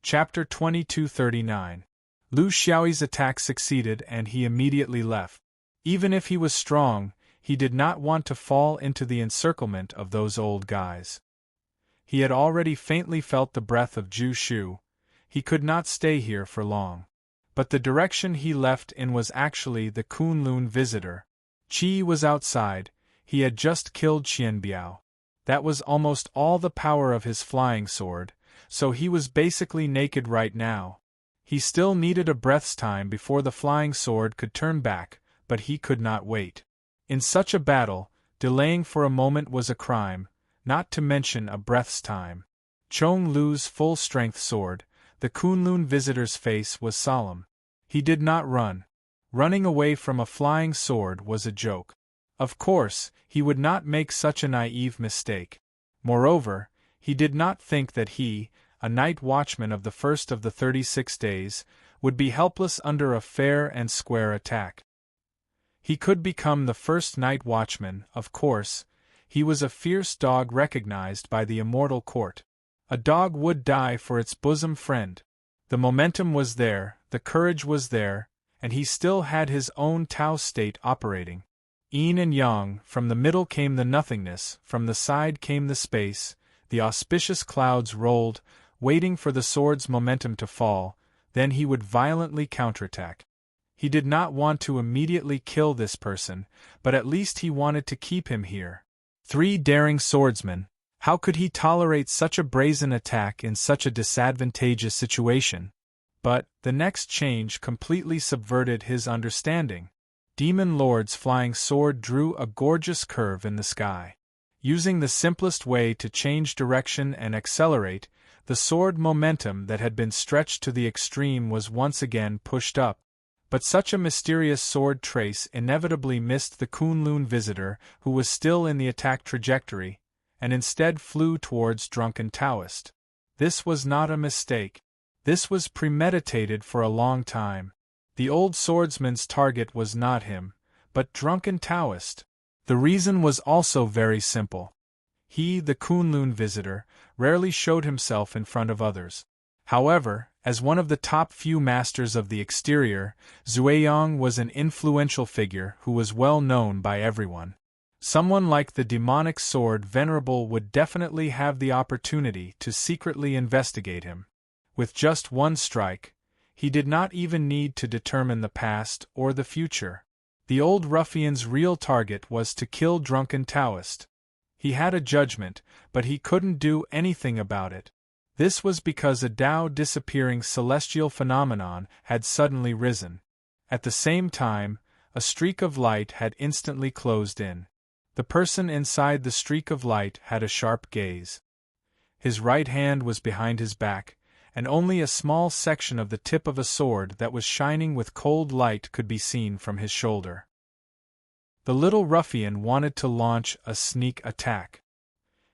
Chapter 2239. Lu Xiaoyi's attack succeeded and he immediately left. Even if he was strong, he did not want to fall into the encirclement of those old guys. He had already faintly felt the breath of Zhu Shu. He could not stay here for long. But the direction he left in was actually the Kunlun visitor. Qi was outside. He had just killed Qianbiao. That was almost all the power of his flying sword, so he was basically naked right now. He still needed a breath's time before the flying sword could turn back, but he could not wait. In such a battle, delaying for a moment was a crime, not to mention a breath's time. Chong Lu's full-strength sword, the Kunlun visitor's face was solemn. He did not run. Running away from a flying sword was a joke. Of course, he would not make such a naive mistake. Moreover, he did not think that he, a night watchman of the first of the 36 days, would be helpless under a fair and square attack. He could become the first night watchman, of course. He was a fierce dog recognized by the immortal court. A dog would die for its bosom friend. The momentum was there, the courage was there, and he still had his own Tao state operating. Yin and yang, from the middle came the nothingness, from the side came the space, the auspicious clouds rolled, waiting for the sword's momentum to fall, then he would violently counterattack. He did not want to immediately kill this person, but at least he wanted to keep him here. 3 daring swordsmen. How could he tolerate such a brazen attack in such a disadvantageous situation? But the next change completely subverted his understanding. Demon Lord's flying sword drew a gorgeous curve in the sky. Using the simplest way to change direction and accelerate, the sword momentum that had been stretched to the extreme was once again pushed up. But such a mysterious sword trace inevitably missed the Kunlun visitor, who was still in the attack trajectory, and instead flew towards Drunken Taoist. This was not a mistake. This was premeditated for a long time. The old swordsman's target was not him, but Drunken Taoist. The reason was also very simple. He, the Kunlun visitor, rarely showed himself in front of others. However, as one of the top few masters of the exterior, Zueyang was an influential figure who was well known by everyone. Someone like the demonic sword venerable would definitely have the opportunity to secretly investigate him. With just one strike, he did not even need to determine the past or the future. The old ruffian's real target was to kill Drunken Taoist. He had a judgment, but he couldn't do anything about it. This was because a Tao disappearing celestial phenomenon had suddenly risen. At the same time, a streak of light had instantly closed in. The person inside the streak of light had a sharp gaze. His right hand was behind his back, and only a small section of the tip of a sword that was shining with cold light could be seen from his shoulder. The little ruffian wanted to launch a sneak attack.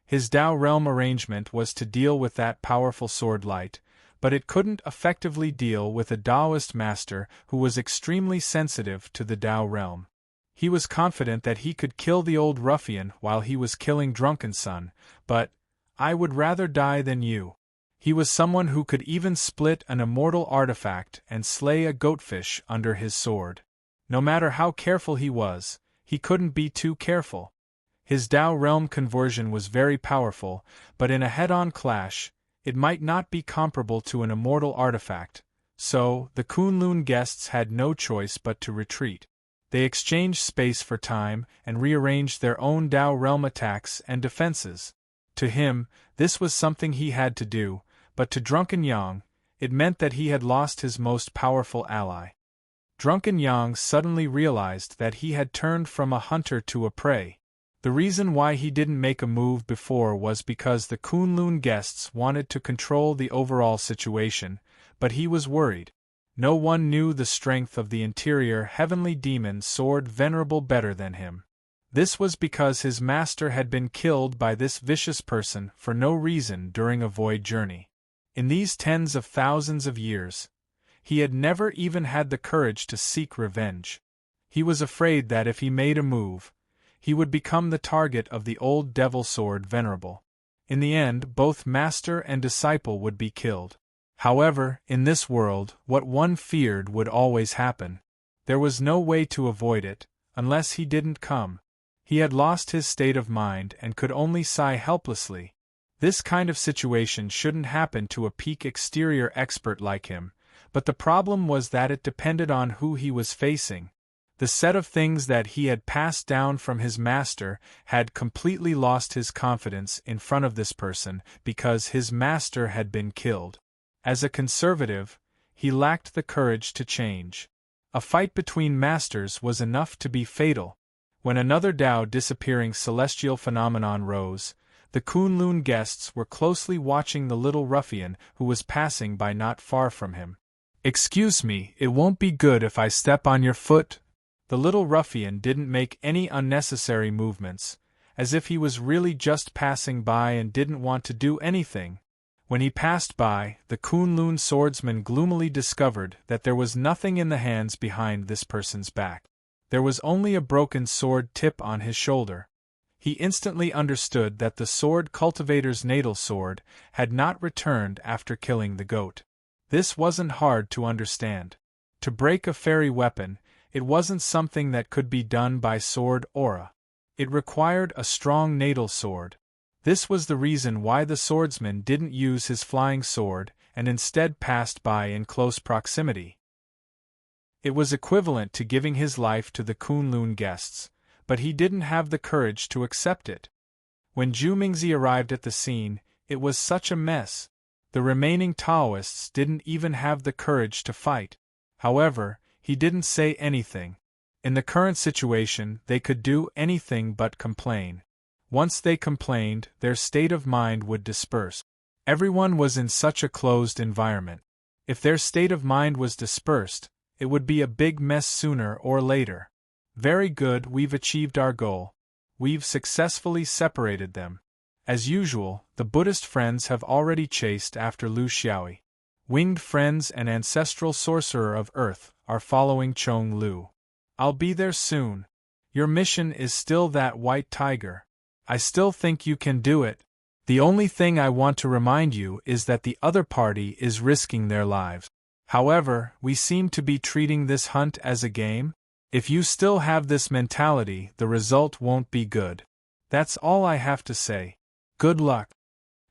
His Tao realm arrangement was to deal with that powerful sword light, but it couldn't effectively deal with a Taoist master who was extremely sensitive to the Tao realm. He was confident that he could kill the old ruffian while he was killing Drunken Sun, but, "I would rather die than you." He was someone who could even split an immortal artifact and slay a goatfish under his sword. No matter how careful he was, he couldn't be too careful. His Tao realm conversion was very powerful, but in a head-on clash, it might not be comparable to an immortal artifact, so the Kunlun guests had no choice but to retreat. They exchanged space for time and rearranged their own Tao realm attacks and defenses. To him, this was something he had to do, but to Drunken Yang, it meant that he had lost his most powerful ally. Drunken Yang suddenly realized that he had turned from a hunter to a prey. The reason why he didn't make a move before was because the Kunlun guests wanted to control the overall situation, but he was worried. No one knew the strength of the interior heavenly demon sword venerable better than him. This was because his master had been killed by this vicious person for no reason during a void journey. In these tens of thousands of years, he had never even had the courage to seek revenge. He was afraid that if he made a move, he would become the target of the old devil sword venerable. In the end, both master and disciple would be killed. However, in this world, what one feared would always happen. There was no way to avoid it, unless he didn't come. He had lost his state of mind and could only sigh helplessly. This kind of situation shouldn't happen to a peak exterior expert like him, but the problem was that it depended on who he was facing. The set of things that he had passed down from his master had completely lost his confidence in front of this person because his master had been killed. As a conservative, he lacked the courage to change. A fight between masters was enough to be fatal. When another Tao disappearing celestial phenomenon rose, the Kunlun guests were closely watching the little ruffian who was passing by not far from him. "Excuse me, it won't be good if I step on your foot." The little ruffian didn't make any unnecessary movements, as if he was really just passing by and didn't want to do anything. When he passed by, the Kunlun swordsman gloomily discovered that there was nothing in the hands behind this person's back. There was only a broken sword tip on his shoulder. He instantly understood that the sword cultivator's natal sword had not returned after killing the goat. This wasn't hard to understand. To break a fairy weapon, it wasn't something that could be done by sword aura. It required a strong natal sword. This was the reason why the swordsman didn't use his flying sword and instead passed by in close proximity. It was equivalent to giving his life to the Kunlun guests, but he didn't have the courage to accept it. When Zhu Mingzi arrived at the scene, it was such a mess. The remaining Taoists didn't even have the courage to fight. However, he didn't say anything. In the current situation, they could do anything but complain. Once they complained, their state of mind would disperse. Everyone was in such a closed environment. If their state of mind was dispersed, it would be a big mess sooner or later. Very good, we've achieved our goal. We've successfully separated them. As usual, the Buddhist friends have already chased after Lu Xiaoyi. Winged friends and ancestral sorcerer of earth are following Chong Lu. I'll be there soon. Your mission is still that white tiger. I still think you can do it. The only thing I want to remind you is that the other party is risking their lives. However, we seem to be treating this hunt as a game. If you still have this mentality, the result won't be good. That's all I have to say. Good luck.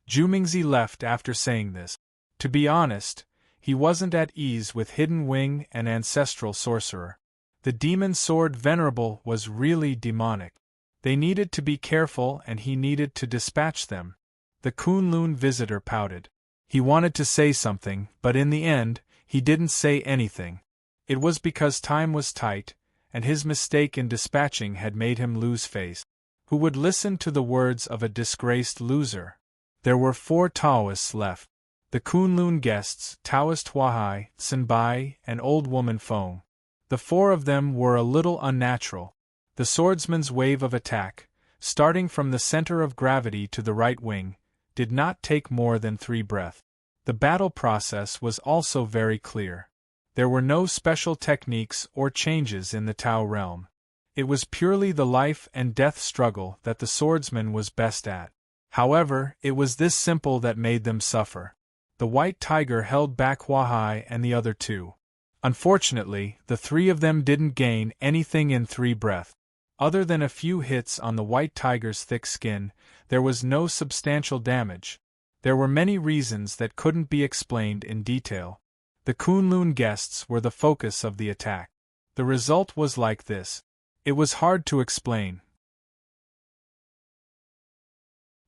Zhu Mingzi left after saying this. To be honest, he wasn't at ease with Hidden Wing and Ancestral Sorcerer. The demon sword Venerable was really demonic. They needed to be careful and he needed to dispatch them. The Kunlun visitor pouted. He wanted to say something, but in the end, he didn't say anything. It was because time was tight, and his mistake in dispatching had made him lose face. Who would listen to the words of a disgraced loser? There were 4 Taoists left. The Kunlun guests, Taoist Huahai, Sinbai, and Old Woman Feng. The 4 of them were a little unnatural. The swordsman's wave of attack, starting from the center of gravity to the right wing, did not take more than 3 breaths. The battle process was also very clear. There were no special techniques or changes in the Tao realm. It was purely the life and death struggle that the swordsman was best at. However, it was this simple that made them suffer. The white tiger held back Huahai and the other 2. Unfortunately, the 3 of them didn't gain anything in 3 breaths. Other than a few hits on the white tiger's thick skin, there was no substantial damage. There were many reasons that couldn't be explained in detail. The Kunlun guests were the focus of the attack. The result was like this. It was hard to explain.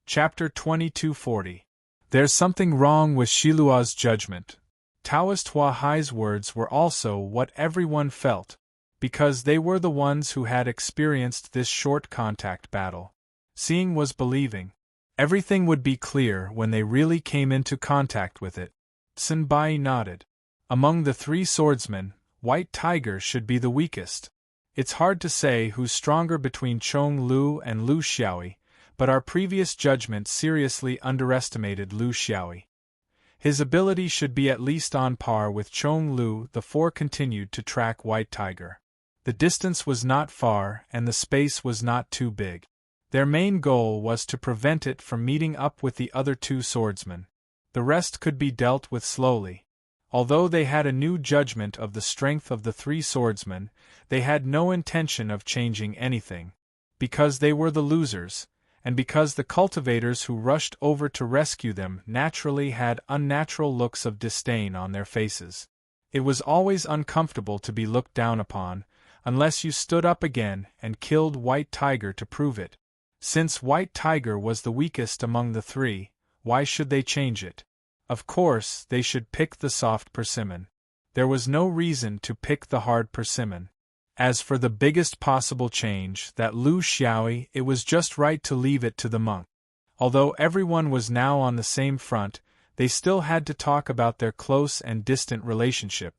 Chapter 2240. There's something wrong with Shilua's judgment. Taoist Huahai's words were also what everyone felt, because they were the ones who had experienced this short contact battle. Seeing was believing. Everything would be clear when they really came into contact with it. Sinbai nodded. Among the 3 swordsmen, White Tiger should be the weakest. It's hard to say who's stronger between Chong Lu and Lu Xiaoyi, but our previous judgment seriously underestimated Lu Xiaoyi. His ability should be at least on par with Chong Lu. The 4 continued to track White Tiger. The distance was not far and the space was not too big. Their main goal was to prevent it from meeting up with the other 2 swordsmen. The rest could be dealt with slowly. Although they had a new judgment of the strength of the three swordsmen, they had no intention of changing anything. Because they were the losers, and because the cultivators who rushed over to rescue them naturally had unnatural looks of disdain on their faces. It was always uncomfortable to be looked down upon, unless you stood up again and killed White Tiger to prove it. Since White Tiger was the weakest among the three, why should they change it? Of course, they should pick the soft persimmon. There was no reason to pick the hard persimmon. As for the biggest possible change, that Lu Xiaoyi, it was just right to leave it to the monk. Although everyone was now on the same front, they still had to talk about their close and distant relationship.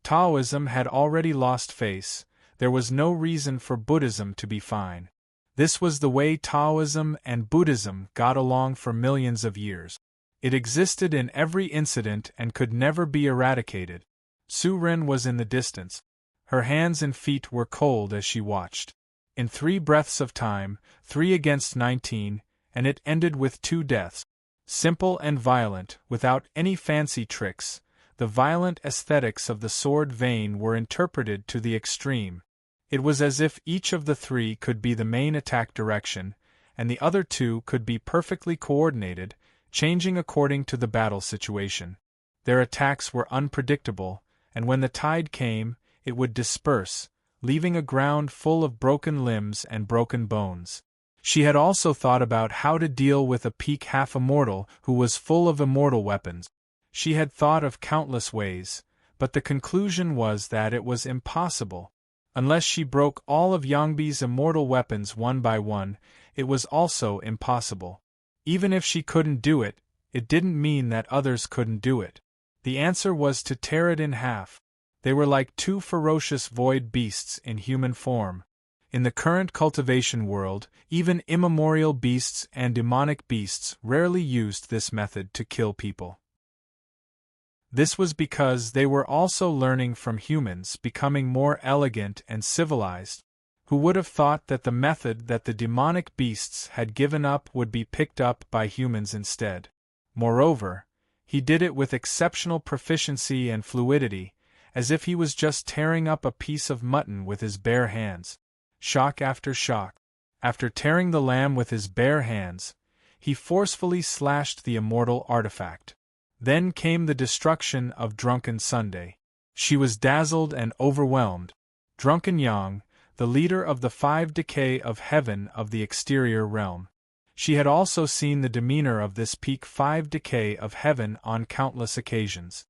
Taoism had already lost face. There was no reason for Buddhism to be fine. This was the way Taoism and Buddhism got along for millions of years. It existed in every incident and could never be eradicated. Su Ren was in the distance. Her hands and feet were cold as she watched. In 3 breaths of time, 3 against 19, and it ended with 2 deaths. Simple and violent, without any fancy tricks, the violent aesthetics of the sword vein were interpreted to the extreme. It was as if each of the 3 could be the main attack direction, and the other 2 could be perfectly coordinated, changing according to the battle situation. Their attacks were unpredictable, and when the tide came, it would disperse, leaving a ground full of broken limbs and broken bones. She had also thought about how to deal with a peak half-immortal who was full of immortal weapons. She had thought of countless ways, but the conclusion was that it was impossible. Unless she broke all of Yangbi's immortal weapons one by one, it was also impossible. Even if she couldn't do it, it didn't mean that others couldn't do it. The answer was to tear it in half. They were like 2 ferocious void beasts in human form. In the current cultivation world, even immemorial beasts and demonic beasts rarely used this method to kill people. This was because they were also learning from humans, becoming more elegant and civilized. Who would have thought that the method that the demonic beasts had given up would be picked up by humans instead? Moreover, he did it with exceptional proficiency and fluidity, as if he was just tearing up a piece of mutton with his bare hands. Shock after shock. After tearing the lamb with his bare hands, he forcefully slashed the immortal artifact. Then came the destruction of Drunken Sunday. She was dazzled and overwhelmed. Drunken Yang, the leader of the 5 decay of heaven of the exterior realm. She had also seen the demeanor of this peak 5 decay of heaven on countless occasions.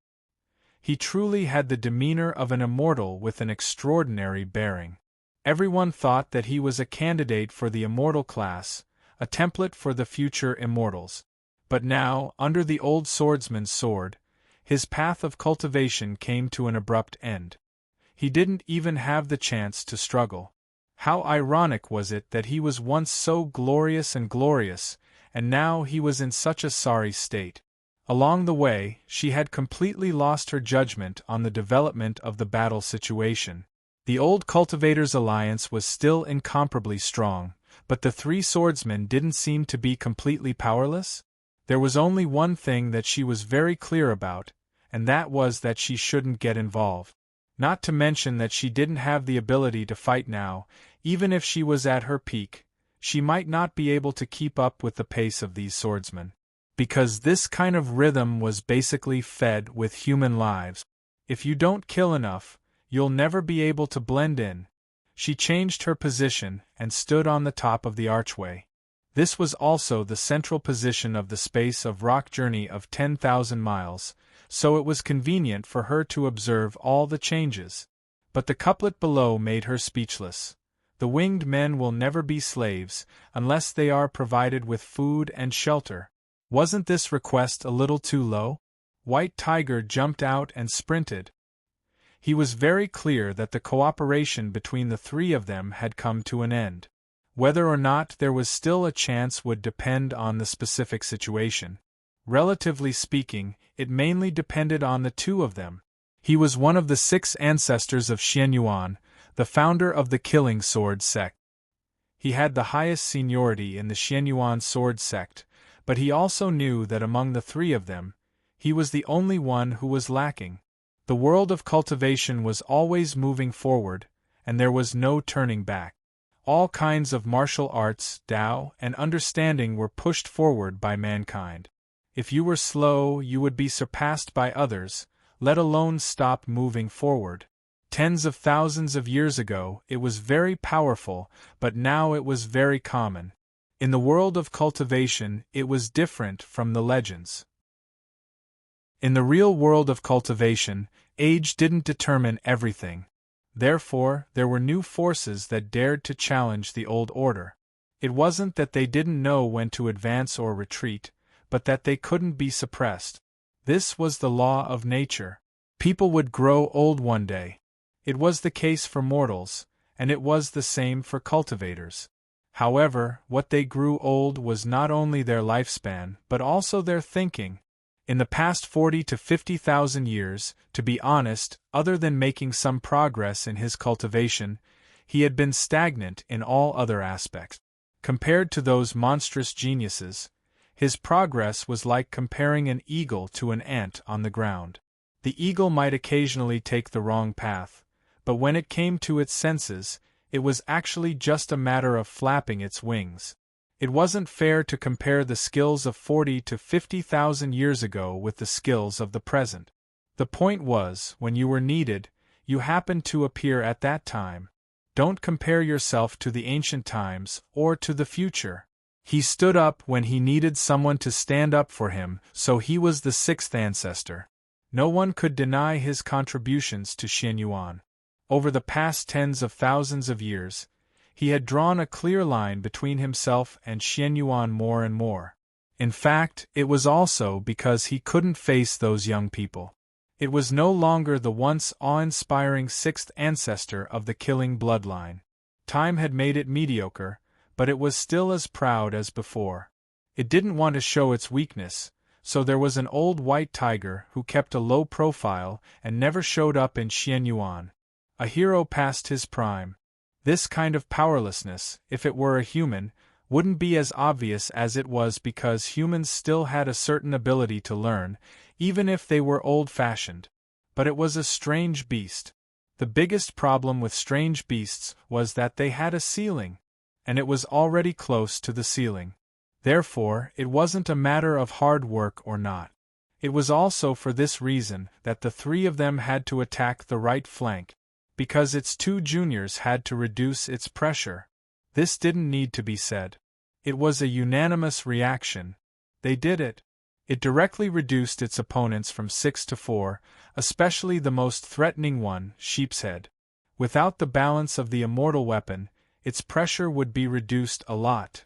He truly had the demeanor of an immortal with an extraordinary bearing. Everyone thought that he was a candidate for the immortal class, a template for the future immortals. But now, under the old swordsman's sword, his path of cultivation came to an abrupt end. He didn't even have the chance to struggle. How ironic was it that he was once so glorious, and now he was in such a sorry state. Along the way, she had completely lost her judgment on the development of the battle situation. The old cultivators' alliance was still incomparably strong, but the 3 swordsmen didn't seem to be completely powerless. There was only one thing that she was very clear about, and that was that she shouldn't get involved. Not to mention that she didn't have the ability to fight now. Even if she was at her peak, she might not be able to keep up with the pace of these swordsmen. Because this kind of rhythm was basically fed with human lives. If you don't kill enough, you'll never be able to blend in. She changed her position and stood on the top of the archway. This was also the central position of the space of rock journey of 10,000 miles, so it was convenient for her to observe all the changes. But the couplet below made her speechless. The winged men will never be slaves, unless they are provided with food and shelter. Wasn't this request a little too low? White Tiger jumped out and sprinted. He was very clear that the cooperation between the 3 of them had come to an end. Whether or not there was still a chance would depend on the specific situation. Relatively speaking, it mainly depended on the 2 of them. He was one of the 6 ancestors of Xianyuan, the founder of the Killing Sword sect. He had the highest seniority in the Xianyuan sword sect, but he also knew that among the 3 of them, He was the only one who was lacking. The world of cultivation was always moving forward, and there was no turning back. All kinds of martial arts, Tao, and understanding were pushed forward by mankind. If you were slow, you would be surpassed by others, let alone stop moving forward. Tens of thousands of years ago, it was very powerful, but now it was very common. In the world of cultivation, it was different from the legends. In the real world of cultivation, age didn't determine everything. Therefore, there were new forces that dared to challenge the old order. It wasn't that they didn't know when to advance or retreat, but that they couldn't be suppressed. This was the law of nature. People would grow old one day. It was the case for mortals, and it was the same for cultivators. However, what they grew old was not only their lifespan, but also their thinking. In the past 40 to 50,000 years, to be honest, other than making some progress in his cultivation, he had been stagnant in all other aspects. Compared to those monstrous geniuses, his progress was like comparing an eagle to an ant on the ground. The eagle might occasionally take the wrong path, but when it came to its senses, it was actually just a matter of flapping its wings. It wasn't fair to compare the skills of 40 to 50,000 years ago with the skills of the present. The point was, when you were needed, you happened to appear at that time. Don't compare yourself to the ancient times or to the future. He stood up when he needed someone to stand up for him, so he was the sixth ancestor. No one could deny his contributions to Xianyuan. Over the past tens of thousands of years, he had drawn a clear line between himself and Xianyuan more and more. In fact, it was also because he couldn't face those young people. It was no longer the once awe-inspiring sixth ancestor of the killing bloodline. Time had made it mediocre, but it was still as proud as before. It didn't want to show its weakness, so there was an old white tiger who kept a low profile and never showed up in Xianyuan. A hero past his prime. This kind of powerlessness, if it were a human, wouldn't be as obvious as it was because humans still had a certain ability to learn, even if they were old-fashioned. But it was a strange beast. The biggest problem with strange beasts was that they had a ceiling, and it was already close to the ceiling. Therefore, it wasn't a matter of hard work or not. It was also for this reason that the three of them had to attack the right flank, because its two juniors had to reduce its pressure. This didn't need to be said. It was a unanimous reaction. They did it. It directly reduced its opponents from 6 to 4, especially the most threatening one, Sheepshead. Without the balance of the immortal weapon, its pressure would be reduced a lot.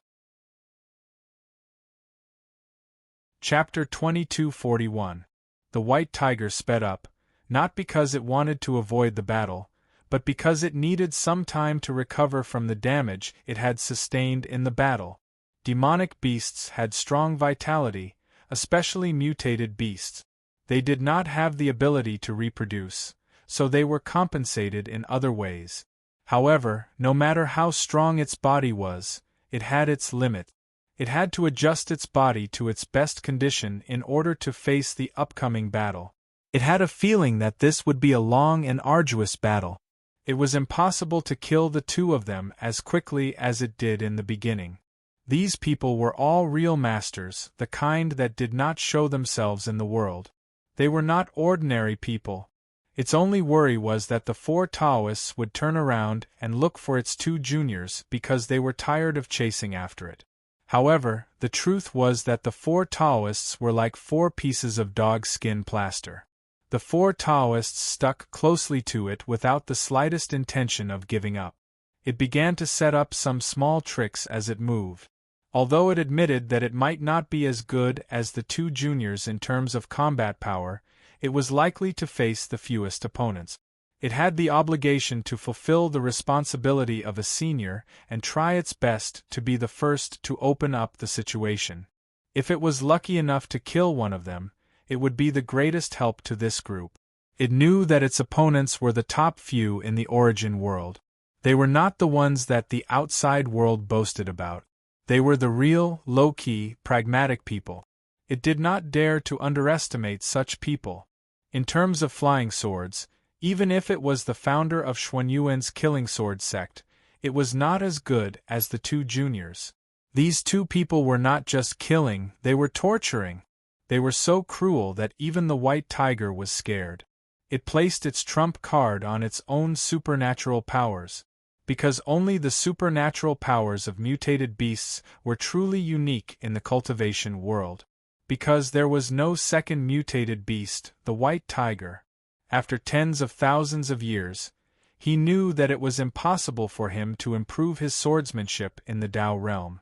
Chapter 2241. The White Tiger sped up, not because it wanted to avoid the battle, but because it needed some time to recover from the damage it had sustained in the battle. Demonic beasts had strong vitality, especially mutated beasts. They did not have the ability to reproduce, so they were compensated in other ways. However, no matter how strong its body was, it had its limit. It had to adjust its body to its best condition in order to face the upcoming battle. It had a feeling that this would be a long and arduous battle. It was impossible to kill the two of them as quickly as it did in the beginning. These people were all real masters, the kind that did not show themselves in the world. They were not ordinary people. Its only worry was that the 4 Taoists would turn around and look for its 2 juniors because they were tired of chasing after it. However, the truth was that the 4 Taoists were like 4 pieces of dog skin plaster. The 4 Taoists stuck closely to it without the slightest intention of giving up. It began to set up some small tricks as it moved. Although it admitted that it might not be as good as the 2 juniors in terms of combat power, it was likely to face the fewest opponents. It had the obligation to fulfill the responsibility of a senior and try its best to be the first to open up the situation. If it was lucky enough to kill one of them, it would be the greatest help to this group. It knew that its opponents were the top few in the origin world. They were not the ones that the outside world boasted about. They were the real, low-key, pragmatic people. It did not dare to underestimate such people. In terms of flying swords, even if it was the founder of Xuanyuan's killing sword sect, it was not as good as the two juniors. These two people were not just killing, they were torturing. They were so cruel that even the white tiger was scared. It placed its trump card on its own supernatural powers. Because only the supernatural powers of mutated beasts were truly unique in the cultivation world. Because there was no second mutated beast, the white tiger. After tens of thousands of years, he knew that it was impossible for him to improve his swordsmanship in the Tao realm.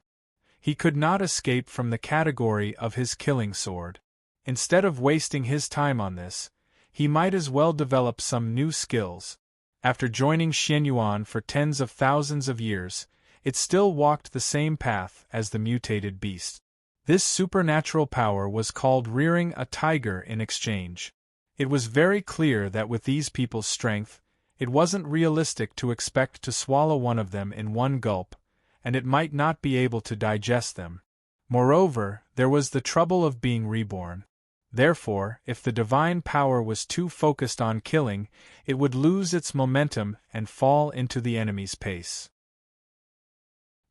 He could not escape from the category of his killing sword. Instead of wasting his time on this, he might as well develop some new skills. After joining Xuanyuan for tens of thousands of years, it still walked the same path as the mutated beast. This supernatural power was called rearing a tiger in exchange. It was very clear that with these people's strength, it wasn't realistic to expect to swallow one of them in one gulp, and it might not be able to digest them. Moreover, there was the trouble of being reborn. Therefore, if the divine power was too focused on killing, it would lose its momentum and fall into the enemy's pace.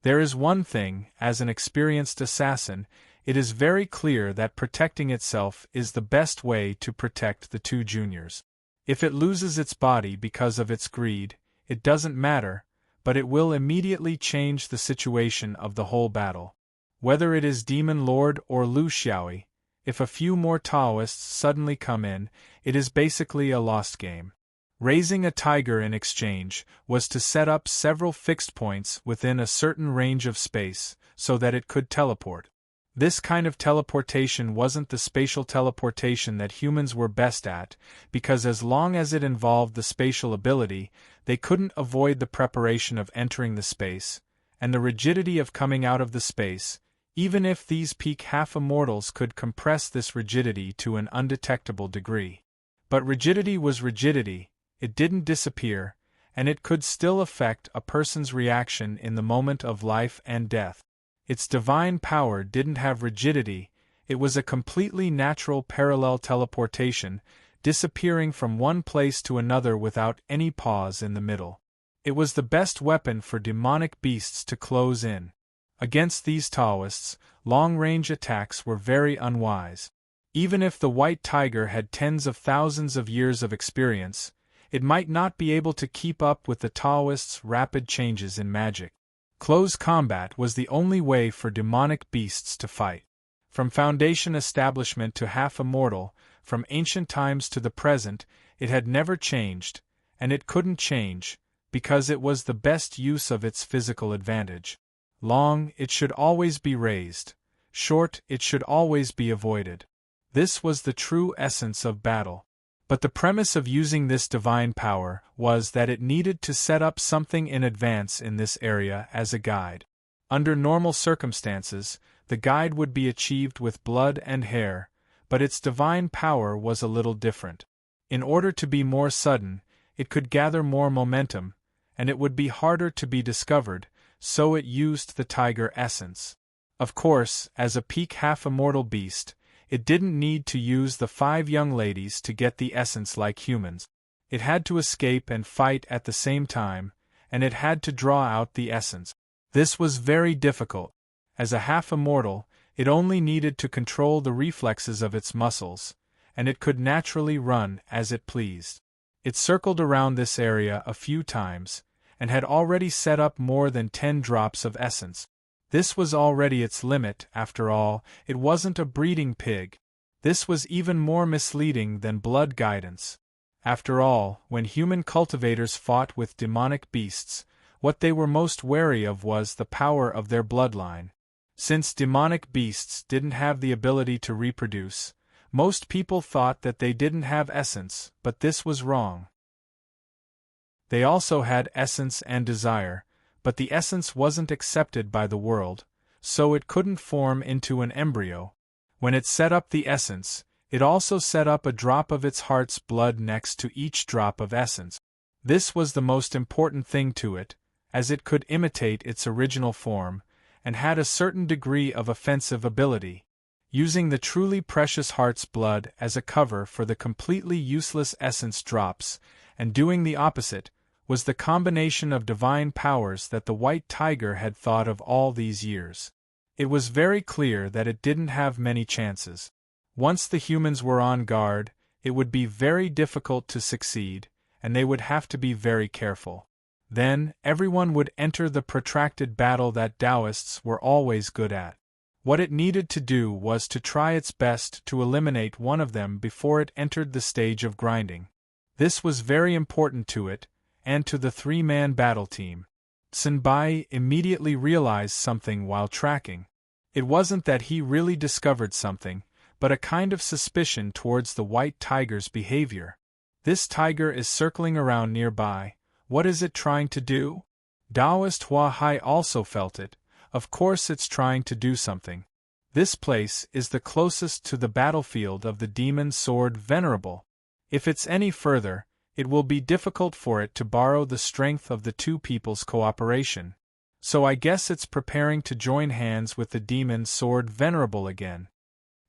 There is one thing, as an experienced assassin, it is very clear that protecting itself is the best way to protect the two juniors. If it loses its body because of its greed, it doesn't matter, but it will immediately change the situation of the whole battle. Whether it is Demon Lord or Lu Xiaoyi, if a few more Taoists suddenly come in, it is basically a lost game. Raising a tiger in exchange was to set up several fixed points within a certain range of space, so that it could teleport. This kind of teleportation wasn't the spatial teleportation that humans were best at, because as long as it involved the spatial ability, they couldn't avoid the preparation of entering the space, and the rigidity of coming out of the space, even if these peak half-immortals could compress this rigidity to an undetectable degree. But rigidity was rigidity, it didn't disappear, and it could still affect a person's reaction in the moment of life and death. Its divine power didn't have rigidity, it was a completely natural parallel teleportation, disappearing from one place to another without any pause in the middle. It was the best weapon for demonic beasts to close in. Against these Taoists, long-range attacks were very unwise. Even if the white tiger had tens of thousands of years of experience, it might not be able to keep up with the Taoists' rapid changes in magic. Close combat was the only way for demonic beasts to fight. From Foundation establishment to half-immortal, from ancient times to the present, it had never changed, and it couldn't change, because it was the best use of its physical advantage. Long, it should always be raised. Short, it should always be avoided. This was the true essence of battle. But the premise of using this divine power was that it needed to set up something in advance in this area as a guide. Under normal circumstances, the guide would be achieved with blood and hair, but its divine power was a little different. In order to be more sudden, it could gather more momentum, and it would be harder to be discovered, so it used the tiger essence. Of course, as a peak half-immortal beast, it didn't need to use the 5 young ladies to get the essence like humans. It had to escape and fight at the same time, and it had to draw out the essence. This was very difficult. As a half-immortal, it only needed to control the reflexes of its muscles, and it could naturally run as it pleased. It circled around this area a few times, and had already set up more than 10 drops of essence. This was already its limit, after all, it wasn't a breeding pig. This was even more misleading than blood guidance. After all, when human cultivators fought with demonic beasts, what they were most wary of was the power of their bloodline. Since demonic beasts didn't have the ability to reproduce, most people thought that they didn't have essence, but this was wrong. They also had essence and desire, but the essence wasn't accepted by the world, so it couldn't form into an embryo. When it set up the essence, it also set up a drop of its heart's blood next to each drop of essence. This was the most important thing to it, as it could imitate its original form, and had a certain degree of offensive ability. using the truly precious heart's blood as a cover for the completely useless essence drops, and doing the opposite, was the combination of divine powers that the white tiger had thought of all these years. It was very clear that it didn't have many chances. Once the humans were on guard, it would be very difficult to succeed, and they would have to be very careful. Then, everyone would enter the protracted battle that Taoists were always good at. What it needed to do was to try its best to eliminate one of them before it entered the stage of grinding. This was very important to it, and to the three-man battle team. Senbai immediately realized something while tracking. It wasn't that he really discovered something, but a kind of suspicion towards the white tiger's behavior. This tiger is circling around nearby. What is it trying to do? Taoist Hua Hai also felt it. Of course it's trying to do something. This place is the closest to the battlefield of the demon sword Venerable. If it's any further, it will be difficult for it to borrow the strength of the two people's cooperation. So I guess it's preparing to join hands with the demon sword Venerable again.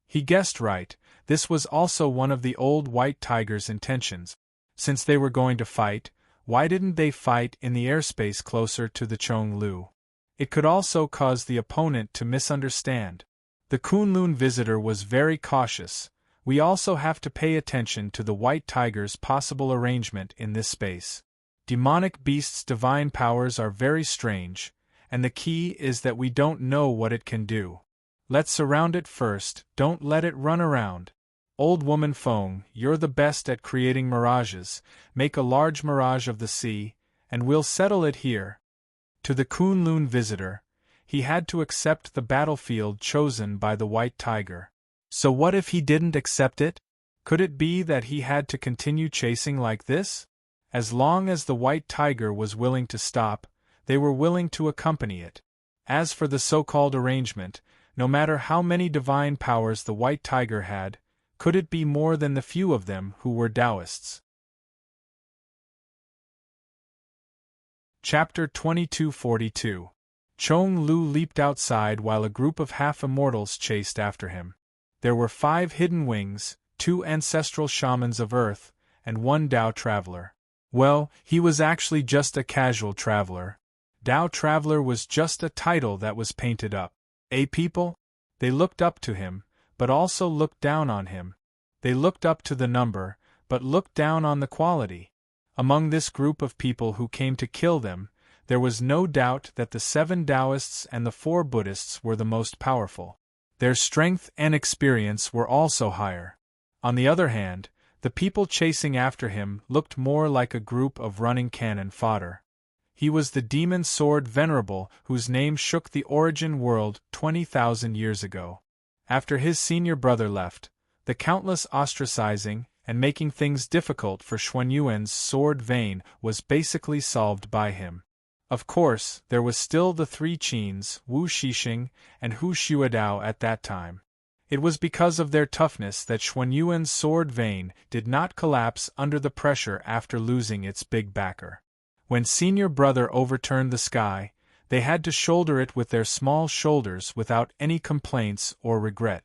He guessed right. This was also one of the old white tiger's intentions. Since they were going to fight, why didn't they fight in the airspace closer to the Chonglu? It could also cause the opponent to misunderstand. The Kunlun visitor was very cautious. We also have to pay attention to the white tiger's possible arrangement in this space. Demonic beasts' divine powers are very strange, and the key is that we don't know what it can do. Let's surround it first, don't let it run around. Old woman Feng, you're the best at creating mirages. Make a large mirage of the sea, and we'll settle it here. To the Kunlun visitor, he had to accept the battlefield chosen by the white tiger. So what if he didn't accept it? Could it be that he had to continue chasing like this? As long as the white tiger was willing to stop, they were willing to accompany it. As for the so-called arrangement, no matter how many divine powers the white tiger had, could it be more than the few of them who were Taoists? Chapter 2242. Chong Lu leaped outside while a group of half-immortals chased after him. There were 5 hidden wings, 2 ancestral shamans of Earth, and 1 Tao traveler. Well, he was actually just a casual traveler. Tao traveler was just a title that was painted up. People? They looked up to him, but also looked down on him. They looked up to the number, but looked down on the quality. Among this group of people who came to kill them, there was no doubt that the 7 Taoists and the 4 Buddhists were the most powerful. Their strength and experience were also higher. On the other hand, the people chasing after him looked more like a group of running cannon fodder. He was the demon sword Venerable whose name shook the origin world 20,000 years ago. After his senior brother left, the countless ostracizing and making things difficult for Xuanyuan's sword vein was basically solved by him. Of course, there was still the 3 Qins, Wu Shixing and Hu Xuedao at that time. It was because of their toughness that Xuanyuan's sword vein did not collapse under the pressure after losing its big backer. When senior brother overturned the sky, they had to shoulder it with their small shoulders without any complaints or regret.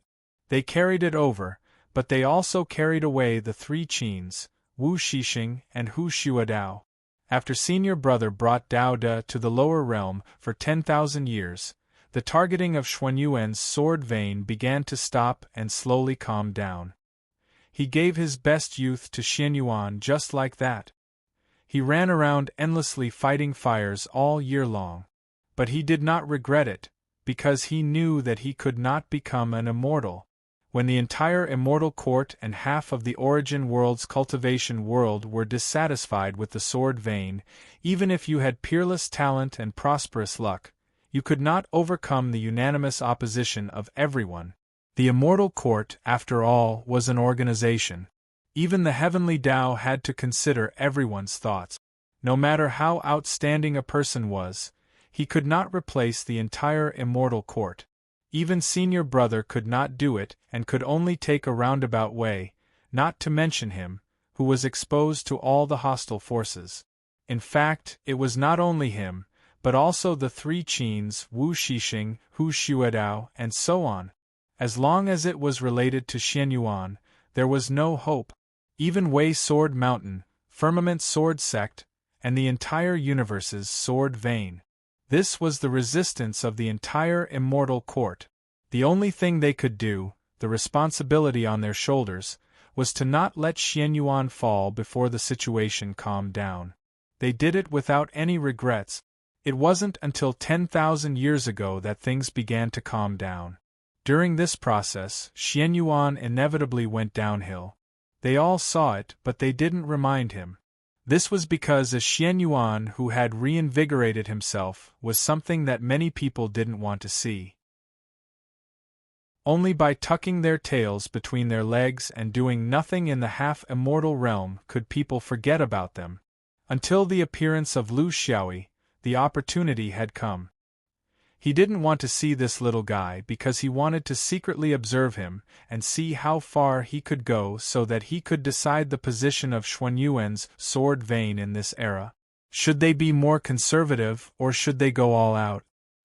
They carried it over, but they also carried away the 3 Qins, Wu Shixing and Hu Xuedao. After senior brother brought Dao De to the lower realm for 10,000 years, the targeting of Xuanyuan's sword vein began to stop and slowly calm down. He gave his best youth to Xianyuan just like that. He ran around endlessly fighting fires all year long. But he did not regret it, because he knew that he could not become an immortal. When the entire immortal court and half of the origin world's cultivation world were dissatisfied with the sword vein, even if you had peerless talent and prosperous luck, you could not overcome the unanimous opposition of everyone. The immortal court, after all, was an organization. Even the heavenly Tao had to consider everyone's thoughts. No matter how outstanding a person was, he could not replace the entire immortal court. Even senior brother could not do it and could only take a roundabout way, not to mention him, who was exposed to all the hostile forces. In fact, it was not only him, but also the 3 Qins, Wu Shixing, Hu Xuedao, and so on. As long as it was related to Xianyuan, there was no hope. Even Wei Sword Mountain, Firmament Sword Sect, and the entire universe's sword vein. This was the resistance of the entire immortal court. The only thing they could do, the responsibility on their shoulders, was to not let Xianyuan fall before the situation calmed down. They did it without any regrets. It wasn't until 10,000 years ago that things began to calm down. During this process, Xianyuan inevitably went downhill. They all saw it, but they didn't remind him. This was because a Xianyuan who had reinvigorated himself was something that many people didn't want to see. Only by tucking their tails between their legs and doing nothing in the half-immortal realm could people forget about them. Until the appearance of Lu Xiaoyi, the opportunity had come. He didn't want to see this little guy because he wanted to secretly observe him and see how far he could go so that he could decide the position of Xuanyuan's sword vein in this era. Should they be more conservative or should they go all out?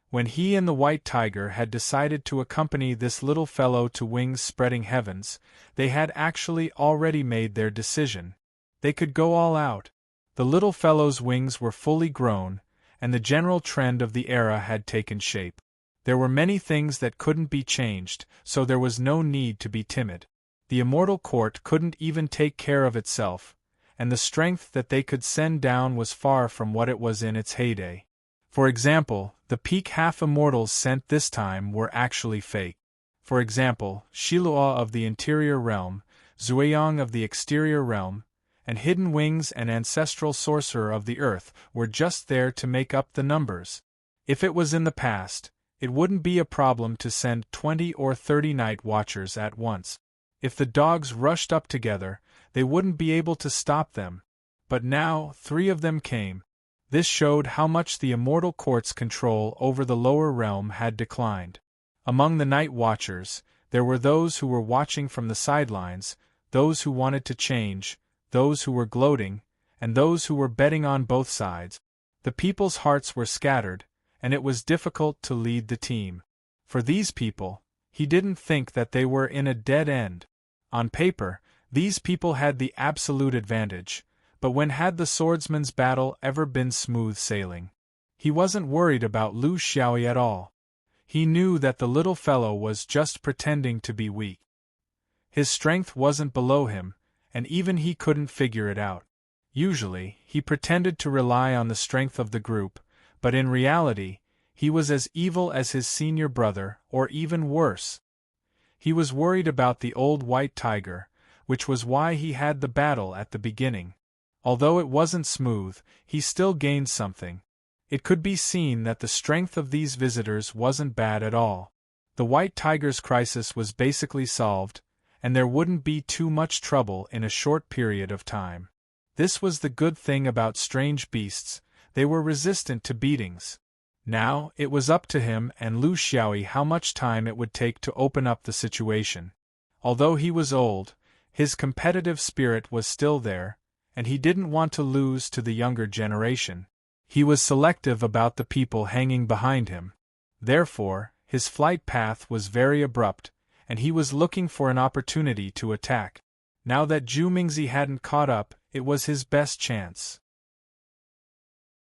When he and the White Tiger had decided to accompany this little fellow to Wings Spreading Heavens, they had actually already made their decision. They could go all out. The little fellow's wings were fully grown, and the general trend of the era had taken shape. There were many things that couldn't be changed, so there was no need to be timid. The immortal court couldn't even take care of itself, and the strength that they could send down was far from what it was in its heyday. For example, the peak half-immortals sent this time were actually fake. For example, Shilua of the interior realm, Zueyong of the exterior realm, and Hidden Wings and Ancestral Sorcerer of the Earth were just there to make up the numbers. If it was in the past, it wouldn't be a problem to send 20 or 30 Night Watchers at once. If the dogs rushed up together, they wouldn't be able to stop them. But now, 3 of them came. This showed how much the immortal court's control over the lower realm had declined. Among the Night Watchers, there were those who were watching from the sidelines, those who wanted to change, those who were gloating, and those who were betting on both sides. The people's hearts were scattered, and it was difficult to lead the team. For these people, he didn't think that they were in a dead end. On paper, these people had the absolute advantage, but when had the swordsman's battle ever been smooth sailing? He wasn't worried about Lu Xiaoyi at all. He knew that the little fellow was just pretending to be weak. His strength wasn't below him, and even he couldn't figure it out. Usually, he pretended to rely on the strength of the group, but in reality, he was as evil as his senior brother, or even worse. He was worried about the old White Tiger, which was why he had the battle at the beginning. Although it wasn't smooth, he still gained something. It could be seen that the strength of these visitors wasn't bad at all. The White Tiger's crisis was basically solved, and there wouldn't be too much trouble in a short period of time. This was the good thing about strange beasts, they were resistant to beatings. Now, it was up to him and Lu Xiaoyi how much time it would take to open up the situation. Although he was old, his competitive spirit was still there, and he didn't want to lose to the younger generation. He was selective about the people hanging behind him. Therefore, his flight path was very abrupt, and he was looking for an opportunity to attack. Now that Zhu Mingzi hadn't caught up, it was his best chance.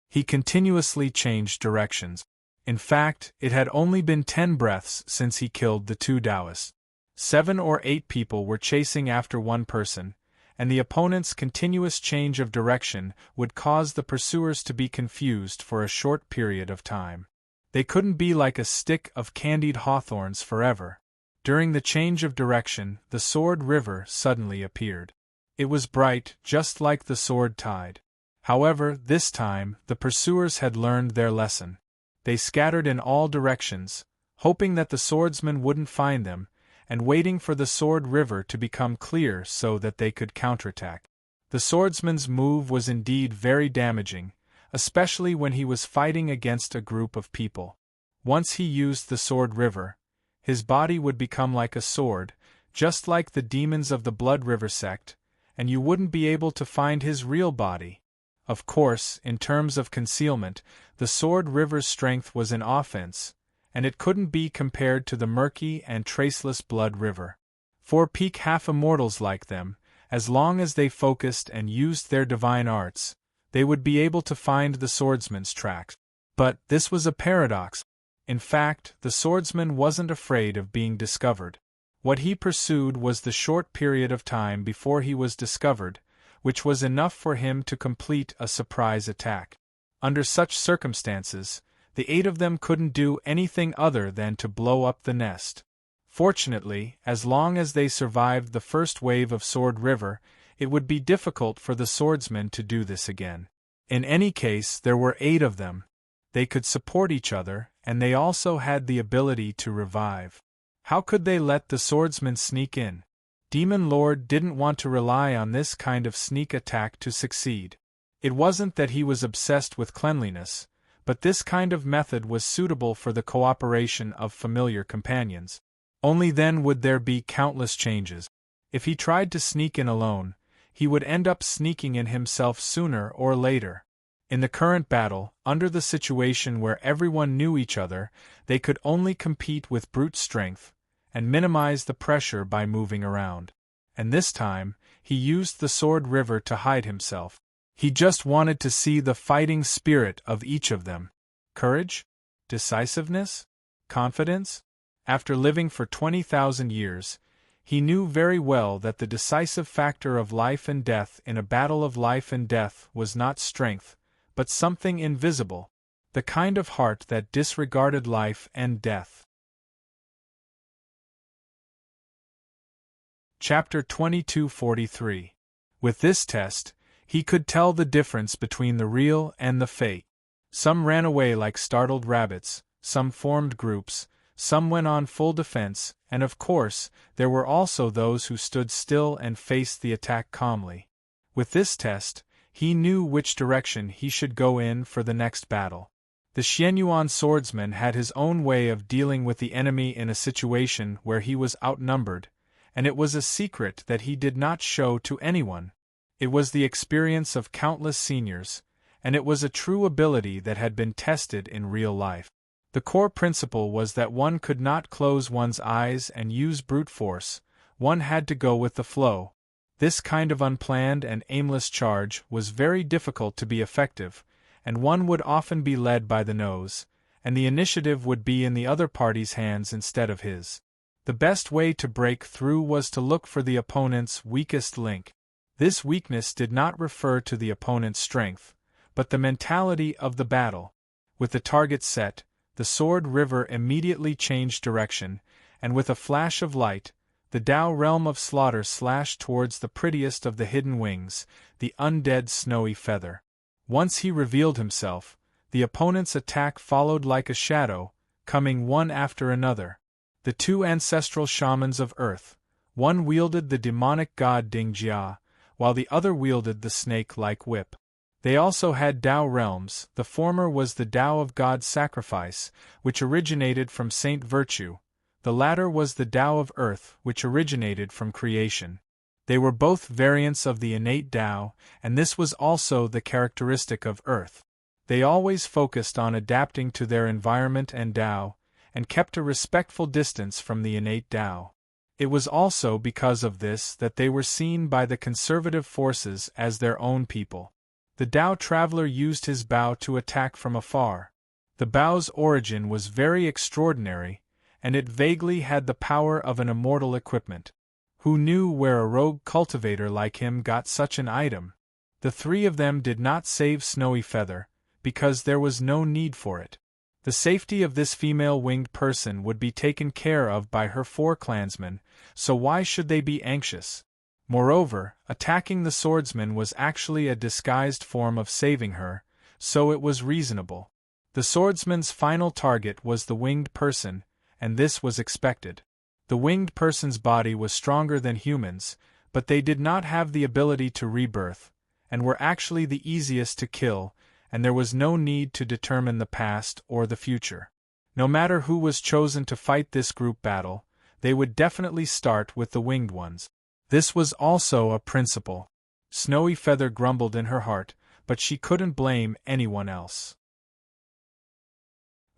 He continuously changed directions. In fact, it had only been 10 breaths since he killed the 2 Taoists. 7 or 8 people were chasing after one person, and the opponent's continuous change of direction would cause the pursuers to be confused for a short period of time. They couldn't be like a stick of candied hawthorns forever. During the change of direction, the Sword River suddenly appeared. It was bright, just like the Sword Tide. However, this time, the pursuers had learned their lesson. They scattered in all directions, hoping that the swordsman wouldn't find them, and waiting for the Sword River to become clear so that they could counterattack. The swordsman's move was indeed very damaging, especially when he was fighting against a group of people. Once he used the Sword River, his body would become like a sword, just like the demons of the Blood River sect, and you wouldn't be able to find his real body. Of course, in terms of concealment, the Sword River's strength was in offense, and it couldn't be compared to the murky and traceless Blood River. For peak half-immortals like them, as long as they focused and used their divine arts, they would be able to find the swordsman's tracks. But this was a paradox. In fact, the swordsman wasn't afraid of being discovered. What he pursued was the short period of time before he was discovered, which was enough for him to complete a surprise attack. Under such circumstances, the 8 of them couldn't do anything other than to blow up the nest. Fortunately, as long as they survived the first wave of Sword River, it would be difficult for the swordsman to do this again. In any case, there were 8 of them. They could support each other, and they also had the ability to revive. How could they let the swordsman sneak in? Demon Lord didn't want to rely on this kind of sneak attack to succeed. It wasn't that he was obsessed with cleanliness, but this kind of method was suitable for the cooperation of familiar companions. Only then would there be countless changes. If he tried to sneak in alone, he would end up sneaking in himself sooner or later. In the current battle, under the situation where everyone knew each other, they could only compete with brute strength, and minimize the pressure by moving around. And this time, he used the Sword River to hide himself. He just wanted to see the fighting spirit of each of them. Courage? Decisiveness? Confidence? After living for 20,000 years, he knew very well that the decisive factor of life and death in a battle of life and death was not strength, but something invisible, the kind of heart that disregarded life and death. Chapter 2243. With this test, he could tell the difference between the real and the fake. Some ran away like startled rabbits, some formed groups, some went on full defense, and of course, there were also those who stood still and faced the attack calmly. With this test, he knew which direction he should go in for the next battle. The Xianyuan swordsman had his own way of dealing with the enemy in a situation where he was outnumbered, and it was a secret that he did not show to anyone. It was the experience of countless seniors, and it was a true ability that had been tested in real life. The core principle was that one could not close one's eyes and use brute force, one had to go with the flow. This kind of unplanned and aimless charge was very difficult to be effective, and one would often be led by the nose, and the initiative would be in the other party's hands instead of his. The best way to break through was to look for the opponent's weakest link. This weakness did not refer to the opponent's strength, but the mentality of the battle. With the target set, the Sword River immediately changed direction, and with a flash of light, the Tao realm of slaughter slashed towards the prettiest of the hidden wings, the undead snowy feather. Once he revealed himself, the opponent's attack followed like a shadow, coming one after another. The 2 ancestral shamans of Earth, one wielded the demonic god Dingjia, while the other wielded the snake-like whip. They also had Tao realms. The former was the Tao of God's sacrifice, which originated from Saint Virtue. The latter was the Tao of Earth, which originated from creation. They were both variants of the innate Tao, and this was also the characteristic of Earth. They always focused on adapting to their environment and Tao, and kept a respectful distance from the innate Tao. It was also because of this that they were seen by the conservative forces as their own people. The Tao traveler used his bow to attack from afar. The bow's origin was very extraordinary, and it vaguely had the power of an immortal equipment. Who knew where a rogue cultivator like him got such an item? The 3 of them did not save Snowy Feather, because there was no need for it. The safety of this female winged person would be taken care of by her 4 clansmen, so why should they be anxious? Moreover, attacking the swordsman was actually a disguised form of saving her, so it was reasonable. The swordsman's final target was the winged person, and this was expected. The winged person's body was stronger than humans, but they did not have the ability to rebirth, and were actually the easiest to kill, and there was no need to determine the past or the future. No matter who was chosen to fight this group battle, they would definitely start with the winged ones. This was also a principle. Snowy Feather grumbled in her heart, but she couldn't blame anyone else.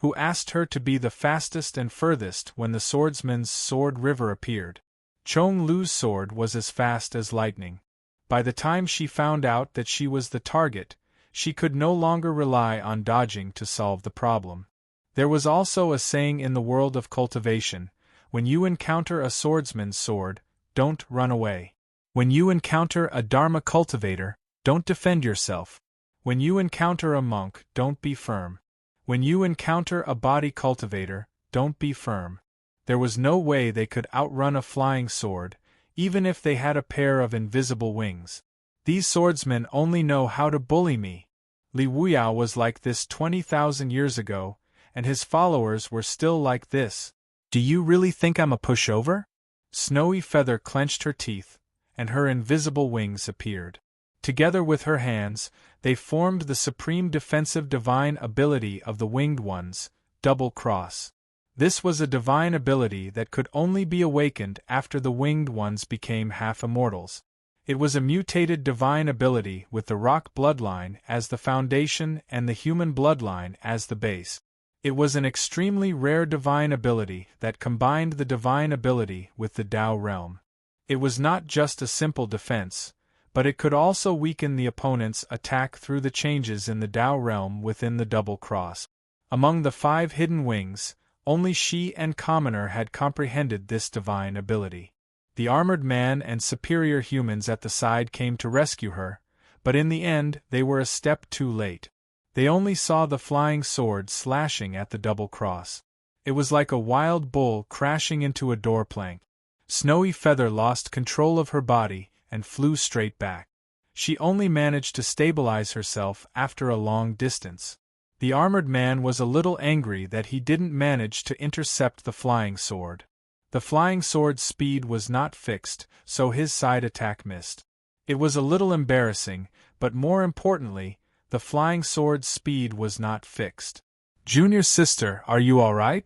who asked her to be the fastest and furthest when the swordsman's sword river appeared. Chong Lu's sword was as fast as lightning. By the time she found out that she was the target, she could no longer rely on dodging to solve the problem. There was also a saying in the world of cultivation: when you encounter a swordsman's sword, don't run away. When you encounter a Dharma cultivator, don't defend yourself. When you encounter a monk, don't be firm. When you encounter a body cultivator, don't be firm. There was no way they could outrun a flying sword, even if they had a pair of invisible wings. These swordsmen only know how to bully me. Li Wuyao was like this 20,000 years ago, and his followers were still like this. Do you really think I'm a pushover? Snowy Feather clenched her teeth, and her invisible wings appeared. Together with her hands, they formed the supreme defensive divine ability of the Winged Ones, Double Cross. This was a divine ability that could only be awakened after the Winged Ones became half-immortals. It was a mutated divine ability with the rock bloodline as the foundation and the human bloodline as the base. It was an extremely rare divine ability that combined the divine ability with the Tao realm. It was not just a simple defense, but it could also weaken the opponent's attack through the changes in the Tao realm within the double cross. Among the 5 hidden wings, only she and Commoner had comprehended this divine ability. The armored man and superior humans at the side came to rescue her, but in the end they were a step too late. They only saw the flying sword slashing at the double cross. It was like a wild bull crashing into a door plank. Snowy Feather lost control of her body and flew straight back. She only managed to stabilize herself after a long distance. The armored man was a little angry that he didn't manage to intercept the flying sword. The flying sword's speed was not fixed, so his side attack missed. It was a little embarrassing, but more importantly, the flying sword's speed was not fixed. Junior sister, are you all right?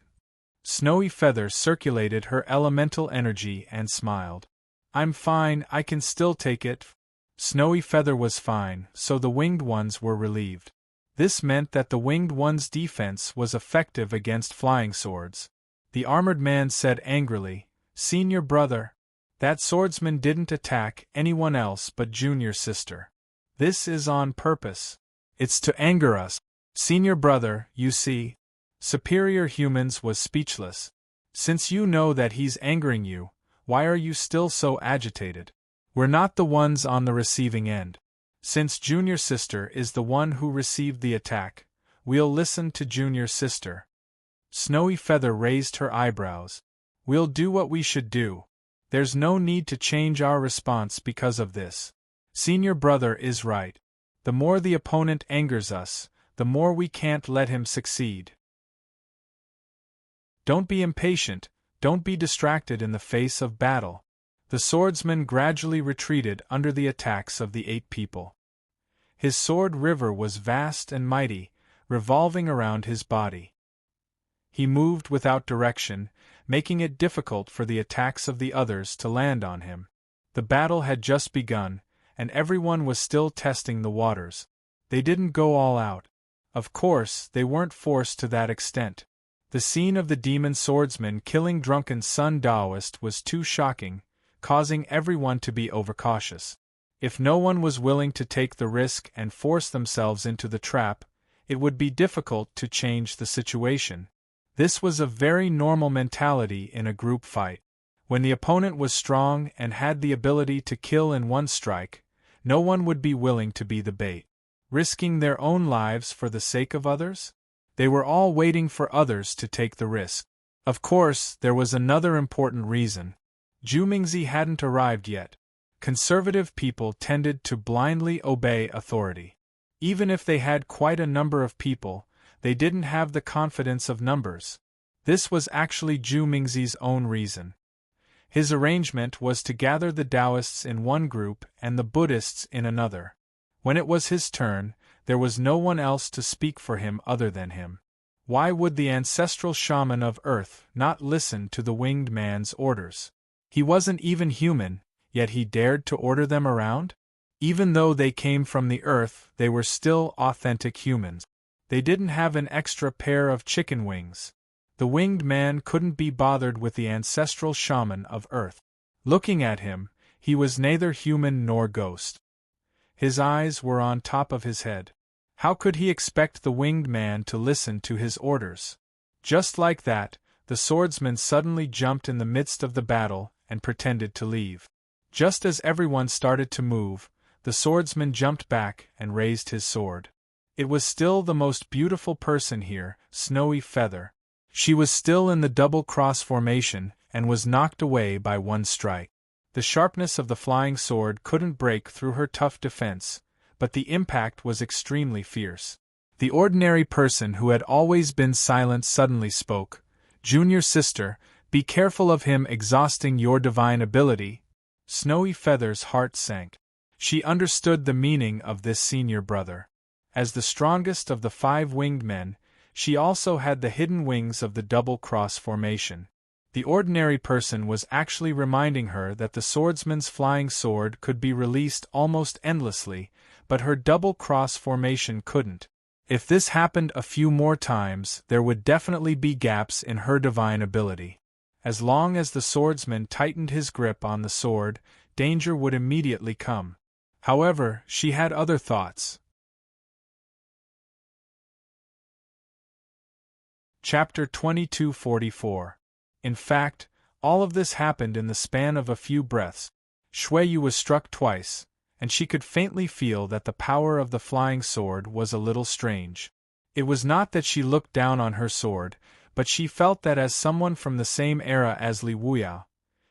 Snowy Feather circulated her elemental energy and smiled. I'm fine, I can still take it. Snowy Feather was fine, so the Winged Ones were relieved. This meant that the Winged Ones' defense was effective against flying swords. The armored man said angrily, Senior brother, that swordsman didn't attack anyone else but Junior sister. This is on purpose. It's to anger us. Senior brother, you see. Superior Humans was speechless. Since you know that he's angering you, why are you still so agitated? We're not the ones on the receiving end. Since Junior sister is the one who received the attack, we'll listen to Junior sister. Snowy Feather raised her eyebrows. We'll do what we should do. There's no need to change our response because of this. Senior brother is right. The more the opponent angers us, the more we can't let him succeed. Don't be impatient, don't be distracted in the face of battle. The swordsman gradually retreated under the attacks of the 8 people. His sword river was vast and mighty, revolving around his body. He moved without direction, making it difficult for the attacks of the others to land on him. The battle had just begun, and everyone was still testing the waters. They didn't go all out. Of course, they weren't forced to that extent. The scene of the demon swordsman killing drunken Sun Daoist was too shocking, causing everyone to be overcautious. If no one was willing to take the risk and force themselves into the trap, it would be difficult to change the situation. This was a very normal mentality in a group fight. When the opponent was strong and had the ability to kill in one strike, no one would be willing to be the bait. Risking their own lives for the sake of others? They were all waiting for others to take the risk. Of course, there was another important reason. Zhu Mingzi hadn't arrived yet. Conservative people tended to blindly obey authority. Even if they had quite a number of people, they didn't have the confidence of numbers. This was actually Zhu Mingzi's own reason. His arrangement was to gather the Taoists in one group and the Buddhists in another. When it was his turn, there was no one else to speak for him other than him. Why would the ancestral shaman of Earth not listen to the winged man's orders? He wasn't even human, yet he dared to order them around? Even though they came from the Earth, they were still authentic humans. They didn't have an extra pair of chicken wings. The winged man couldn't be bothered with the ancestral shaman of Earth. Looking at him, he was neither human nor ghost. His eyes were on top of his head. How could he expect the winged man to listen to his orders? Just like that, the swordsman suddenly jumped in the midst of the battle and pretended to leave. Just as everyone started to move, the swordsman jumped back and raised his sword. It was still the most beautiful person here, Snowy Feather. She was still in the double-cross formation and was knocked away by one strike. The sharpness of the flying sword couldn't break through her tough defense, but the impact was extremely fierce. The ordinary person who had always been silent suddenly spoke. "Junior sister, be careful of him exhausting your divine ability." Snowy Feather's heart sank. She understood the meaning of this senior brother. As the strongest of the 5 winged men, she also had the hidden wings of the double-cross formation. The ordinary person was actually reminding her that the swordsman's flying sword could be released almost endlessly, but her double-cross formation couldn't. If this happened a few more times, there would definitely be gaps in her divine ability. As long as the swordsman tightened his grip on the sword, danger would immediately come. However, she had other thoughts. Chapter 2244. In fact, all of this happened in the span of a few breaths. Shuiyu was struck twice, and she could faintly feel that the power of the flying sword was a little strange. It was not that she looked down on her sword, but she felt that as someone from the same era as Li Wuyao,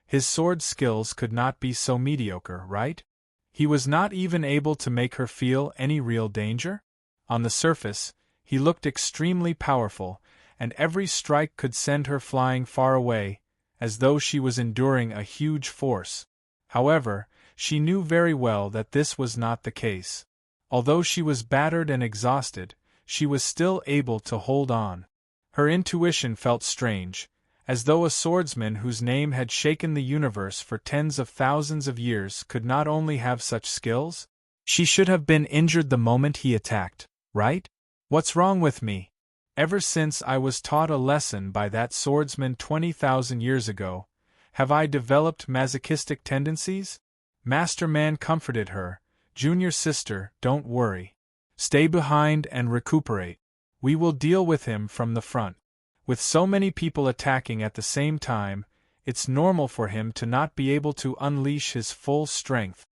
his sword skills could not be so mediocre, right? He was not even able to make her feel any real danger? On the surface, he looked extremely powerful, and every strike could send her flying far away, as though she was enduring a huge force. However, she knew very well that this was not the case. Although she was battered and exhausted, she was still able to hold on. Her intuition felt strange, as though a swordsman whose name had shaken the universe for tens of thousands of years could not only have such skills. She should have been injured the moment he attacked, right? What's wrong with me? Ever since I was taught a lesson by that swordsman 20,000 years ago, have I developed masochistic tendencies? Master Man comforted her. "Junior sister, don't worry. Stay behind and recuperate. We will deal with him from the front. With so many people attacking at the same time, it's normal for him to not be able to unleash his full strength."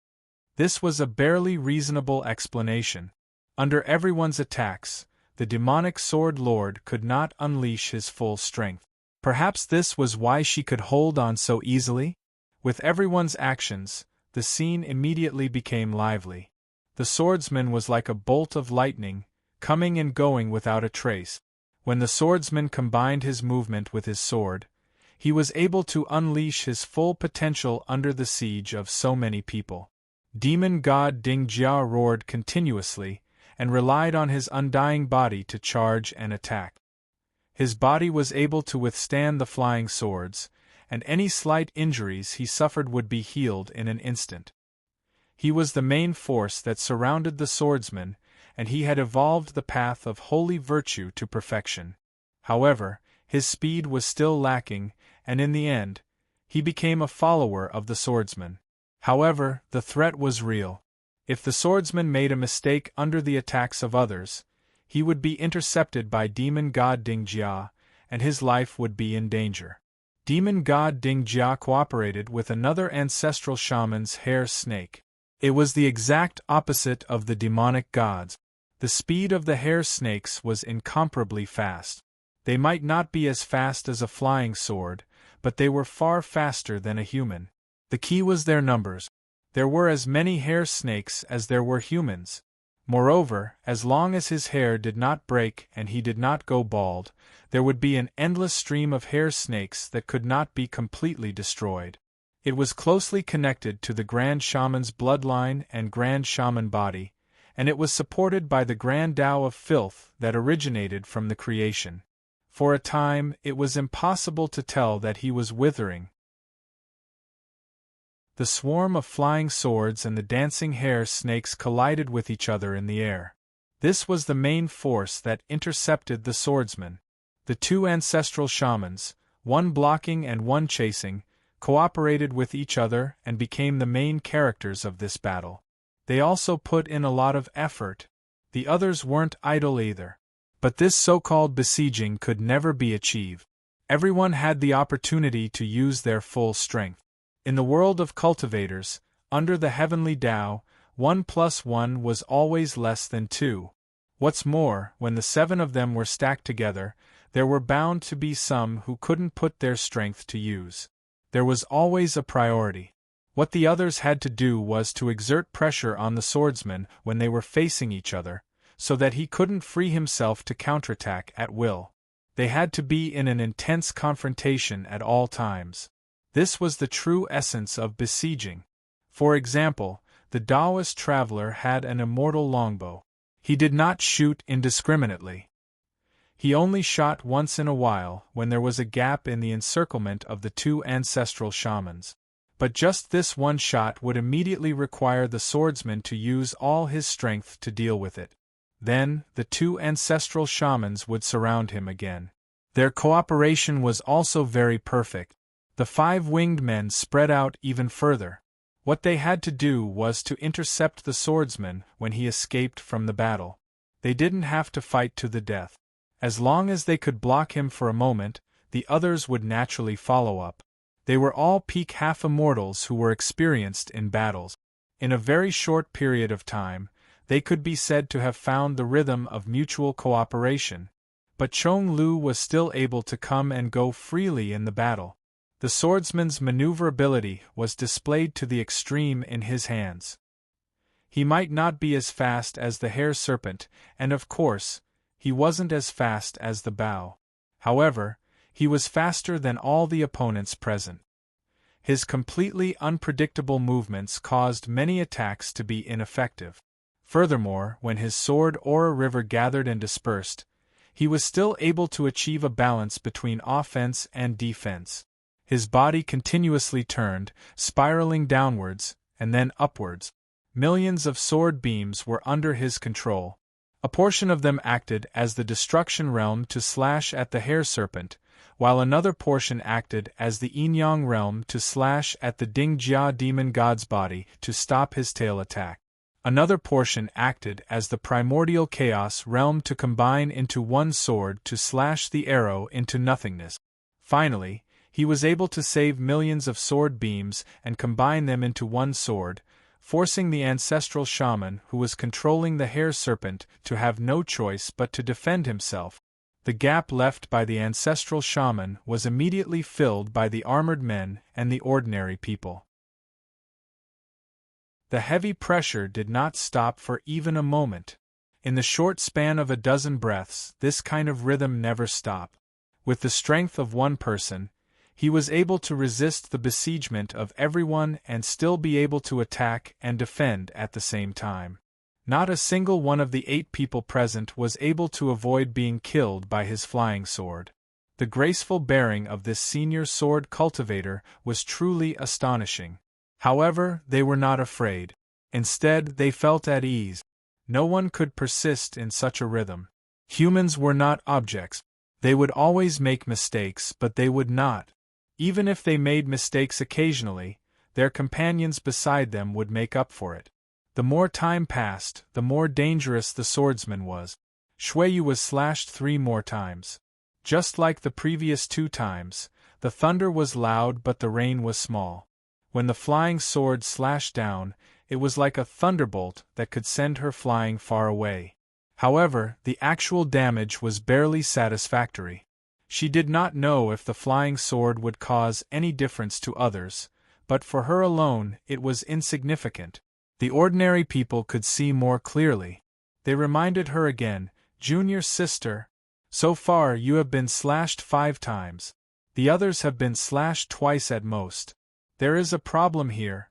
This was a barely reasonable explanation. Under everyone's attacks, the demonic sword lord could not unleash his full strength. Perhaps this was why she could hold on so easily? With everyone's actions, the scene immediately became lively. The swordsman was like a bolt of lightning, coming and going without a trace. When the swordsman combined his movement with his sword, he was able to unleash his full potential under the siege of so many people. Demon god Ding Jia roared continuously, and relied on his undying body to charge and attack. His body was able to withstand the flying swords, and any slight injuries he suffered would be healed in an instant. He was the main force that surrounded the swordsman, and he had evolved the path of holy virtue to perfection. However, his speed was still lacking, and in the end, he became a follower of the swordsman. However, the threat was real. If the swordsman made a mistake under the attacks of others, he would be intercepted by demon god Ding Jia, and his life would be in danger. Demon god Ding Jia cooperated with another ancestral shaman's hair snake. It was the exact opposite of the demonic gods. The speed of the hair snakes was incomparably fast. They might not be as fast as a flying sword, but they were far faster than a human. The key was their numbers. There were as many hair snakes as there were humans. Moreover, as long as his hair did not break and he did not go bald, there would be an endless stream of hair snakes that could not be completely destroyed. It was closely connected to the Grand Shaman's bloodline and Grand Shaman body, and it was supported by the Grand Tao of Filth that originated from the creation. For a time, it was impossible to tell that he was withering. The swarm of flying swords and the dancing hair snakes collided with each other in the air. This was the main force that intercepted the swordsman. The two ancestral shamans, one blocking and one chasing, cooperated with each other and became the main characters of this battle. They also put in a lot of effort. The others weren't idle either. But this so-called besieging could never be achieved. Everyone had the opportunity to use their full strength. In the world of cultivators, under the heavenly Tao, 1 + 1 was always less than 2. What's more, when the 7 of them were stacked together, there were bound to be some who couldn't put their strength to use. There was always a priority. What the others had to do was to exert pressure on the swordsman when they were facing each other, so that he couldn't free himself to counterattack at will. They had to be in an intense confrontation at all times. This was the true essence of besieging. For example, the Taoist traveler had an immortal longbow. He did not shoot indiscriminately. He only shot once in a while when there was a gap in the encirclement of the two ancestral shamans. But just this one shot would immediately require the swordsman to use all his strength to deal with it. Then, the two ancestral shamans would surround him again. Their cooperation was also very perfect. The 5 winged men spread out even further. What they had to do was to intercept the swordsman when he escaped from the battle. They didn't have to fight to the death. As long as they could block him for a moment, the others would naturally follow up. They were all peak half-immortals who were experienced in battles. In a very short period of time, they could be said to have found the rhythm of mutual cooperation. But Chong Lu was still able to come and go freely in the battle. The swordsman's maneuverability was displayed to the extreme in his hands. He might not be as fast as the hare serpent, and of course, he wasn't as fast as the bow. However, he was faster than all the opponents present. His completely unpredictable movements caused many attacks to be ineffective. Furthermore, when his sword or a river gathered and dispersed, he was still able to achieve a balance between offense and defense. His body continuously turned, spiraling downwards, and then upwards. Millions of sword beams were under his control. A portion of them acted as the destruction realm to slash at the hare serpent, while another portion acted as the yin-yang realm to slash at the Dingjia demon god's body to stop his tail attack. Another portion acted as the primordial chaos realm to combine into one sword to slash the arrow into nothingness. Finally, he was able to save millions of sword beams and combine them into one sword, forcing the ancestral shaman who was controlling the hare serpent to have no choice but to defend himself. The gap left by the ancestral shaman was immediately filled by the armored men and the ordinary people. The heavy pressure did not stop for even a moment. In the short span of a dozen breaths, this kind of rhythm never stopped. With the strength of one person, he was able to resist the besiegement of everyone and still be able to attack and defend at the same time. Not a single one of the 8 people present was able to avoid being killed by his flying sword. The graceful bearing of this senior sword cultivator was truly astonishing. However, they were not afraid. Instead, they felt at ease. No one could persist in such a rhythm. Humans were not objects. They would always make mistakes, but they would not. Even if they made mistakes occasionally, their companions beside them would make up for it. The more time passed, the more dangerous the swordsman was. Shuiyu was slashed 3 more times. Just like the previous 2 times, the thunder was loud but the rain was small. When the flying sword slashed down, it was like a thunderbolt that could send her flying far away. However, the actual damage was barely satisfactory. She did not know if the flying sword would cause any difference to others, but for her alone it was insignificant. The ordinary people could see more clearly. They reminded her again, "Junior sister, so far you have been slashed 5 times. The others have been slashed twice at most. There is a problem here."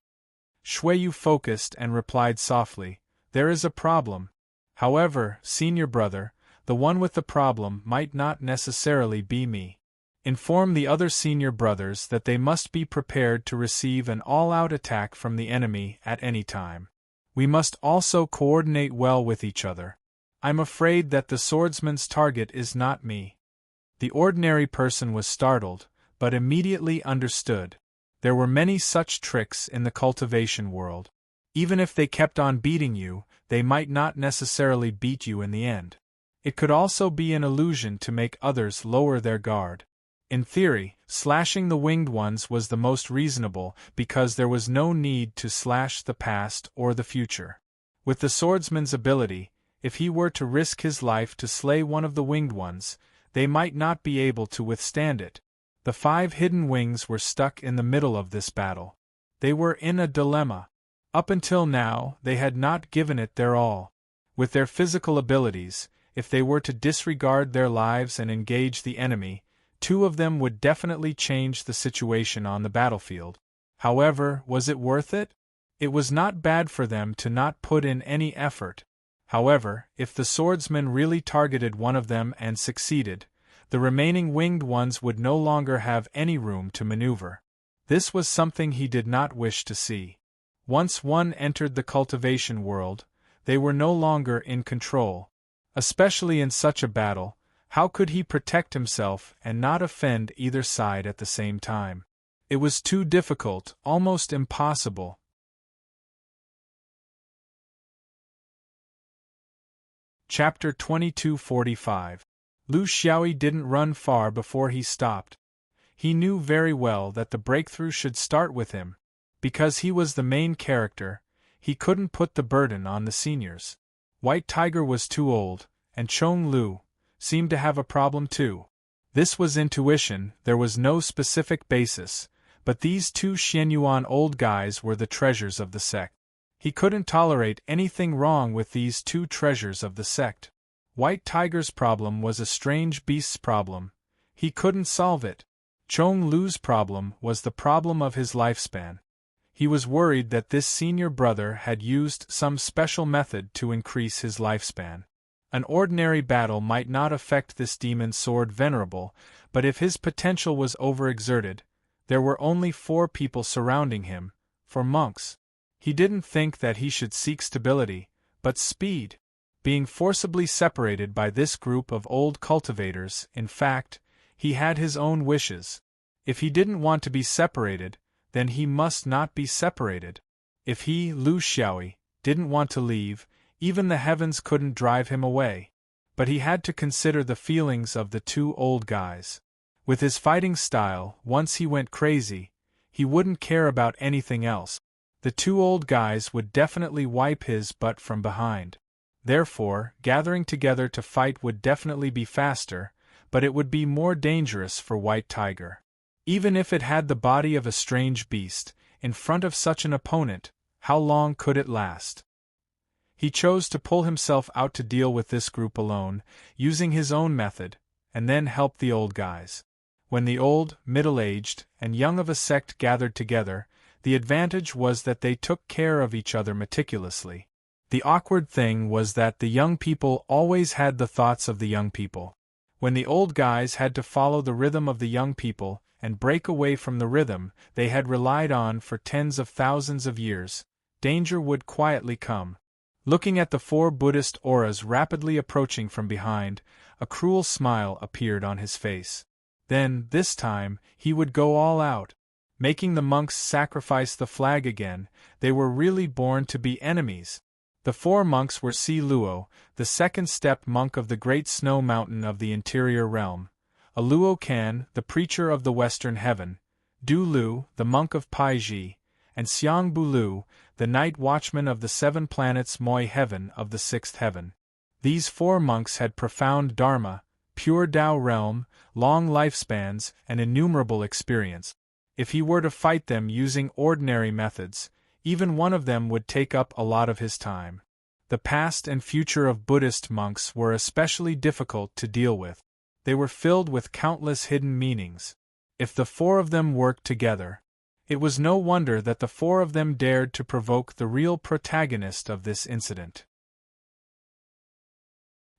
Shuiyu focused and replied softly, "There is a problem. However, senior brother, the one with the problem might not necessarily be me. Inform the other senior brothers that they must be prepared to receive an all-out attack from the enemy at any time. We must also coordinate well with each other. I'm afraid that the swordsman's target is not me. The ordinary person was startled, but immediately understood. There were many such tricks in the cultivation world. Even if they kept on beating you, they might not necessarily beat you in the end. It could also be an illusion to make others lower their guard. In theory, slashing the winged ones was the most reasonable because there was no need to slash the past or the future. With the swordsman's ability, if he were to risk his life to slay one of the winged ones, they might not be able to withstand it. The 5 hidden wings were stuck in the middle of this battle. They were in a dilemma. Up until now, they had not given it their all. With their physical abilities, if they were to disregard their lives and engage the enemy, 2 of them would definitely change the situation on the battlefield. However, was it worth it? It was not bad for them to not put in any effort. However, if the swordsman really targeted one of them and succeeded, the remaining winged ones would no longer have any room to maneuver. This was something he did not wish to see. Once one entered the cultivation world, they were no longer in control. Especially in such a battle, how could he protect himself and not offend either side at the same time? It was too difficult, almost impossible. Chapter 2245. Lu Xiaoyi didn't run far before he stopped. He knew very well that the breakthrough should start with him. Because he was the main character, he couldn't put the burden on the seniors. White Tiger was too old, and Chong Lu seemed to have a problem too. This was intuition, there was no specific basis, but these 2 Xianyuan old guys were the treasures of the sect. He couldn't tolerate anything wrong with these 2 treasures of the sect. White Tiger's problem was a strange beast's problem. He couldn't solve it. Chong Lu's problem was the problem of his lifespan. He was worried that this senior brother had used some special method to increase his lifespan. An ordinary battle might not affect this demon sword venerable, but if his potential was overexerted, there were only 4 people surrounding him, 4 monks. He didn't think that he should seek stability, but speed. Being forcibly separated by this group of old cultivators, in fact, he had his own wishes. If he didn't want to be separated, then he must not be separated. If he, Lu Xiaoyi, didn't want to leave, even the heavens couldn't drive him away. But he had to consider the feelings of the 2 old guys. With his fighting style, once he went crazy, he wouldn't care about anything else. The 2 old guys would definitely wipe his butt from behind. Therefore, gathering together to fight would definitely be faster, but it would be more dangerous for White Tiger. Even if it had the body of a strange beast, in front of such an opponent, how long could it last? He chose to pull himself out to deal with this group alone, using his own method, and then help the old guys. When the old, middle-aged, and young of a sect gathered together, the advantage was that they took care of each other meticulously. The awkward thing was that the young people always had the thoughts of the young people. When the old guys had to follow the rhythm of the young people and break away from the rhythm they had relied on for tens of thousands of years, danger would quietly come. Looking at the 4 Buddhist auras rapidly approaching from behind, a cruel smile appeared on his face. Then, this time, he would go all out. Making the monks sacrifice the flag again, they were really born to be enemies. The 4 monks were Si Luo, the 2nd step monk of the Great Snow Mountain of the Interior Realm, a Luo Kan, the preacher of the Western Heaven, Du Lu, the monk of Pai Ji, and Xiang Bu Lu, the night watchman of the 7 planets Moi Heaven of the 6th Heaven. These 4 monks had profound Dharma, pure Tao realm, long lifespans, and innumerable experience. If he were to fight them using ordinary methods, even one of them would take up a lot of his time. The past and future of Buddhist monks were especially difficult to deal with. They were filled with countless hidden meanings. If the 4 of them worked together, it was no wonder that the 4 of them dared to provoke the real protagonist of this incident.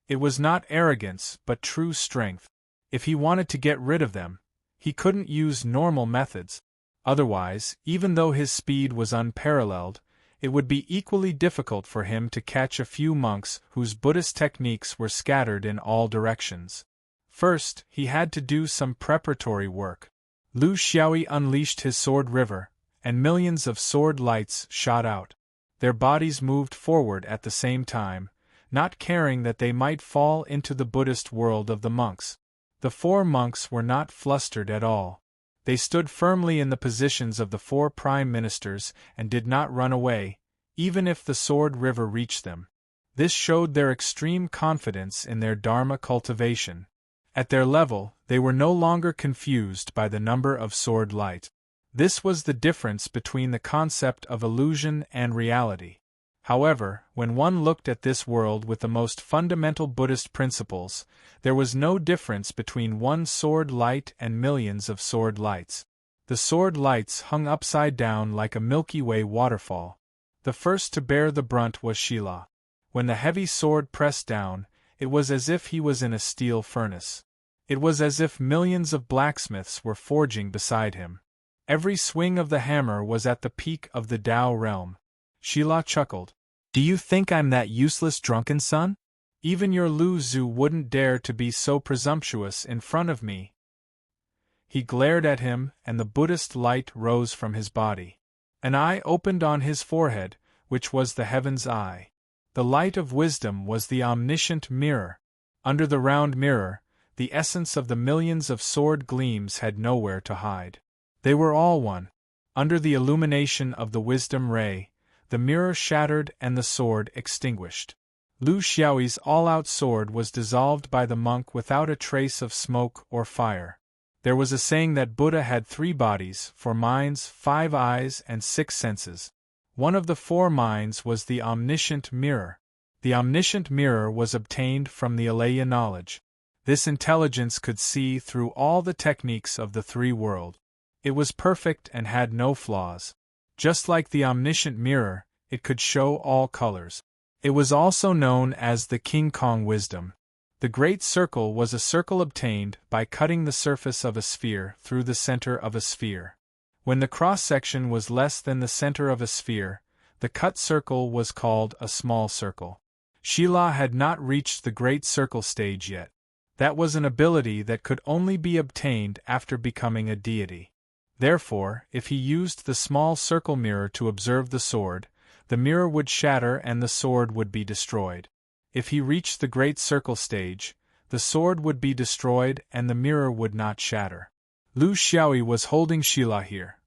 It was not arrogance, but true strength. If he wanted to get rid of them, he couldn't use normal methods. Otherwise, even though his speed was unparalleled, it would be equally difficult for him to catch a few monks whose Buddhist techniques were scattered in all directions. First, he had to do some preparatory work. Lu Xiaoyi unleashed his sword river, and millions of sword lights shot out. Their bodies moved forward at the same time, not caring that they might fall into the Buddhist world of the monks. The 4 monks were not flustered at all. They stood firmly in the positions of the 4 prime ministers and did not run away, even if the sword river reached them. This showed their extreme confidence in their Dharma cultivation. At their level, they were no longer confused by the number of sword light. This was the difference between the concept of illusion and reality. However, when one looked at this world with the most fundamental Buddhist principles, there was no difference between one sword light and millions of sword lights. The sword lights hung upside down like a Milky Way waterfall. The first to bear the brunt was Shila. When the heavy sword pressed down, it was as if he was in a steel furnace. It was as if millions of blacksmiths were forging beside him. Every swing of the hammer was at the peak of the Tao realm. Shila chuckled. "Do you think I'm that useless drunken son? Even your Lu Zhu wouldn't dare to be so presumptuous in front of me." He glared at him, and the Buddhist light rose from his body. An eye opened on his forehead, which was the heaven's eye. The light of wisdom was the omniscient mirror. Under the round mirror, the essence of the millions of sword gleams had nowhere to hide. They were all one. Under the illumination of the wisdom ray, the mirror shattered and the sword extinguished. Lu Xiaoyi's all-out sword was dissolved by the monk without a trace of smoke or fire. There was a saying that Buddha had 3 bodies, 4 minds, 5 eyes, and 6 senses. One of the 4 minds was the omniscient mirror. The omniscient mirror was obtained from the Alaya knowledge. This intelligence could see through all the techniques of the 3 world. It was perfect and had no flaws. Just like the omniscient mirror, it could show all colors. It was also known as the King Kong wisdom. The Great Circle was a circle obtained by cutting the surface of a sphere through the center of a sphere. When the cross-section was less than the center of a sphere, the cut circle was called a small circle. Shila had not reached the Great Circle stage yet. That was an ability that could only be obtained after becoming a deity. Therefore, if he used the small circle mirror to observe the sword, the mirror would shatter and the sword would be destroyed. If he reached the Great Circle stage, the sword would be destroyed and the mirror would not shatter. Lu Xiaoyi was holding Shila here.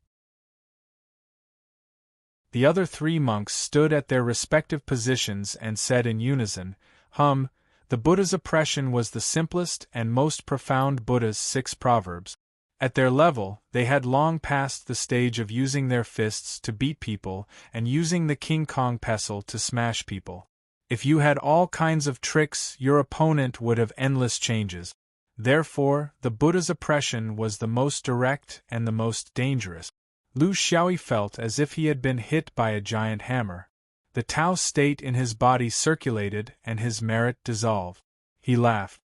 The other 3 monks stood at their respective positions and said in unison, the Buddha's oppression was the simplest and most profound Buddha's 6 proverbs. At their level, they had long passed the stage of using their fists to beat people and using the King Kong pestle to smash people. If you had all kinds of tricks, your opponent would have endless changes. Therefore, the Buddha's oppression was the most direct and the most dangerous. Lu Xiaoyi felt as if he had been hit by a giant hammer. The Tao state in his body circulated and his merit dissolved. He laughed.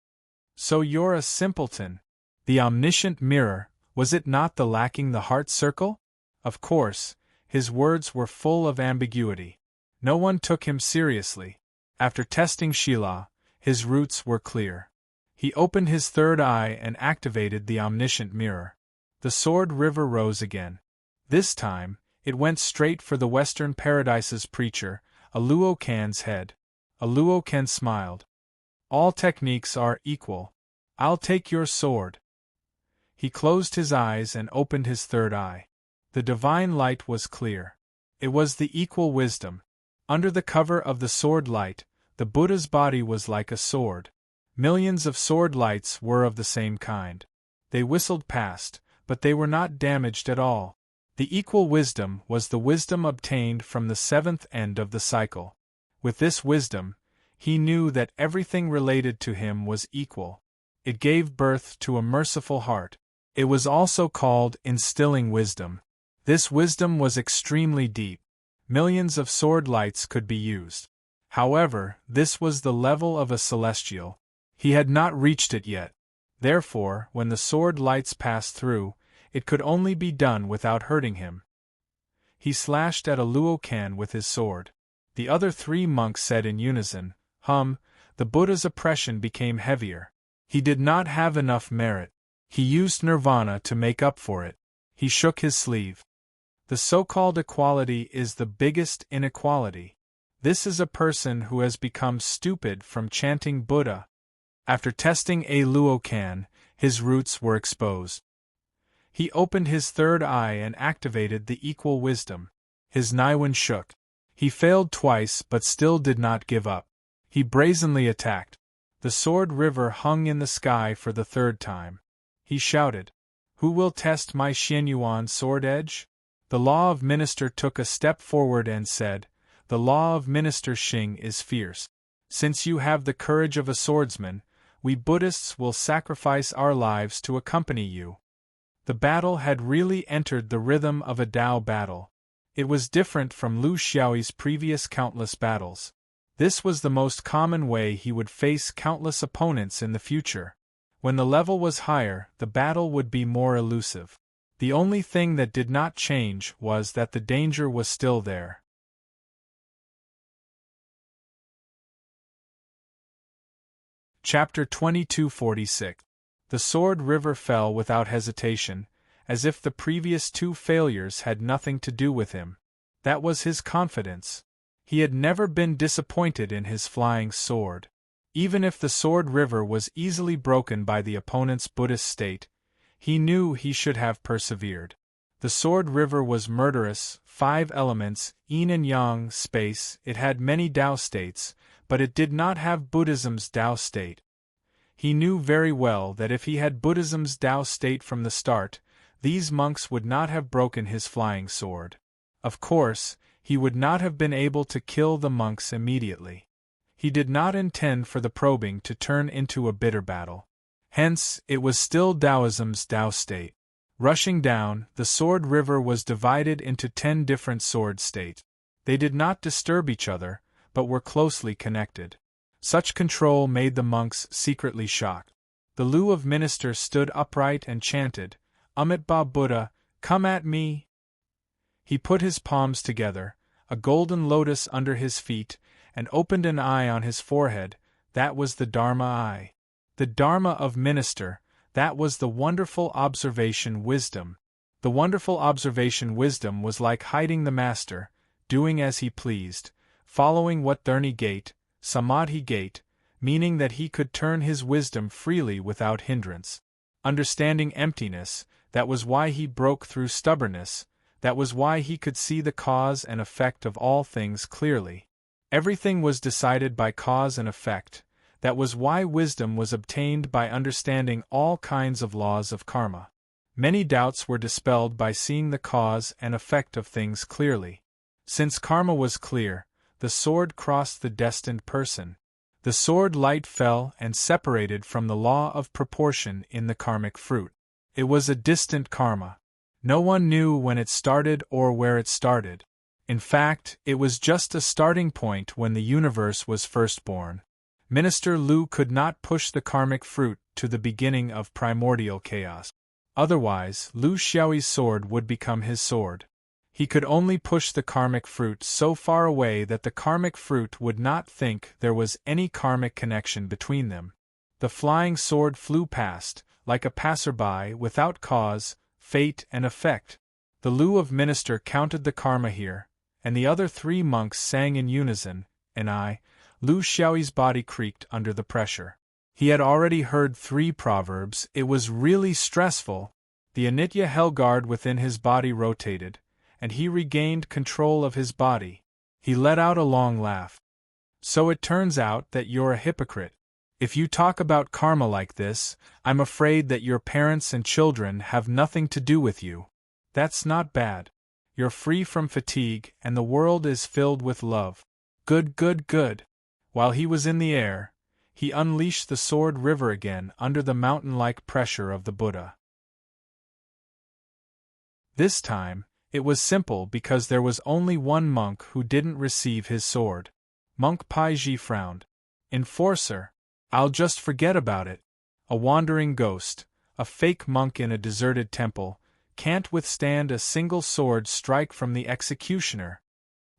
"So you're a simpleton. The omniscient mirror, was it not the lacking the heart circle?" Of course, his words were full of ambiguity. No one took him seriously. After testing Shila, his roots were clear. He opened his 3rd eye and activated the omniscient mirror. The sword river rose again. This time, it went straight for the Western Paradise's preacher, Aluokan's head. Aluokan smiled. "All techniques are equal. I'll take your sword." He closed his eyes and opened his 3rd eye. The divine light was clear. It was the equal wisdom. Under the cover of the sword light, the Buddha's body was like a sword. Millions of sword lights were of the same kind. They whistled past, but they were not damaged at all. The equal wisdom was the wisdom obtained from the 7th end of the cycle. With this wisdom, he knew that everything related to him was equal. It gave birth to a merciful heart. It was also called instilling wisdom. This wisdom was extremely deep. Millions of sword lights could be used. However, this was the level of a celestial. He had not reached it yet. Therefore, when the sword lights passed through, it could only be done without hurting him. He slashed at a Luokan with his sword. The other 3 monks said in unison, the Buddha's oppression became heavier. He did not have enough merit. He used nirvana to make up for it. He shook his sleeve. The so-called equality is the biggest inequality. This is a person who has become stupid from chanting Buddha. After testing a Luokan, his roots were exposed. He opened his third eye and activated the equal wisdom. His Naiwan shook. He failed twice but still did not give up. He brazenly attacked. The sword river hung in the sky for the 3rd time. He shouted, "Who will test my Xianyuan sword edge?" The law of minister took a step forward and said, "The law of minister Xing is fierce. Since you have the courage of a swordsman, we Buddhists will sacrifice our lives to accompany you." The battle had really entered the rhythm of a Tao battle. It was different from Lu Xiaoyi's previous countless battles. This was the most common way he would face countless opponents in the future. When the level was higher, the battle would be more elusive. The only thing that did not change was that the danger was still there. Chapter 2246. The sword river fell without hesitation, as if the previous 2 failures had nothing to do with him. That was his confidence. He had never been disappointed in his flying sword. Even if the sword river was easily broken by the opponent's Buddhist state, he knew he should have persevered. The sword river was murderous, 5 elements, yin and yang, space, it had many Tao states, but it did not have Buddhism's Tao state. He knew very well that if he had Buddhism's Tao state from the start, these monks would not have broken his flying sword. Of course, he would not have been able to kill the monks immediately. He did not intend for the probing to turn into a bitter battle. Hence, it was still Taoism's Tao state. Rushing down, the sword river was divided into 10 different sword states. They did not disturb each other, but were closely connected. Such control made the monks secretly shocked. The Lu of minister stood upright and chanted, "Amitabha Buddha, come at me!" He put his palms together, a golden lotus under his feet, and opened an eye on his forehead. That was the Dharma eye. The Dharma of minister, that was the wonderful observation wisdom. The wonderful observation wisdom was like hiding the master, doing as he pleased, following what Dharni gate, Samadhi gate, meaning that he could turn his wisdom freely without hindrance. Understanding emptiness, that was why he broke through stubbornness, that was why he could see the cause and effect of all things clearly. Everything was decided by cause and effect, that was why wisdom was obtained by understanding all kinds of laws of karma. Many doubts were dispelled by seeing the cause and effect of things clearly. Since karma was clear, the sword crossed the destined person. The sword light fell and separated from the law of proportion in the karmic fruit. It was a distant karma. No one knew when it started or where it started. In fact, it was just a starting point when the universe was first born. Minister Lu could not push the karmic fruit to the beginning of primordial chaos. Otherwise, Lu Xiaoyi's sword would become his sword. He could only push the karmic fruit so far away that the karmic fruit would not think there was any karmic connection between them. The flying sword flew past, like a passerby, without cause, fate, and effect. The Lu of minister counted the karma here, and the other 3 monks sang in unison, and Lu Xiaoyi's body creaked under the pressure. He had already heard 3 proverbs. It was really stressful. The Anitya Hellguard within his body rotated, and he regained control of his body. He let out a long laugh. "So it turns out that you're a hypocrite. If you talk about karma like this, I'm afraid that your parents and children have nothing to do with you. That's not bad. You're free from fatigue, and the world is filled with love. Good, good, good." While he was in the air, he unleashed the sword river again under the mountain-like pressure of the Buddha. This time, it was simple because there was only one monk who didn't receive his sword. Monk Pai Ji frowned. "Enforcer, I'll just forget about it." A wandering ghost, a fake monk in a deserted temple, can't withstand a single sword strike from the executioner."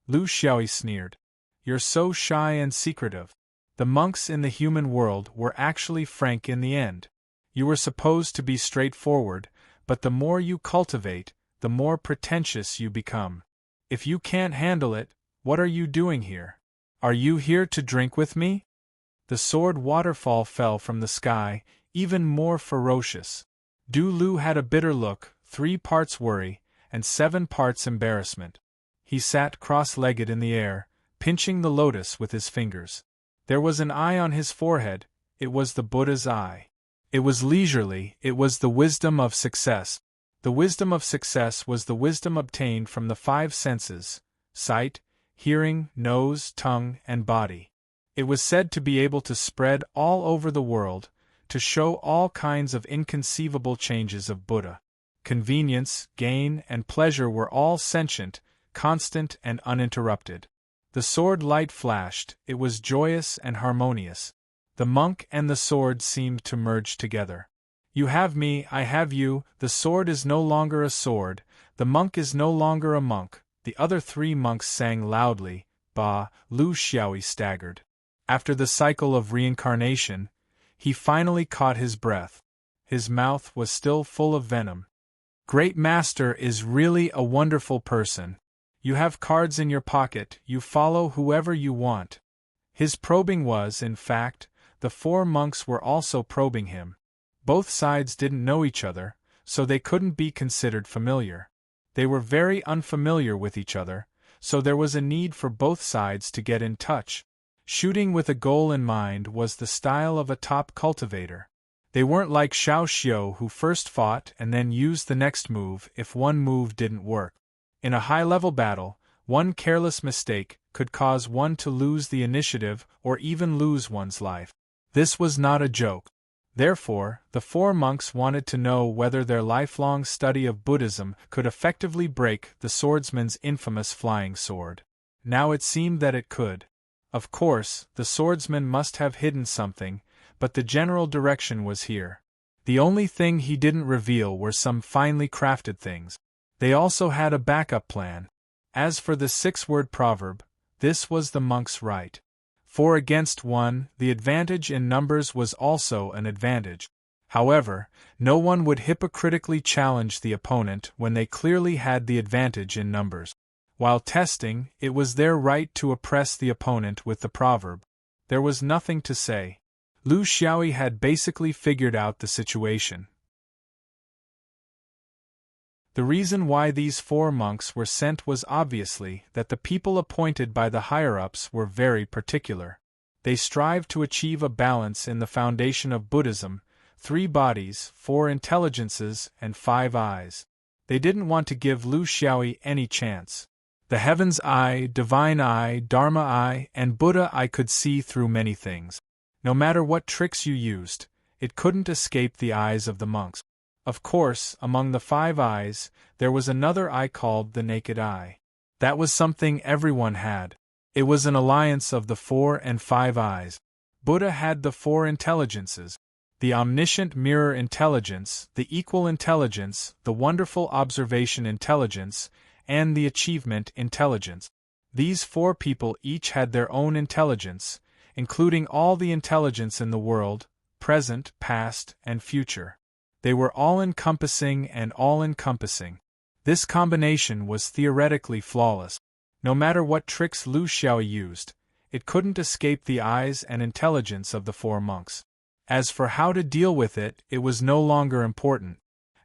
Lu Xiaoyi sneered. "You're so shy and secretive. The monks in the human world were actually frank in the end. You were supposed to be straightforward, but the more you cultivate, the more pretentious you become. If you can't handle it, what are you doing here? Are you here to drink with me?" The sword waterfall fell from the sky, even more ferocious. Du Lu had a bitter look, 3 parts worry, and 7 parts embarrassment. He sat cross-legged in the air, pinching the lotus with his fingers. There was an eye on his forehead. It was the Buddha's eye. It was leisurely, it was the wisdom of success. The wisdom of success was the wisdom obtained from the 5 senses: sight, hearing, nose, tongue, and body. It was said to be able to spread all over the world, to show all kinds of inconceivable changes of Buddha. Convenience, gain, and pleasure were all sentient, constant, and uninterrupted. The sword light flashed, it was joyous and harmonious. The monk and the sword seemed to merge together. You have me, I have you, the sword is no longer a sword, the monk is no longer a monk. The other 3 monks sang loudly. Bah, Lu Xiaoyi staggered. After the cycle of reincarnation, he finally caught his breath. His mouth was still full of venom. "Great Master is really a wonderful person. You have cards in your pocket, you follow whoever you want." His probing was, in fact, the 4 monks were also probing him. Both sides didn't know each other, so they couldn't be considered familiar. They were very unfamiliar with each other, so there was a need for both sides to get in touch. Shooting with a goal in mind was the style of a top cultivator. They weren't like Xiao Xiu, who first fought and then used the next move if one move didn't work. In a high-level battle, one careless mistake could cause one to lose the initiative or even lose one's life. This was not a joke. Therefore, the 4 monks wanted to know whether their lifelong study of Buddhism could effectively break the swordsman's infamous flying sword. Now it seemed that it could. Of course, the swordsman must have hidden something, but the general direction was here. The only thing he didn't reveal were some finely crafted things. They also had a backup plan. As for the 6-word proverb, this was the monk's right. 4 against 1, the advantage in numbers was also an advantage. However, no one would hypocritically challenge the opponent when they clearly had the advantage in numbers. While testing, it was their right to oppress the opponent with the proverb. There was nothing to say. Lu Xiaoyi had basically figured out the situation. The reason why these 4 monks were sent was obviously that the people appointed by the higher-ups were very particular. They strived to achieve a balance in the foundation of Buddhism: 3 bodies, 4 intelligences, and 5 eyes. They didn't want to give Lu Xiaoyi any chance. The Heaven's Eye, Divine Eye, Dharma Eye, and Buddha Eye could see through many things. No matter what tricks you used, it couldn't escape the eyes of the monks. Of course, among the 5 eyes, there was another eye called the naked eye. That was something everyone had. It was an alliance of the 4 and 5 eyes. Buddha had the 4 intelligences: the omniscient mirror intelligence, the equal intelligence, the wonderful observation intelligence, and the achievement intelligence. These 4 people each had their own intelligence, including all the intelligence in the world, present, past, and future. They were all-encompassing and all-encompassing. This combination was theoretically flawless. No matter what tricks Lu Xiaoyi used, it couldn't escape the eyes and intelligence of the 4 monks. As for how to deal with it, it was no longer important.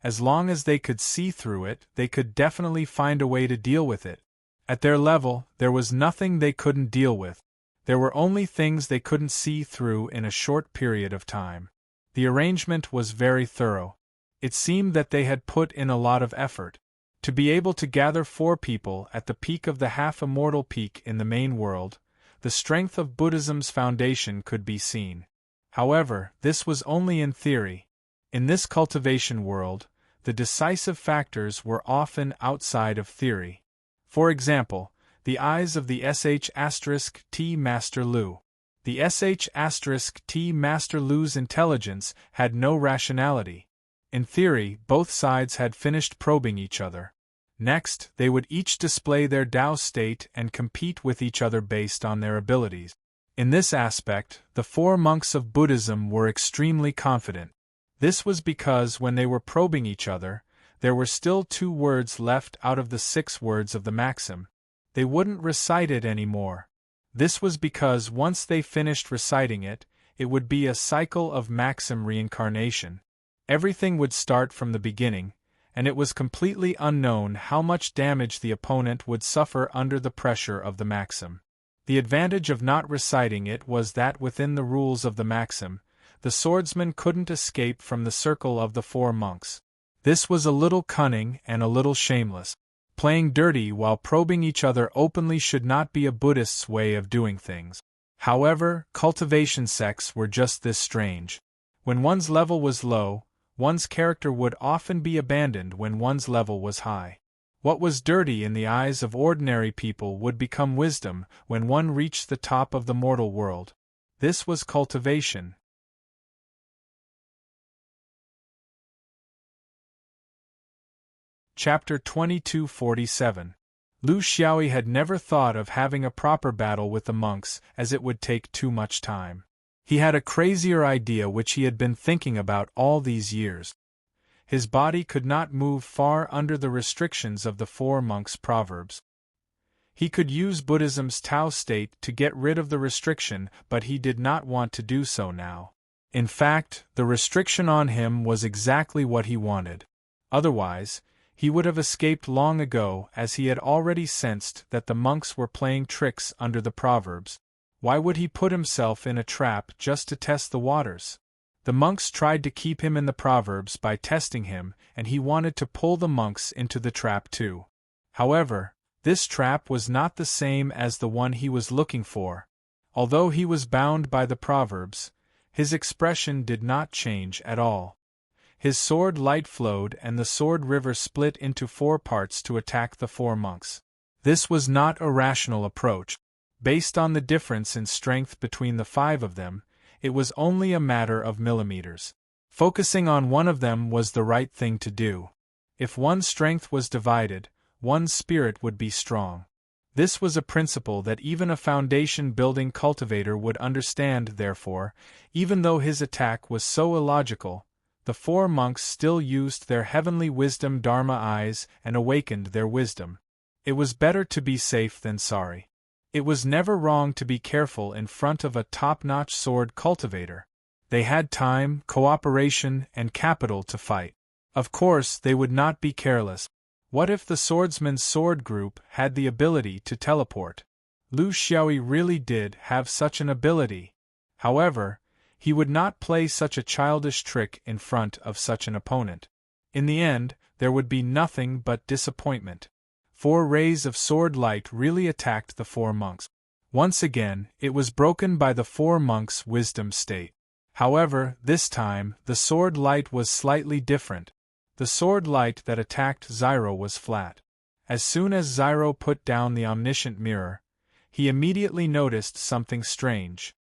As long as they could see through it, they could definitely find a way to deal with it. At their level, there was nothing they couldn't deal with. There were only things they couldn't see through in a short period of time. The arrangement was very thorough. It seemed that they had put in a lot of effort. To be able to gather 4 people at the peak of the half-immortal peak in the main world, the strength of Buddhism's foundation could be seen. However, this was only in theory. In this cultivation world, the decisive factors were often outside of theory. For example, the eyes of the sh*T Master Lu. The sh*T Master Lu's intelligence had no rationality. In theory, both sides had finished probing each other. Next, they would each display their Tao state and compete with each other based on their abilities. In this aspect, the four monks of Buddhism were extremely confident. This was because when they were probing each other, there were still 2 words left out of the 6 words of the maxim. They wouldn't recite it anymore. This was because once they finished reciting it, it would be a cycle of maxim reincarnation. Everything would start from the beginning, and it was completely unknown how much damage the opponent would suffer under the pressure of the maxim. The advantage of not reciting it was that within the rules of the maxim, the swordsman couldn't escape from the circle of the 4 monks. This was a little cunning and a little shameless. Playing dirty while probing each other openly should not be a Buddhist's way of doing things. However, cultivation sects were just this strange. When one's level was low, one's character would often be abandoned when one's level was high. What was dirty in the eyes of ordinary people would become wisdom when one reached the top of the mortal world. This was cultivation. Chapter 2247. Lu Xiaoyi had never thought of having a proper battle with the monks, as it would take too much time. He had a crazier idea which he had been thinking about all these years. His body could not move far under the restrictions of the 4 monks' proverbs. He could use Buddhism's Tao state to get rid of the restriction, but he did not want to do so now. In fact, the restriction on him was exactly what he wanted. Otherwise, he would have escaped long ago, as he had already sensed that the monks were playing tricks under the proverbs. Why would he put himself in a trap just to test the waters? The monks tried to keep him in the proverbs by testing him, and he wanted to pull the monks into the trap too. However, this trap was not the same as the one he was looking for. Although he was bound by the proverbs, his expression did not change at all. His sword light flowed and the sword river split into 4 parts to attack the 4 monks. This was not a rational approach. Based on the difference in strength between the 5 of them, it was only a matter of millimeters. Focusing on one of them was the right thing to do. If one's strength was divided, one's spirit would be strong. This was a principle that even a foundation-building cultivator would understand. Therefore, even though his attack was so illogical, the 4 monks still used their heavenly wisdom Dharma eyes and awakened their wisdom. It was better to be safe than sorry. It was never wrong to be careful in front of a top-notch sword cultivator. They had time, cooperation, and capital to fight. Of course, they would not be careless. What if the swordsman's sword group had the ability to teleport? Lu Xiaoyi really did have such an ability. However, he would not play such a childish trick in front of such an opponent. In the end, there would be nothing but disappointment. 4 rays of sword light really attacked the 4 monks. Once again, it was broken by the 4 monks' wisdom state. However, this time, the sword light was slightly different. The sword light that attacked Zyro was flat. As soon as Zyro put down the omniscient mirror, he immediately noticed something strange.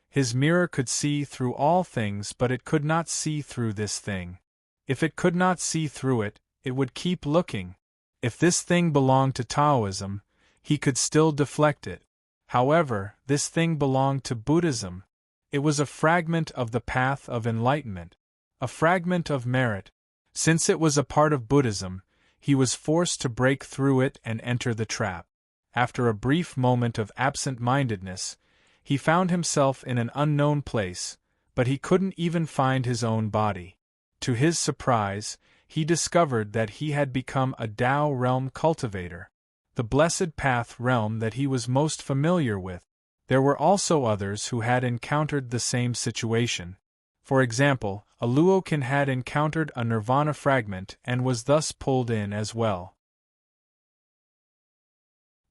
His mirror could see through all things, but it could not see through this thing. If it could not see through it, it would keep looking. If this thing belonged to Taoism, he could still deflect it. However, this thing belonged to Buddhism. It was a fragment of the path of enlightenment, a fragment of merit. Since it was a part of Buddhism, he was forced to break through it and enter the trap. After a brief moment of absent-mindedness, he found himself in an unknown place, but he couldn't even find his own body. To his surprise, he discovered that he had become a Tao realm cultivator, the blessed path realm that he was most familiar with. There were also others who had encountered the same situation. For example, a Luokan had encountered a nirvana fragment and was thus pulled in as well.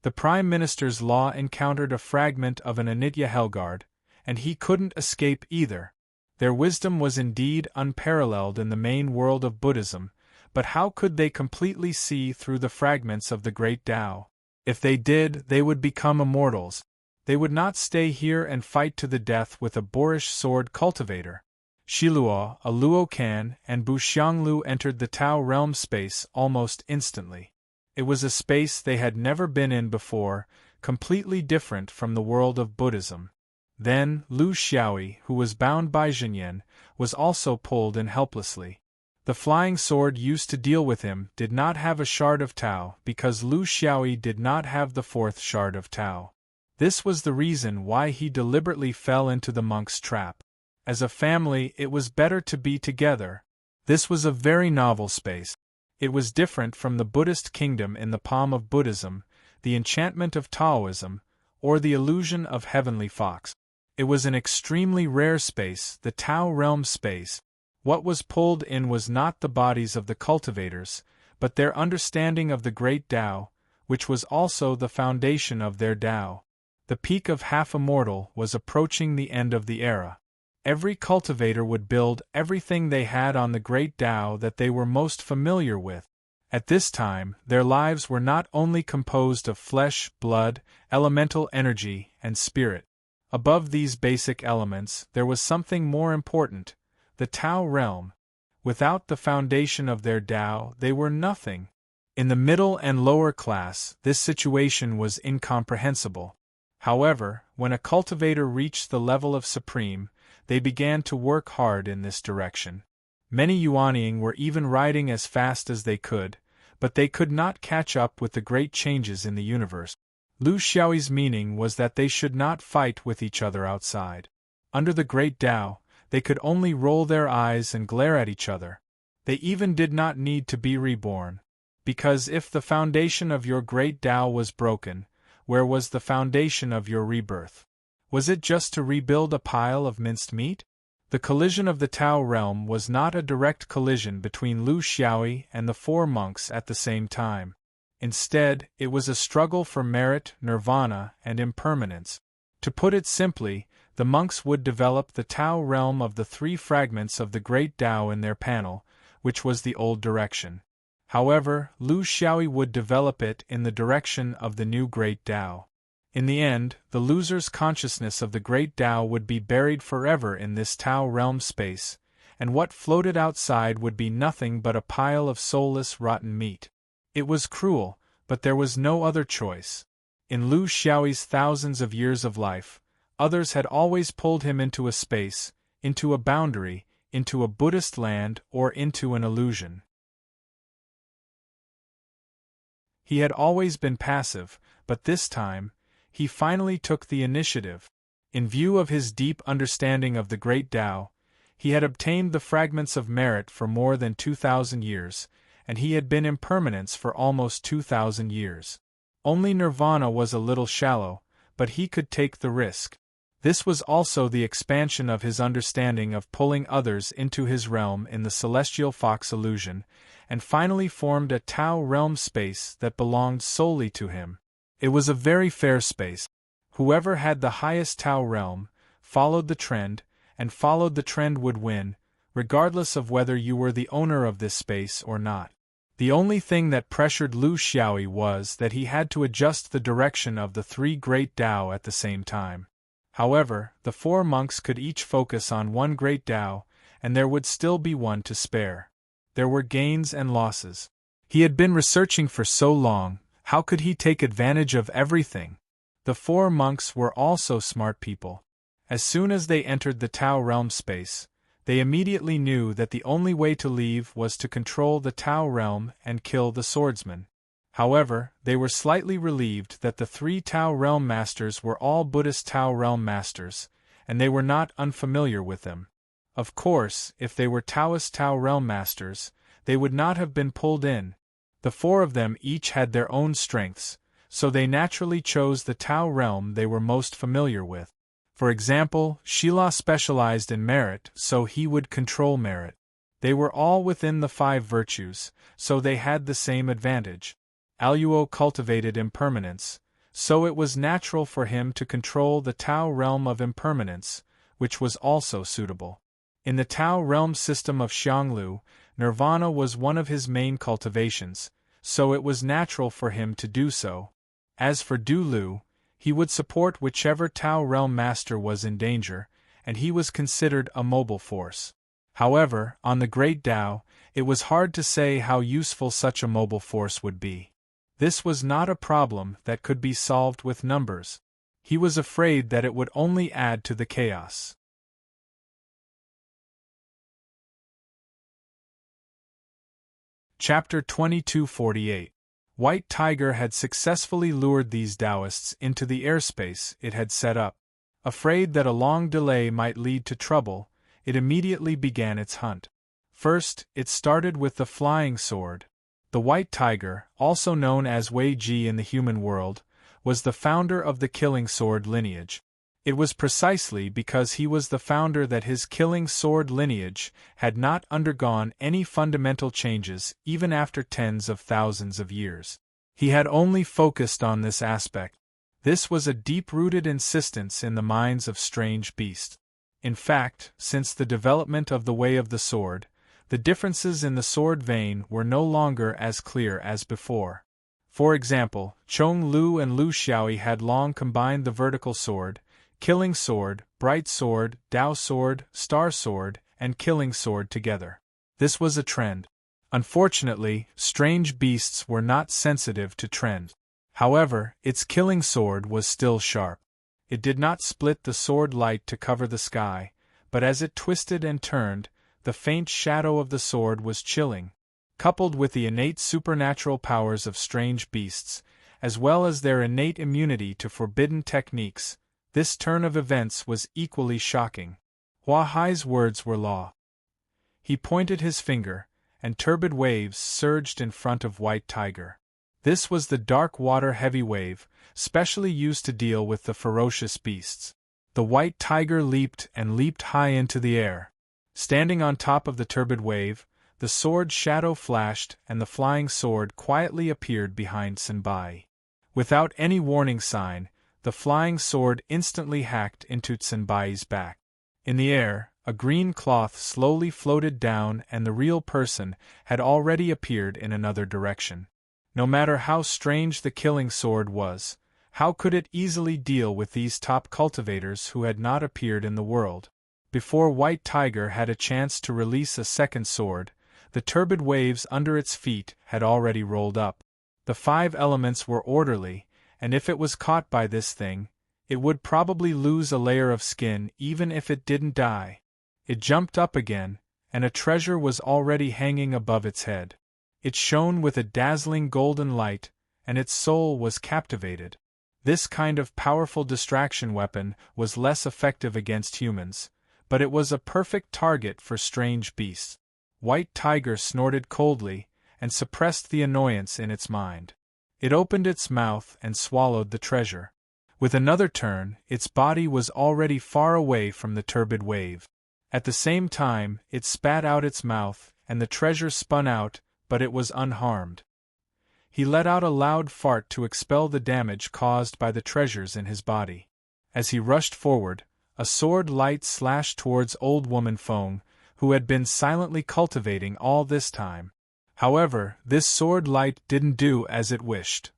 The Prime Minister's law encountered a fragment of an Anitya Hellguard, and he couldn't escape either. Their wisdom was indeed unparalleled in the main world of Buddhism, but how could they completely see through the fragments of the great Tao? If they did, they would become immortals. They would not stay here and fight to the death with a boorish sword cultivator. Shiluo, a Luo Kan, and Bu Xianglu entered the Tao realm space almost instantly. It was a space they had never been in before, completely different from the world of Buddhism. Then, Lu Xiaoyi, who was bound by Zhenyan, was also pulled in helplessly. The flying sword used to deal with him did not have a shard of Tao because Lu Xiaoyi did not have the fourth shard of Tao. This was the reason why he deliberately fell into the monk's trap. As a family, it was better to be together. This was a very novel space. It was different from the Buddhist kingdom in the palm of Buddhism, the enchantment of Taoism, or the illusion of heavenly fox. It was an extremely rare space, the Tao realm space. What was pulled in was not the bodies of the cultivators, but their understanding of the great Tao, which was also the foundation of their Tao. The peak of half immortal was approaching the end of the era. Every cultivator would build everything they had on the great Tao that they were most familiar with. At this time, their lives were not only composed of flesh, blood, elemental energy, and spirit. Above these basic elements, there was something more important, the Tao realm. Without the foundation of their Tao, they were nothing. In the middle and lower class, this situation was incomprehensible. However, when a cultivator reached the level of supreme, they began to work hard in this direction. Many Yuanying were even riding as fast as they could, but they could not catch up with the great changes in the universe. Lu Xiaoyi's meaning was that they should not fight with each other outside. Under the great Tao, they could only roll their eyes and glare at each other. They even did not need to be reborn. Because if the foundation of your great Tao was broken, where was the foundation of your rebirth? Was it just to rebuild a pile of minced meat? The collision of the Tao realm was not a direct collision between Lu Xiaoyi and the four monks at the same time. Instead, it was a struggle for merit, nirvana, and impermanence. To put it simply, the monks would develop the Tao realm of the three fragments of the great Tao in their panel, which was the old direction. However, Lu Xiaoyi would develop it in the direction of the new great Tao. In the end, the loser's consciousness of the great Tao would be buried forever in this Tao realm space, and what floated outside would be nothing but a pile of soulless rotten meat. It was cruel, but there was no other choice. In Lu Xiaoyi's thousands of years of life, others had always pulled him into a space, into a boundary, into a Buddhist land, or into an illusion. He had always been passive, but this time, he finally took the initiative. In view of his deep understanding of the great Tao, he had obtained the fragments of merit for more than 2,000 years, and he had been impermanence for almost 2,000 years. Only nirvana was a little shallow, but he could take the risk. This was also the expansion of his understanding of pulling others into his realm in the celestial fox illusion, and finally formed a Tao realm space that belonged solely to him. It was a very fair space. Whoever had the highest Tao realm, followed the trend, and followed the trend would win, regardless of whether you were the owner of this space or not. The only thing that pressured Lu Xiaoyi was that he had to adjust the direction of the three great Tao at the same time. However, the four monks could each focus on one great Tao, and there would still be one to spare. There were gains and losses. He had been researching for so long, how could he take advantage of everything? The four monks were also smart people. As soon as they entered the Tao realm space, they immediately knew that the only way to leave was to control the Tao realm and kill the swordsman. However, they were slightly relieved that the three Tao realm masters were all Buddhist Tao realm masters, and they were not unfamiliar with them. Of course, if they were Taoist Tao realm masters, they would not have been pulled in. The four of them each had their own strengths, so they naturally chose the Tao realm they were most familiar with. For example, Shila specialized in merit, so he would control merit. They were all within the 5 virtues, so they had the same advantage. Aluo cultivated impermanence, so it was natural for him to control the Tao realm of impermanence, which was also suitable. In the Tao realm system of Xianglu, nirvana was one of his main cultivations, so it was natural for him to do so. As for Du Lu, he would support whichever Tao realm master was in danger, and he was considered a mobile force. However, on the Great Tao, it was hard to say how useful such a mobile force would be. This was not a problem that could be solved with numbers. He was afraid that it would only add to the chaos. Chapter 2248. White Tiger had successfully lured these Taoists into the airspace it had set up. Afraid that a long delay might lead to trouble, it immediately began its hunt. First, it started with the flying sword. The White Tiger, also known as Wei Ji in the human world, was the founder of the killing sword lineage. It was precisely because he was the founder that his killing sword lineage had not undergone any fundamental changes even after tens of thousands of years. He had only focused on this aspect. This was a deep-rooted insistence in the minds of strange beasts. In fact, since the development of the Way of the Sword, the differences in the sword vein were no longer as clear as before. For example, Chong Lu and Lu Xiaoyi had long combined the vertical sword, killing sword, bright sword, Tao sword, star sword, and killing sword together. This was a trend. Unfortunately, strange beasts were not sensitive to trends. However, its killing sword was still sharp. It did not split the sword light to cover the sky, but as it twisted and turned, the faint shadow of the sword was chilling. Coupled with the innate supernatural powers of strange beasts, as well as their innate immunity to forbidden techniques, this turn of events was equally shocking. Hua Hai's words were law. He pointed his finger, and turbid waves surged in front of White Tiger. This was the dark water heavy wave, specially used to deal with the ferocious beasts. The White Tiger leaped and leaped high into the air. Standing on top of the turbid wave, the sword shadow flashed and the flying sword quietly appeared behind Tsinbai. Without any warning sign, the flying sword instantly hacked into Tsinbai's back. In the air, a green cloth slowly floated down and the real person had already appeared in another direction. No matter how strange the killing sword was, how could it easily deal with these top cultivators who had not appeared in the world? Before White Tiger had a chance to release a second sword, the turbid waves under its feet had already rolled up. The 5 elements were orderly, and if it was caught by this thing, it would probably lose a layer of skin even if it didn't die. It jumped up again, and a treasure was already hanging above its head. It shone with a dazzling golden light, and its soul was captivated. This kind of powerful distraction weapon was less effective against humans, but it was a perfect target for strange beasts. White Tiger snorted coldly, and suppressed the annoyance in its mind. It opened its mouth and swallowed the treasure. With another turn, its body was already far away from the turbid wave. At the same time, it spat out its mouth, and the treasure spun out, but it was unharmed. He let out a loud fart to expel the damage caused by the treasures in his body. As he rushed forward, a sword light slashed towards Old Woman Feng, who had been silently cultivating all this time. However, this sword light didn't do as it wished.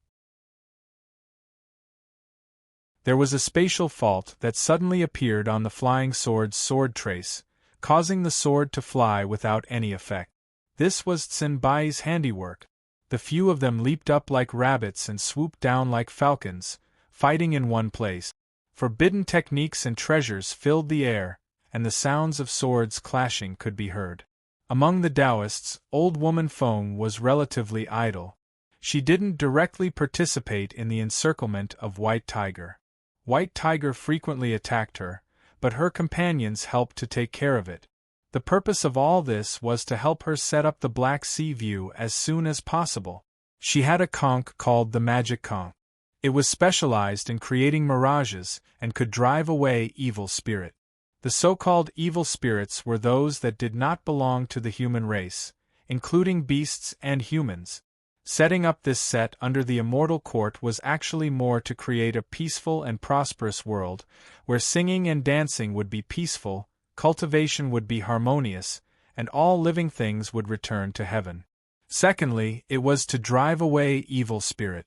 There was a spatial fault that suddenly appeared on the flying sword's sword trace, causing the sword to fly without any effect. This was Tsinbai's handiwork. The few of them leaped up like rabbits and swooped down like falcons, fighting in one place. Forbidden techniques and treasures filled the air, and the sounds of swords clashing could be heard. Among the Taoists, Old Woman Feng was relatively idle. She didn't directly participate in the encirclement of White Tiger. White Tiger frequently attacked her, but her companions helped to take care of it. The purpose of all this was to help her set up the Black Sea View as soon as possible. She had a conch called the Magic Conch. It was specialized in creating mirages and could drive away evil spirit. The so-called evil spirits were those that did not belong to the human race, including beasts and humans. Setting up this set under the immortal court was actually more to create a peaceful and prosperous world, where singing and dancing would be peaceful, cultivation would be harmonious, and all living things would return to heaven. Secondly, it was to drive away evil spirit.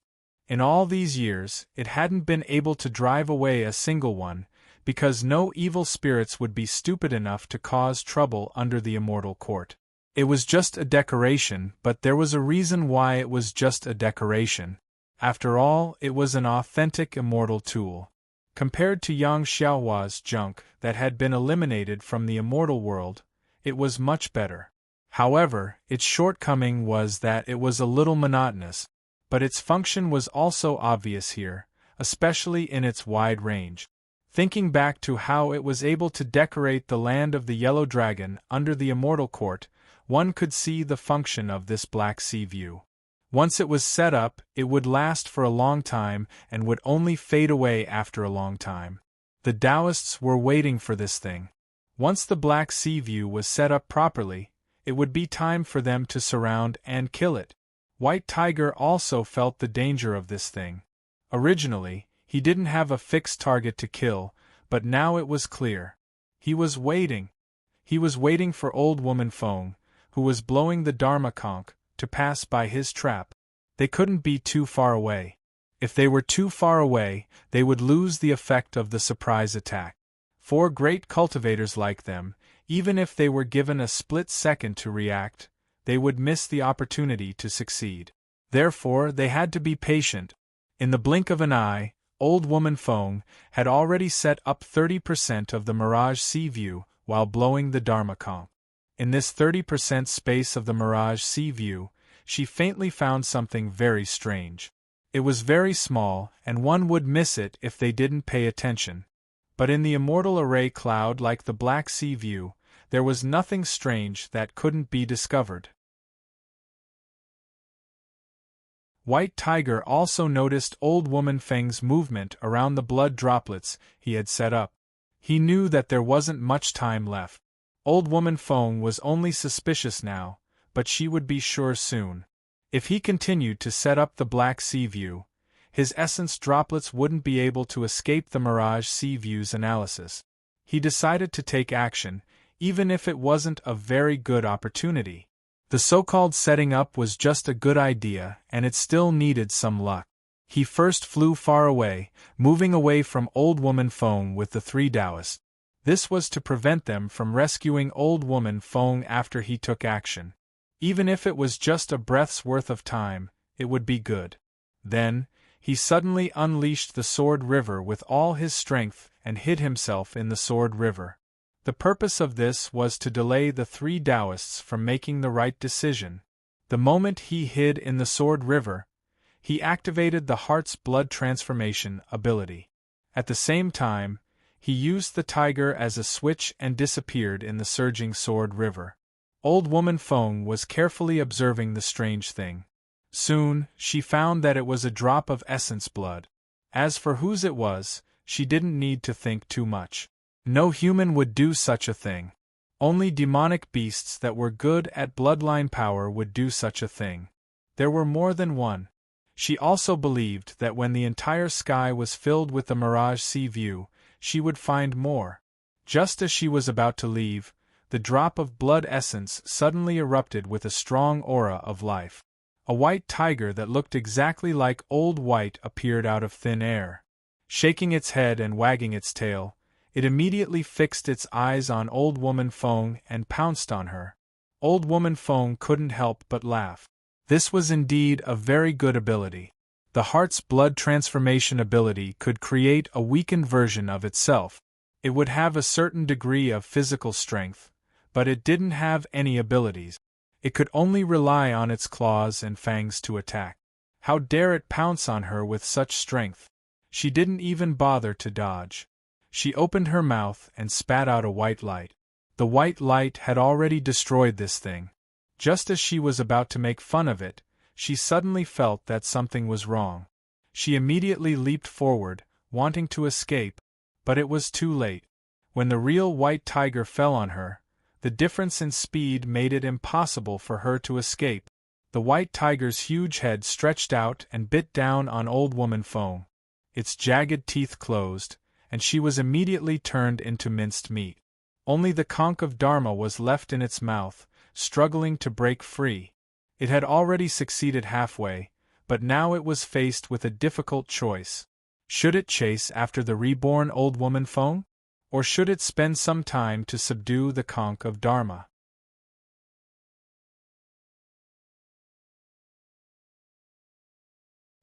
In all these years, it hadn't been able to drive away a single one, because no evil spirits would be stupid enough to cause trouble under the immortal court. It was just a decoration, but there was a reason why it was just a decoration. After all, it was an authentic immortal tool. Compared to Yang Xiaohua's junk that had been eliminated from the immortal world, it was much better. However, its shortcoming was that it was a little monotonous, but its function was also obvious here, especially in its wide range. Thinking back to how it was able to decorate the land of the Yellow Dragon under the immortal court, one could see the function of this Black Sea view. Once it was set up, it would last for a long time and would only fade away after a long time. The Taoists were waiting for this thing. Once the Black Sea view was set up properly, it would be time for them to surround and kill it. White Tiger also felt the danger of this thing. Originally, he didn't have a fixed target to kill, but now it was clear. He was waiting. He was waiting for Old Woman Feng, who was blowing the Dharma conch, to pass by his trap. They couldn't be too far away. If they were too far away, they would lose the effect of the surprise attack. 4 great cultivators like them, even if they were given a split second to react, they would miss the opportunity to succeed. Therefore, they had to be patient. In the blink of an eye, Old Woman Feng had already set up 30% of the Mirage Sea view while blowing the Dharma conch. In this 30% space of the Mirage Sea view, she faintly found something very strange. It was very small, and one would miss it if they didn't pay attention. But in the immortal array cloud like the Black Sea view, there was nothing strange that couldn't be discovered. White Tiger also noticed Old Woman Feng's movement around the blood droplets he had set up. He knew that there wasn't much time left. Old Woman Feng was only suspicious now, but she would be sure soon. If he continued to set up the Black Sea view, his essence droplets wouldn't be able to escape the Mirage Sea view's analysis. He decided to take action, even if it wasn't a very good opportunity. The so-called setting up was just a good idea, and it still needed some luck. He first flew far away, moving away from Old Woman Feng with the 3 Taoists. This was to prevent them from rescuing Old Woman Feng after he took action. Even if it was just a breath's worth of time, it would be good. Then, he suddenly unleashed the Sword River with all his strength and hid himself in the Sword River. The purpose of this was to delay the 3 Taoists from making the right decision. The moment he hid in the Sword River, he activated the Heart's Blood Transformation ability. At the same time, he used the tiger as a switch and disappeared in the surging Sword River. Old Woman Feng was carefully observing the strange thing. Soon, she found that it was a drop of essence blood. As for whose it was, she didn't need to think too much. No human would do such a thing. Only demonic beasts that were good at bloodline power would do such a thing. There were more than one. She also believed that when the entire sky was filled with the Mirage Sea view, she would find more. Just as she was about to leave, the drop of blood essence suddenly erupted with a strong aura of life. A white tiger that looked exactly like Old White appeared out of thin air. Shaking its head and wagging its tail, it immediately fixed its eyes on Old Woman Feng and pounced on her. Old Woman Feng couldn't help but laugh. This was indeed a very good ability. The Heart's Blood Transformation ability could create a weakened version of itself. It would have a certain degree of physical strength, but it didn't have any abilities. It could only rely on its claws and fangs to attack. How dare it pounce on her with such strength? She didn't even bother to dodge. She opened her mouth and spat out a white light. The white light had already destroyed this thing. Just as she was about to make fun of it, she suddenly felt that something was wrong. She immediately leaped forward, wanting to escape, but it was too late. When the real white tiger fell on her, the difference in speed made it impossible for her to escape. The white tiger's huge head stretched out and bit down on Old Woman Feng. Its jagged teeth closed, and she was immediately turned into minced meat. Only the conch of Dharma was left in its mouth, struggling to break free. It had already succeeded halfway, but now it was faced with a difficult choice. Should it chase after the reborn Old Woman Feng? or should it spend some time to subdue the conch of Dharma?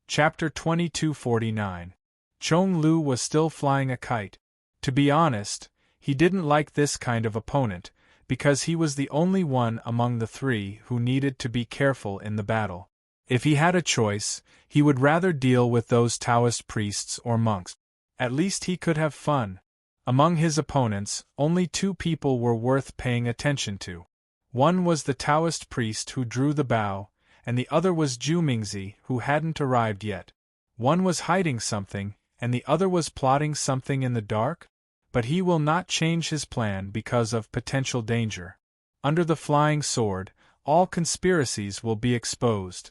Chapter 2249. Chong Lu was still flying a kite. To be honest, he didn't like this kind of opponent, because he was the only one among the three who needed to be careful in the battle. If he had a choice, he would rather deal with those Taoist priests or monks. At least he could have fun. Among his opponents, only two people were worth paying attention to. One was the Taoist priest who drew the bow, and the other was Zhu Mingzi, who hadn't arrived yet. One was hiding something, and the other was plotting something in the dark? But he will not change his plan because of potential danger. Under the flying sword, all conspiracies will be exposed.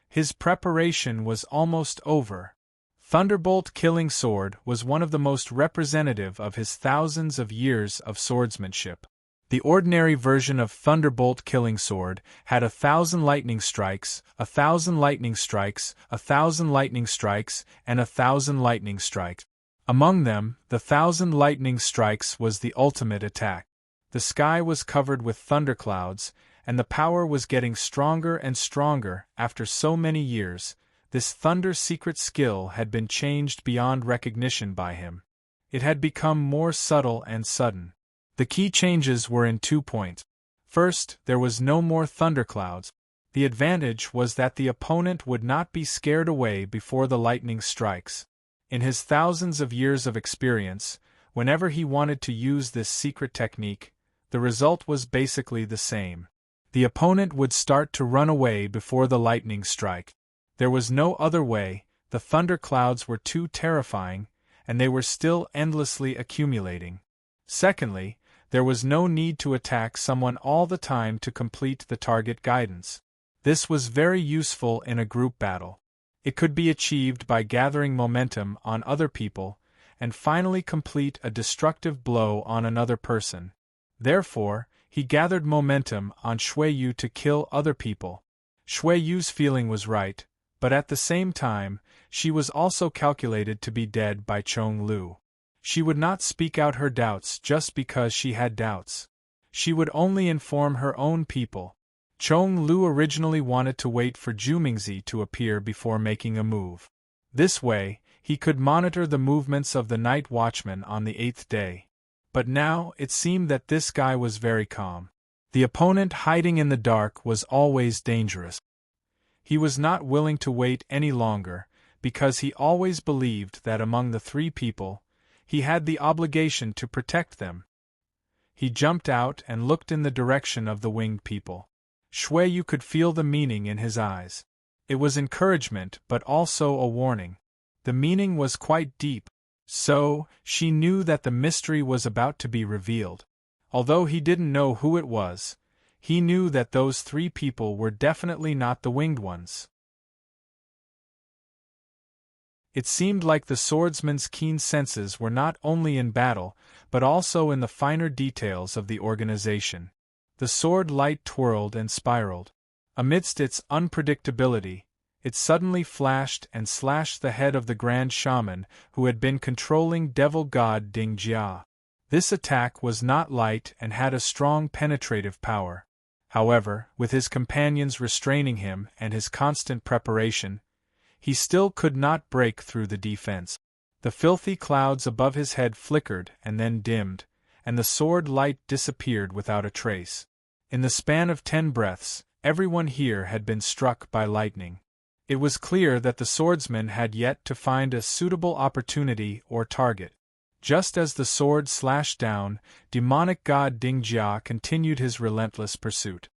His preparation was almost over. Thunderbolt Killing Sword was one of the most representative of his thousands of years of swordsmanship. The ordinary version of Thunderbolt Killing Sword had 1,000 lightning strikes, 1,000 lightning strikes, 1,000 lightning strikes, and 1,000 lightning strikes. Among them, the 1,000 lightning strikes was the ultimate attack. The sky was covered with thunderclouds, and the power was getting stronger and stronger. After so many years, this thunder secret skill had been changed beyond recognition by him. It had become more subtle and sudden. The key changes were in 2 points. First, there was no more thunderclouds. The advantage was that the opponent would not be scared away before the lightning strikes. In his thousands of years of experience, whenever he wanted to use this secret technique, the result was basically the same. The opponent would start to run away before the lightning strike. There was no other way, the thunderclouds were too terrifying, and they were still endlessly accumulating. Secondly, there was no need to attack someone all the time to complete the target guidance. This was very useful in a group battle. It could be achieved by gathering momentum on other people, and finally complete a destructive blow on another person. Therefore, he gathered momentum on Shui Yu to kill other people. Shui Yu's feeling was right, but at the same time, she was also calculated to be dead by Chong Lu. She would not speak out her doubts just because she had doubts. She would only inform her own people. Chong Lu originally wanted to wait for Zhu Mingzi to appear before making a move. This way, he could monitor the movements of the night watchman on the 8th day. But now, it seemed that this guy was very calm. The opponent hiding in the dark was always dangerous. He was not willing to wait any longer, because he always believed that among the three people, he had the obligation to protect them. He jumped out and looked in the direction of the winged people. Shui Yu could feel the meaning in his eyes. It was encouragement but also a warning. The meaning was quite deep. So, she knew that the mystery was about to be revealed. Although he didn't know who it was, he knew that those three people were definitely not the winged ones. It seemed like the swordsman's keen senses were not only in battle, but also in the finer details of the organization. The sword light twirled and spiraled. Amidst its unpredictability, it suddenly flashed and slashed the head of the Grand Shaman who had been controlling Devil God Ding Jia. This attack was not light and had a strong penetrative power. However, with his companions restraining him and his constant preparation, he still could not break through the defense. The filthy clouds above his head flickered and then dimmed, and the sword light disappeared without a trace. In the span of 10 breaths, everyone here had been struck by lightning. It was clear that the swordsman had yet to find a suitable opportunity or target. Just as the sword slashed down, demonic god Ding Jia continued his relentless pursuit.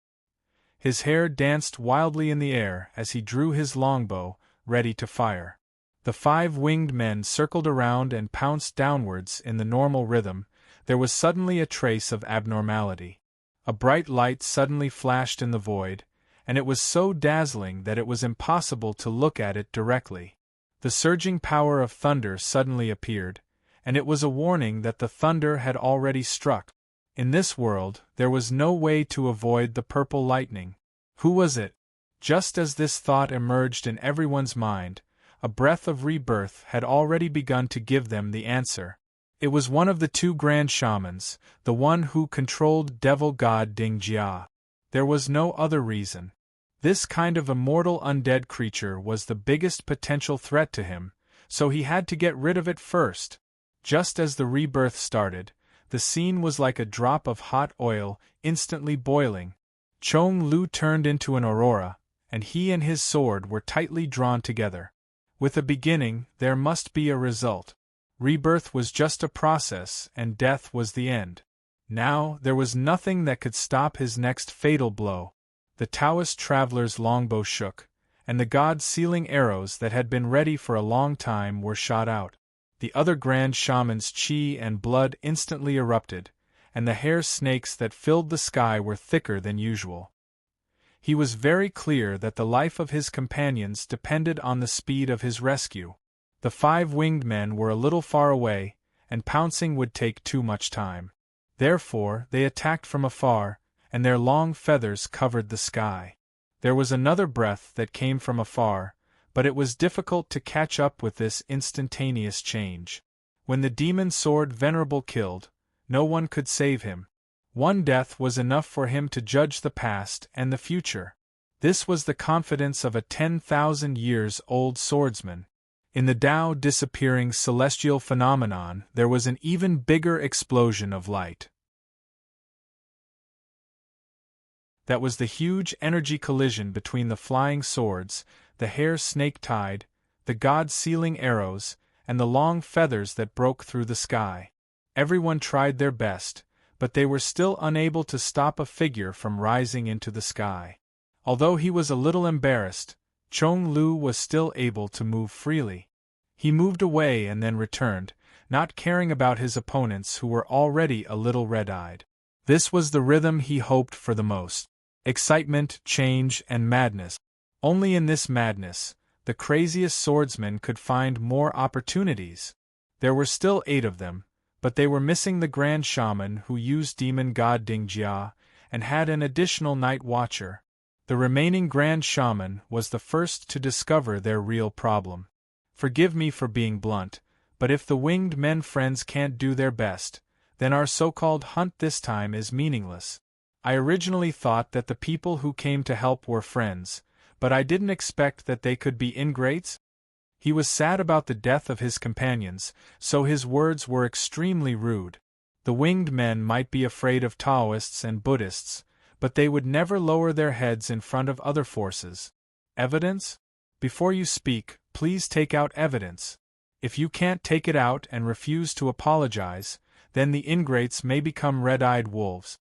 His hair danced wildly in the air as he drew his longbow, ready to fire. The 5 winged men circled around and pounced downwards in the normal rhythm. There was suddenly a trace of abnormality. A bright light suddenly flashed in the void, and it was so dazzling that it was impossible to look at it directly. The surging power of thunder suddenly appeared, and it was a warning that the thunder had already struck. In this world, there was no way to avoid the purple lightning. Who was it? Just as this thought emerged in everyone's mind, a breath of rebirth had already begun to give them the answer. It was one of the two grand shamans, the one who controlled devil god Ding Jia. There was no other reason. This kind of immortal undead creature was the biggest potential threat to him, so he had to get rid of it first. Just as the rebirth started, the scene was like a drop of hot oil, instantly boiling. Chong Lu turned into an aurora, and he and his sword were tightly drawn together. With a beginning, there must be a result. Rebirth was just a process, and death was the end. Now, there was nothing that could stop his next fatal blow. The Taoist traveler's longbow shook, and the god-sealing arrows that had been ready for a long time were shot out. The other grand shaman's chi and blood instantly erupted, and the hair snakes that filled the sky were thicker than usual. He was very clear that the life of his companions depended on the speed of his rescue. The 5 winged men were a little far away, and pouncing would take too much time. Therefore, they attacked from afar, and their long feathers covered the sky. There was another breath that came from afar, but it was difficult to catch up with this instantaneous change. When the demon sword Venerable killed, no one could save him. One death was enough for him to judge the past and the future. This was the confidence of a 10,000 years old swordsman. In the Tao disappearing celestial phenomenon, there was an even bigger explosion of light. That was the huge energy collision between the flying swords, the hair snake-tied, the god-sealing arrows, and the long feathers that broke through the sky. Everyone tried their best, but they were still unable to stop a figure from rising into the sky. Although he was a little embarrassed, Chong Lu was still able to move freely. He moved away and then returned, not caring about his opponents who were already a little red-eyed. This was the rhythm he hoped for the most. Excitement, change, and madness. Only in this madness, the craziest swordsman could find more opportunities. There were still 8 of them, but they were missing the Grand Shaman who used Demon God Ding Jia, and had an additional Night Watcher. The remaining Grand Shaman was the first to discover their real problem. Forgive me for being blunt, but if the winged men friends can't do their best, then our so-called hunt this time is meaningless. I originally thought that the people who came to help were friends, but I didn't expect that they could be ingrates. He was sad about the death of his companions, so his words were extremely rude. The winged men might be afraid of Taoists and Buddhists, but they would never lower their heads in front of other forces. Evidence? Before you speak, please take out evidence. If you can't take it out and refuse to apologize, then the ingrates may become red-eyed wolves.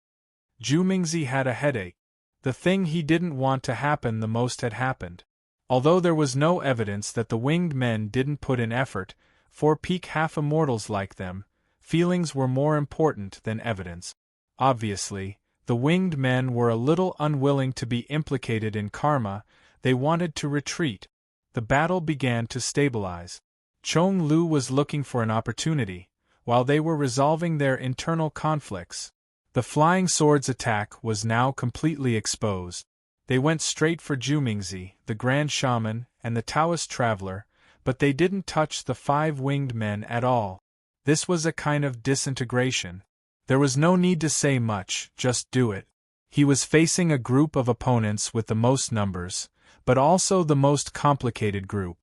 Zhu Mingzi had a headache. The thing he didn't want to happen the most had happened. Although there was no evidence that the winged men didn't put in effort, for peak half-immortals like them, feelings were more important than evidence. Obviously, the winged men were a little unwilling to be implicated in karma. They wanted to retreat. The battle began to stabilize. Chong Lu was looking for an opportunity, while they were resolving their internal conflicts. The flying sword's attack was now completely exposed. They went straight for Zhu Mingzi, the Grand Shaman, and the Taoist traveler, but they didn't touch the 5 winged men at all. This was a kind of disintegration. There was no need to say much, just do it. He was facing a group of opponents with the most numbers, but also the most complicated group.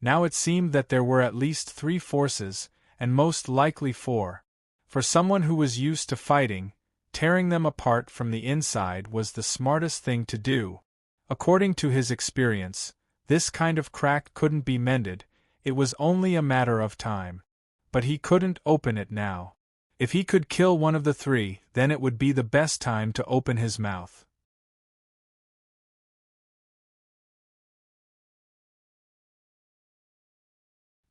Now it seemed that there were at least 3 forces, and most likely 4. For someone who was used to fighting, tearing them apart from the inside was the smartest thing to do. According to his experience, this kind of crack couldn't be mended, it was only a matter of time. But he couldn't open it now. If he could kill one of the 3, then it would be the best time to open his mouth.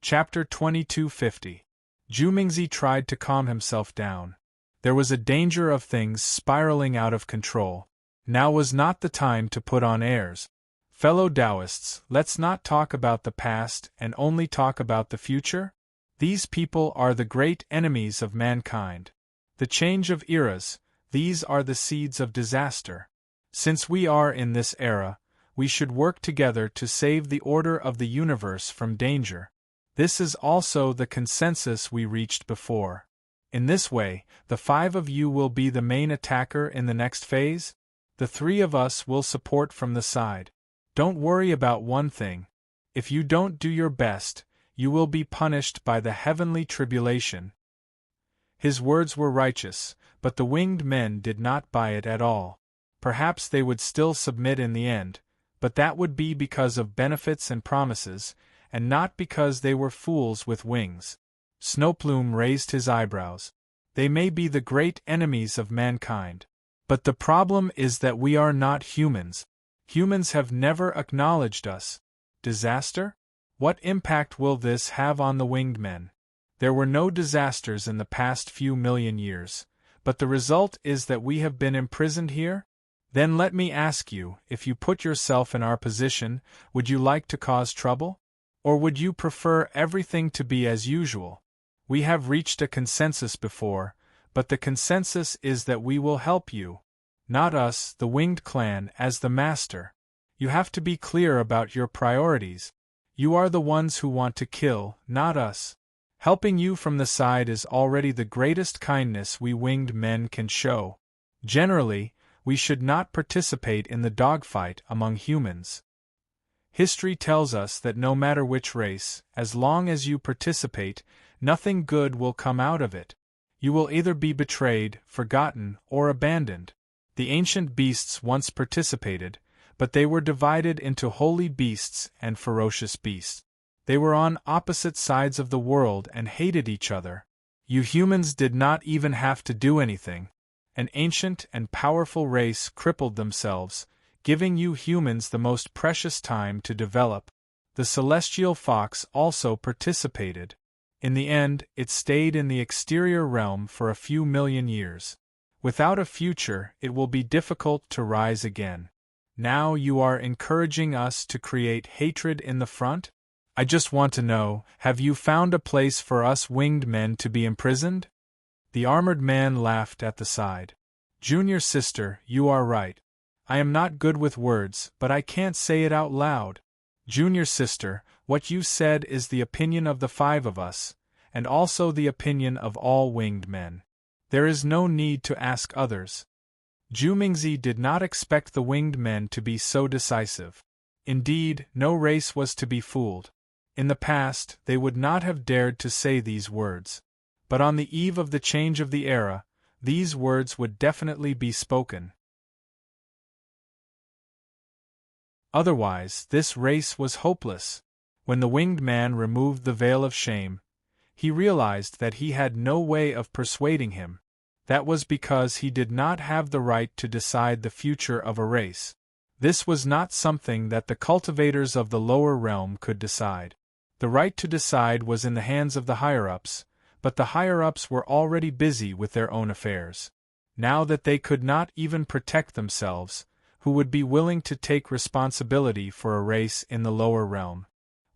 Chapter 2250. Zhu Mingzi tried to calm himself down. There was a danger of things spiraling out of control. Now was not the time to put on airs. Fellow Taoists, let's not talk about the past and only talk about the future. These people are the great enemies of mankind. The change of eras, these are the seeds of disaster. Since we are in this era, we should work together to save the order of the universe from danger. This is also the consensus we reached before. In this way, the 5 of you will be the main attacker in the next phase? The 3 of us will support from the side. Don't worry about one thing. If you don't do your best, you will be punished by the heavenly tribulation." His words were righteous, but the winged men did not buy it at all. Perhaps they would still submit in the end, but that would be because of benefits and promises, and not because they were fools with wings. Snowplume raised his eyebrows. "They may be the great enemies of mankind. But the problem is that we are not humans. Humans have never acknowledged us. Disaster? What impact will this have on the winged men? There were no disasters in the past few million years, but the result is that we have been imprisoned here? Then let me ask you, if you put yourself in our position, would you like to cause trouble? Or would you prefer everything to be as usual? We have reached a consensus before, but the consensus is that we will help you. Not us, the winged clan, as the master. You have to be clear about your priorities. You are the ones who want to kill, not us. Helping you from the side is already the greatest kindness we winged men can show. Generally, we should not participate in the dogfight among humans. History tells us that no matter which race, as long as you participate, nothing good will come out of it. You will either be betrayed, forgotten, or abandoned. The ancient beasts once participated, but they were divided into holy beasts and ferocious beasts. They were on opposite sides of the world and hated each other. You humans did not even have to do anything. An ancient and powerful race crippled themselves, giving you humans the most precious time to develop. The celestial fox also participated. In the end, it stayed in the exterior realm for a few million years. Without a future, it will be difficult to rise again. Now you are encouraging us to create hatred in the front? I just want to know, have you found a place for us winged men to be imprisoned? The armored man laughed at the side. Junior sister, you are right. I am not good with words, but I can't say it out loud. Junior sister, what you said is the opinion of the 5 of us, and also the opinion of all winged men. There is no need to ask others. Jumingzi did not expect the winged men to be so decisive. Indeed, no race was to be fooled. In the past, they would not have dared to say these words. But on the eve of the change of the era, these words would definitely be spoken. Otherwise, this race was hopeless. When the winged man removed the veil of shame, he realized that he had no way of persuading him. That was because he did not have the right to decide the future of a race. This was not something that the cultivators of the lower realm could decide. The right to decide was in the hands of the higher-ups, but the higher-ups were already busy with their own affairs. Now that they could not even protect themselves, who would be willing to take responsibility for a race in the lower realm?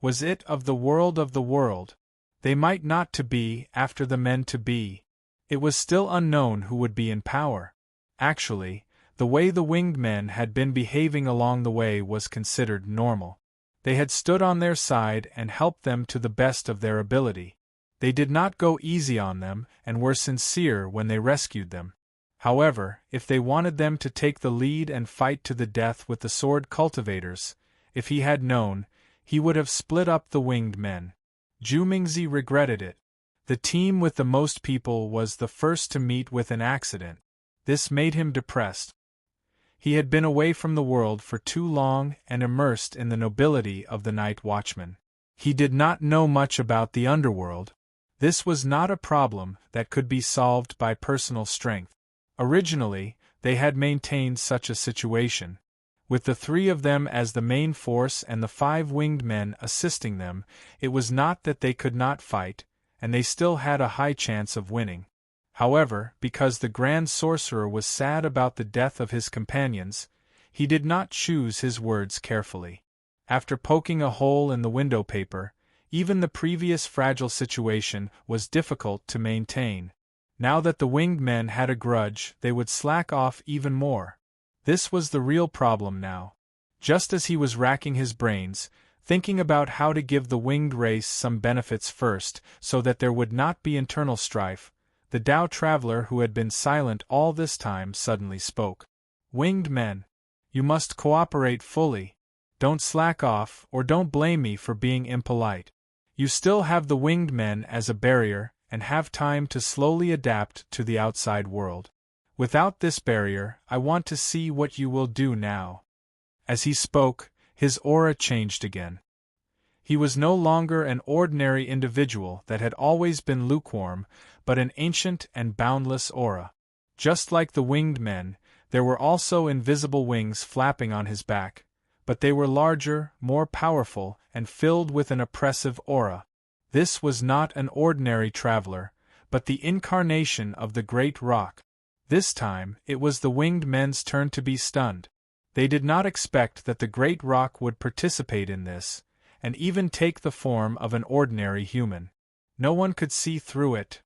Was it of the world of the world? They might not to be after the men to be. It was still unknown who would be in power. Actually, the way the winged men had been behaving along the way was considered normal. They had stood on their side and helped them to the best of their ability. They did not go easy on them and were sincere when they rescued them. However, if they wanted them to take the lead and fight to the death with the sword cultivators, if he had known, he would have split up the winged men. Jumingzi regretted it. The team with the most people was the first to meet with an accident. This made him depressed. He had been away from the world for too long and immersed in the nobility of the night watchman. He did not know much about the underworld. This was not a problem that could be solved by personal strength. Originally, they had maintained such a situation. With the 3 of them as the main force and the 5 winged men assisting them, it was not that they could not fight, and they still had a high chance of winning. However, because the Grand Sorcerer was sad about the death of his companions, he did not choose his words carefully. After poking a hole in the window paper, even the previous fragile situation was difficult to maintain. Now that the winged men had a grudge, they would slack off even more. This was the real problem now. Just as he was racking his brains, thinking about how to give the winged race some benefits first, so that there would not be internal strife, The Tao traveler who had been silent all this time suddenly spoke. Winged men, you must cooperate fully. Don't slack off, or don't blame me for being impolite. You still have the winged men as a barrier, and have time to slowly adapt to the outside world. Without this barrier, I want to see what you will do now. As he spoke, his aura changed again. He was no longer an ordinary individual that had always been lukewarm, but an ancient and boundless aura. Just like the winged men, there were also invisible wings flapping on his back, but they were larger, more powerful, and filled with an oppressive aura. This was not an ordinary traveler, but the incarnation of the great rock. This time, it was the winged men's turn to be stunned. They did not expect that the great rock would participate in this, and even take the form of an ordinary human. No one could see through it.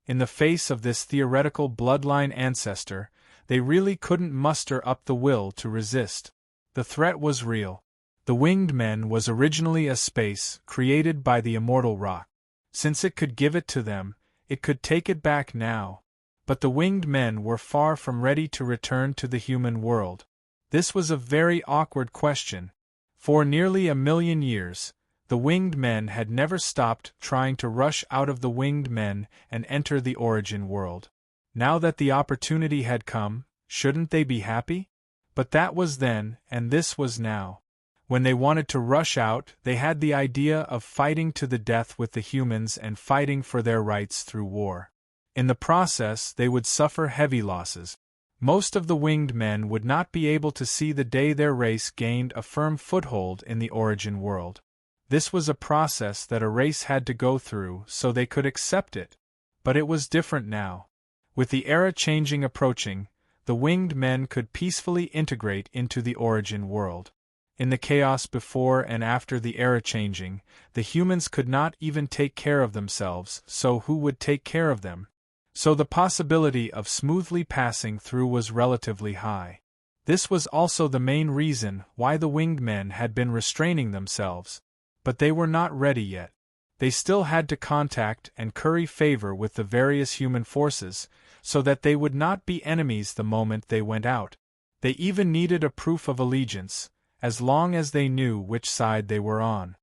In the face of this theoretical bloodline ancestor, they really couldn't muster up the will to resist. The threat was real. The winged men was originally a space created by the immortal rock. Since it could give it to them, it could take it back now. But the winged men were far from ready to return to the human world. This was a very awkward question. For nearly 1,000,000 years, the winged men had never stopped trying to rush out of the winged men and enter the origin world. Now that the opportunity had come, shouldn't they be happy? But that was then, and this was now. When they wanted to rush out, they had the idea of fighting to the death with the humans and fighting for their rights through war. In the process, they would suffer heavy losses. Most of the winged men would not be able to see the day their race gained a firm foothold in the origin world. This was a process that a race had to go through so they could accept it. But it was different now. With the era changing approaching, the winged men could peacefully integrate into the origin world. In the chaos before and after the era changing, the humans could not even take care of themselves, so who would take care of them? So the possibility of smoothly passing through was relatively high. This was also the main reason why the winged men had been restraining themselves. But they were not ready yet. They still had to contact and curry favor with the various human forces, so that they would not be enemies the moment they went out. They even needed a proof of allegiance, as long as they knew which side they were on.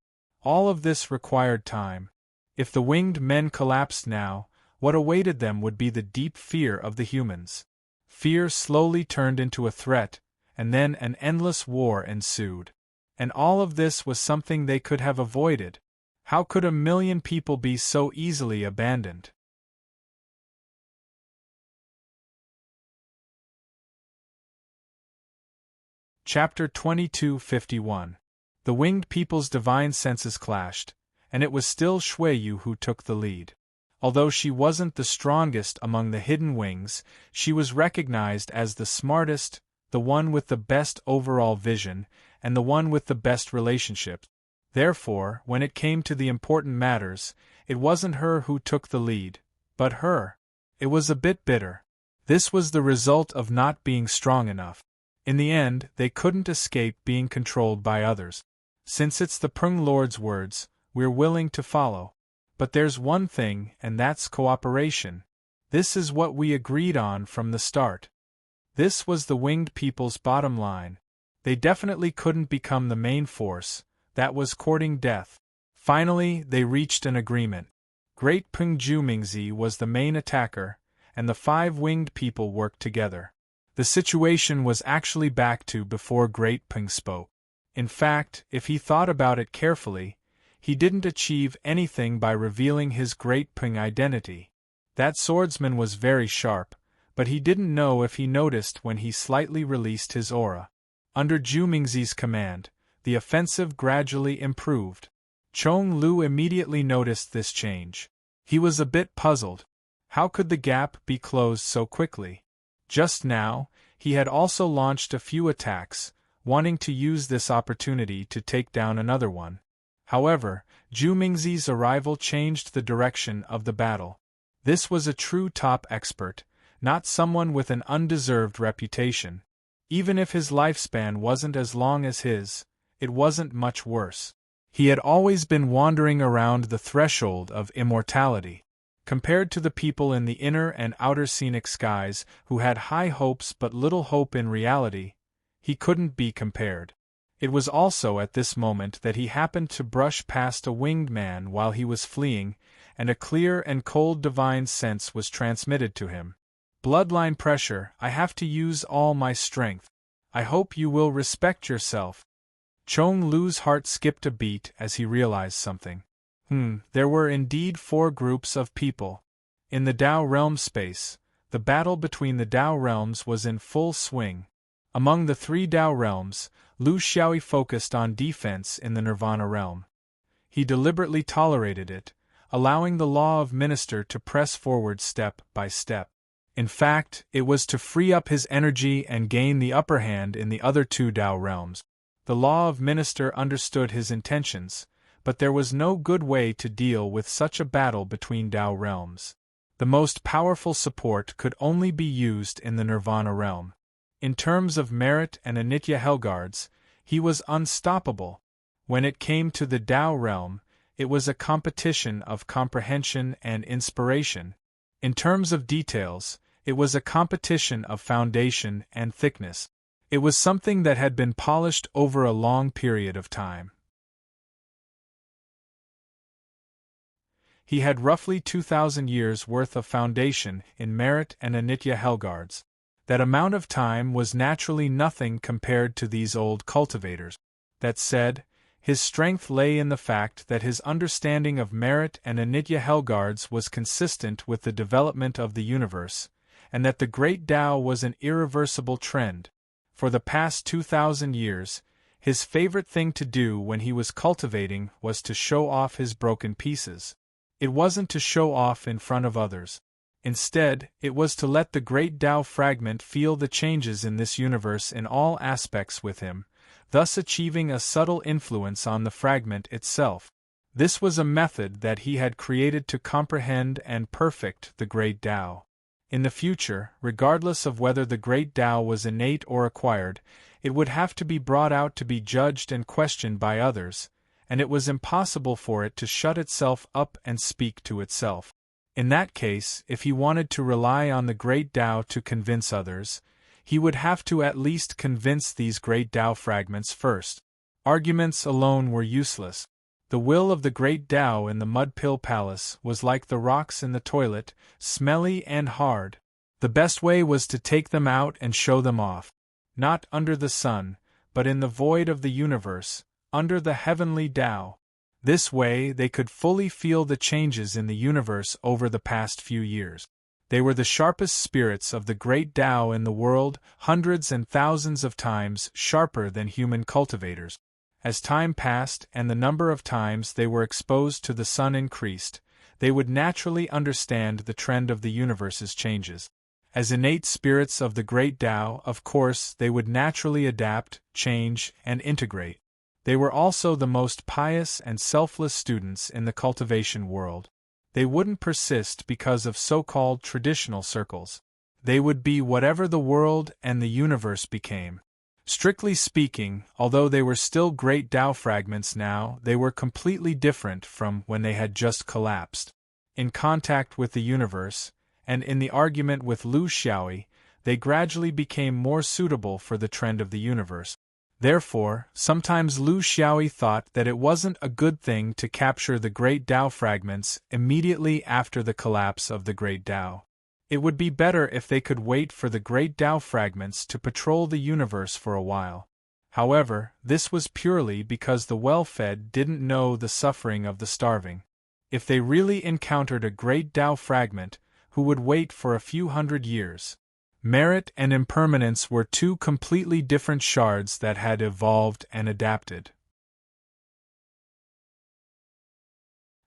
All of this required time. If the winged men collapsed now, what awaited them would be the deep fear of the humans. Fear slowly turned into a threat, and then an endless war ensued. And all of this was something they could have avoided. How could 1,000,000 people be so easily abandoned? Chapter 2251. The winged people's divine senses clashed, and it was still Shuiyu who took the lead. Although she wasn't the strongest among the hidden wings, she was recognized as the smartest, the one with the best overall vision, and the one with the best relationships. Therefore, when it came to the important matters, it wasn't her who took the lead, but her. It was a bit bitter. This was the result of not being strong enough. In the end, they couldn't escape being controlled by others. Since it's the Prung Lord's words, we're willing to follow. But there's one thing, and that's cooperation. This is what we agreed on from the start. This was the winged people's bottom line. They definitely couldn't become the main force, that was courting death. Finally, they reached an agreement. Great Peng Jumingzi was the main attacker, and the 5 winged people worked together. The situation was actually back to before Great Peng spoke. In fact, if he thought about it carefully, he didn't achieve anything by revealing his Great Peng identity. That swordsman was very sharp, but he didn't know if he noticed when he slightly released his aura. Under Jumingzi's command, the offensive gradually improved. Chong Lu immediately noticed this change. He was a bit puzzled. How could the gap be closed so quickly? Just now, he had also launched a few attacks, wanting to use this opportunity to take down another one. However, Jumingzi's arrival changed the direction of the battle. This was a true top expert, not someone with an undeserved reputation. Even if his lifespan wasn't as long as his, it wasn't much worse. He had always been wandering around the threshold of immortality. Compared to the people in the inner and outer scenic skies who had high hopes but little hope in reality, he couldn't be compared. It was also at this moment that he happened to brush past a winged man while he was fleeing, and a clear and cold divine sense was transmitted to him. Bloodline pressure, I have to use all my strength. I hope you will respect yourself. Chong Lu's heart skipped a beat as he realized something. There were indeed 4 groups of people. In the Tao realm space, the battle between the Tao realms was in full swing. Among the 3 Tao realms, Lu Xiaoyi focused on defense in the Nirvana realm. He deliberately tolerated it, allowing the law of minister to press forward step by step. In fact, it was to free up his energy and gain the upper hand in the other 2 Tao realms. The law of minister understood his intentions, but there was no good way to deal with such a battle between Tao realms. The most powerful support could only be used in the Nirvana realm. In terms of merit and Anitya Helgards, he was unstoppable. When it came to the Tao realm, it was a competition of comprehension and inspiration. In terms of details, it was a competition of foundation and thickness. It was something that had been polished over a long period of time. He had roughly 2,000 years' worth of foundation in merit and Anitya Helgards. That amount of time was naturally nothing compared to these old cultivators. That said, his strength lay in the fact that his understanding of merit and Anitya Helgards was consistent with the development of the universe, and that the great Tao was an irreversible trend. For the past 2,000 years, his favorite thing to do when he was cultivating was to show off his broken pieces. It wasn't to show off in front of others. Instead, it was to let the great Tao fragment feel the changes in this universe in all aspects with him, thus achieving a subtle influence on the fragment itself. This was a method that he had created to comprehend and perfect the great Tao. In the future, regardless of whether the great Tao was innate or acquired, it would have to be brought out to be judged and questioned by others, and it was impossible for it to shut itself up and speak to itself. In that case, if he wanted to rely on the great Tao to convince others, he would have to at least convince these great Tao fragments first. Arguments alone were useless. The will of the great Tao in the Mud Pill Palace was like the rocks in the toilet, smelly and hard. The best way was to take them out and show them off. Not under the sun, but in the void of the universe, under the heavenly Tao. This way they could fully feel the changes in the universe over the past few years. They were the sharpest spirits of the great Tao in the world, hundreds and thousands of times sharper than human cultivators. As time passed and the number of times they were exposed to the sun increased, they would naturally understand the trend of the universe's changes. As innate spirits of the great Tao, of course, they would naturally adapt, change, and integrate. They were also the most pious and selfless students in the cultivation world. They wouldn't persist because of so-called traditional circles. They would be whatever the world and the universe became. Strictly speaking, although they were still great Tao fragments now, they were completely different from when they had just collapsed. In contact with the universe, and in the argument with Lu Xiaoyi, they gradually became more suitable for the trend of the universe. Therefore, sometimes Lu Xiaoyi thought that it wasn't a good thing to capture the great Tao fragments immediately after the collapse of the great Tao. It would be better if they could wait for the great Tao fragments to patrol the universe for a while. However, this was purely because the well-fed didn't know the suffering of the starving. If they really encountered a great Tao fragment, who would wait for a few hundred years? Merit and impermanence were 2 completely different shards that had evolved and adapted.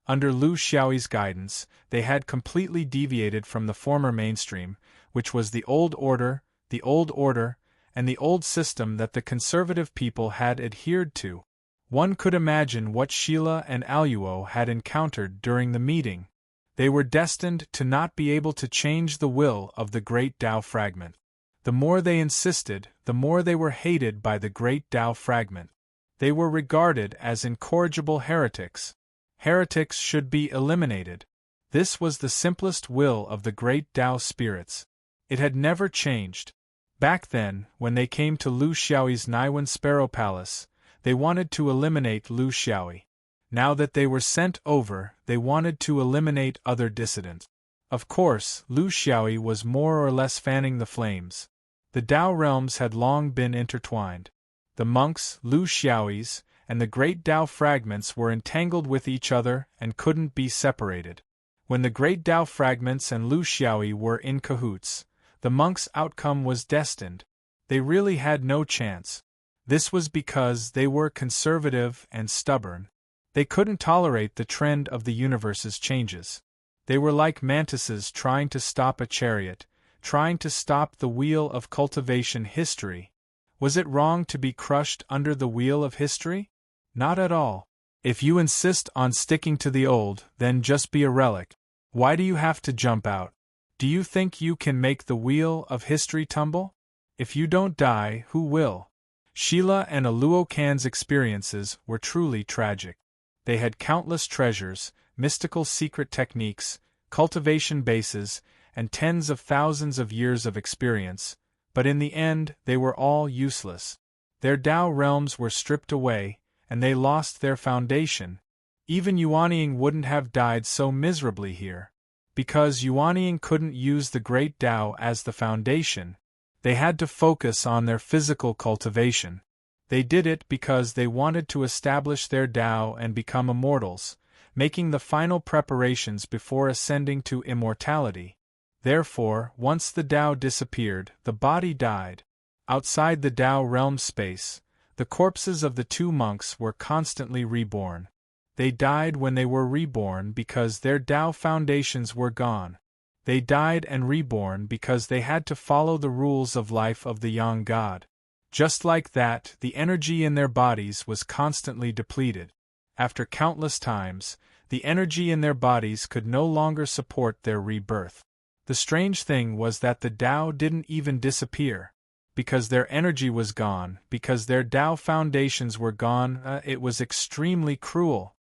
Under Lu Xiaoyi's guidance, they had completely deviated from the former mainstream, which was the old order, and the old system that the conservative people had adhered to. One could imagine what Sheila and Aluo had encountered during the meeting. They were destined to not be able to change the will of the great Tao fragment. The more they insisted, the more they were hated by the great Tao fragment. They were regarded as incorrigible heretics. Heretics should be eliminated. This was the simplest will of the great Tao spirits. It had never changed. Back then, when they came to Lu Xiaoyi's Naiwan Sparrow Palace, they wanted to eliminate Lu Xiaoyi. Now that they were sent over, they wanted to eliminate other dissidents. Of course, Lu Xiaoyi was more or less fanning the flames. The Tao realms had long been intertwined. The monks, Lu Xiaoyis, and the great Tao fragments were entangled with each other and couldn't be separated. When the great Tao fragments and Lu Xiaoyi were in cahoots, the monks' outcome was destined. They really had no chance. This was because they were conservative and stubborn. They couldn't tolerate the trend of the universe's changes. They were like mantises trying to stop a chariot, trying to stop the wheel of cultivation history. Was it wrong to be crushed under the wheel of history? Not at all. If you insist on sticking to the old, then just be a relic. Why do you have to jump out? Do you think you can make the wheel of history tumble? If you don't die, who will? Sheila and Aluokan's experiences were truly tragic. They had countless treasures, mystical secret techniques, cultivation bases, and tens of thousands of years of experience, but in the end they were all useless. Their Tao realms were stripped away, and they lost their foundation. Even Yuanying wouldn't have died so miserably here. Because Yuanying couldn't use the great Tao as the foundation, they had to focus on their physical cultivation. They did it because they wanted to establish their Tao and become immortals, making the final preparations before ascending to immortality. Therefore, once the Tao disappeared, the body died. Outside the Tao realm space, the corpses of the two monks were constantly reborn. They died when they were reborn because their Tao foundations were gone. They died and reborn because they had to follow the rules of life of the Yang God. Just like that, the energy in their bodies was constantly depleted. After countless times, the energy in their bodies could no longer support their rebirth. The strange thing was that the Tao didn't even disappear. Because their energy was gone, because their Tao foundations were gone, it was extremely cruel.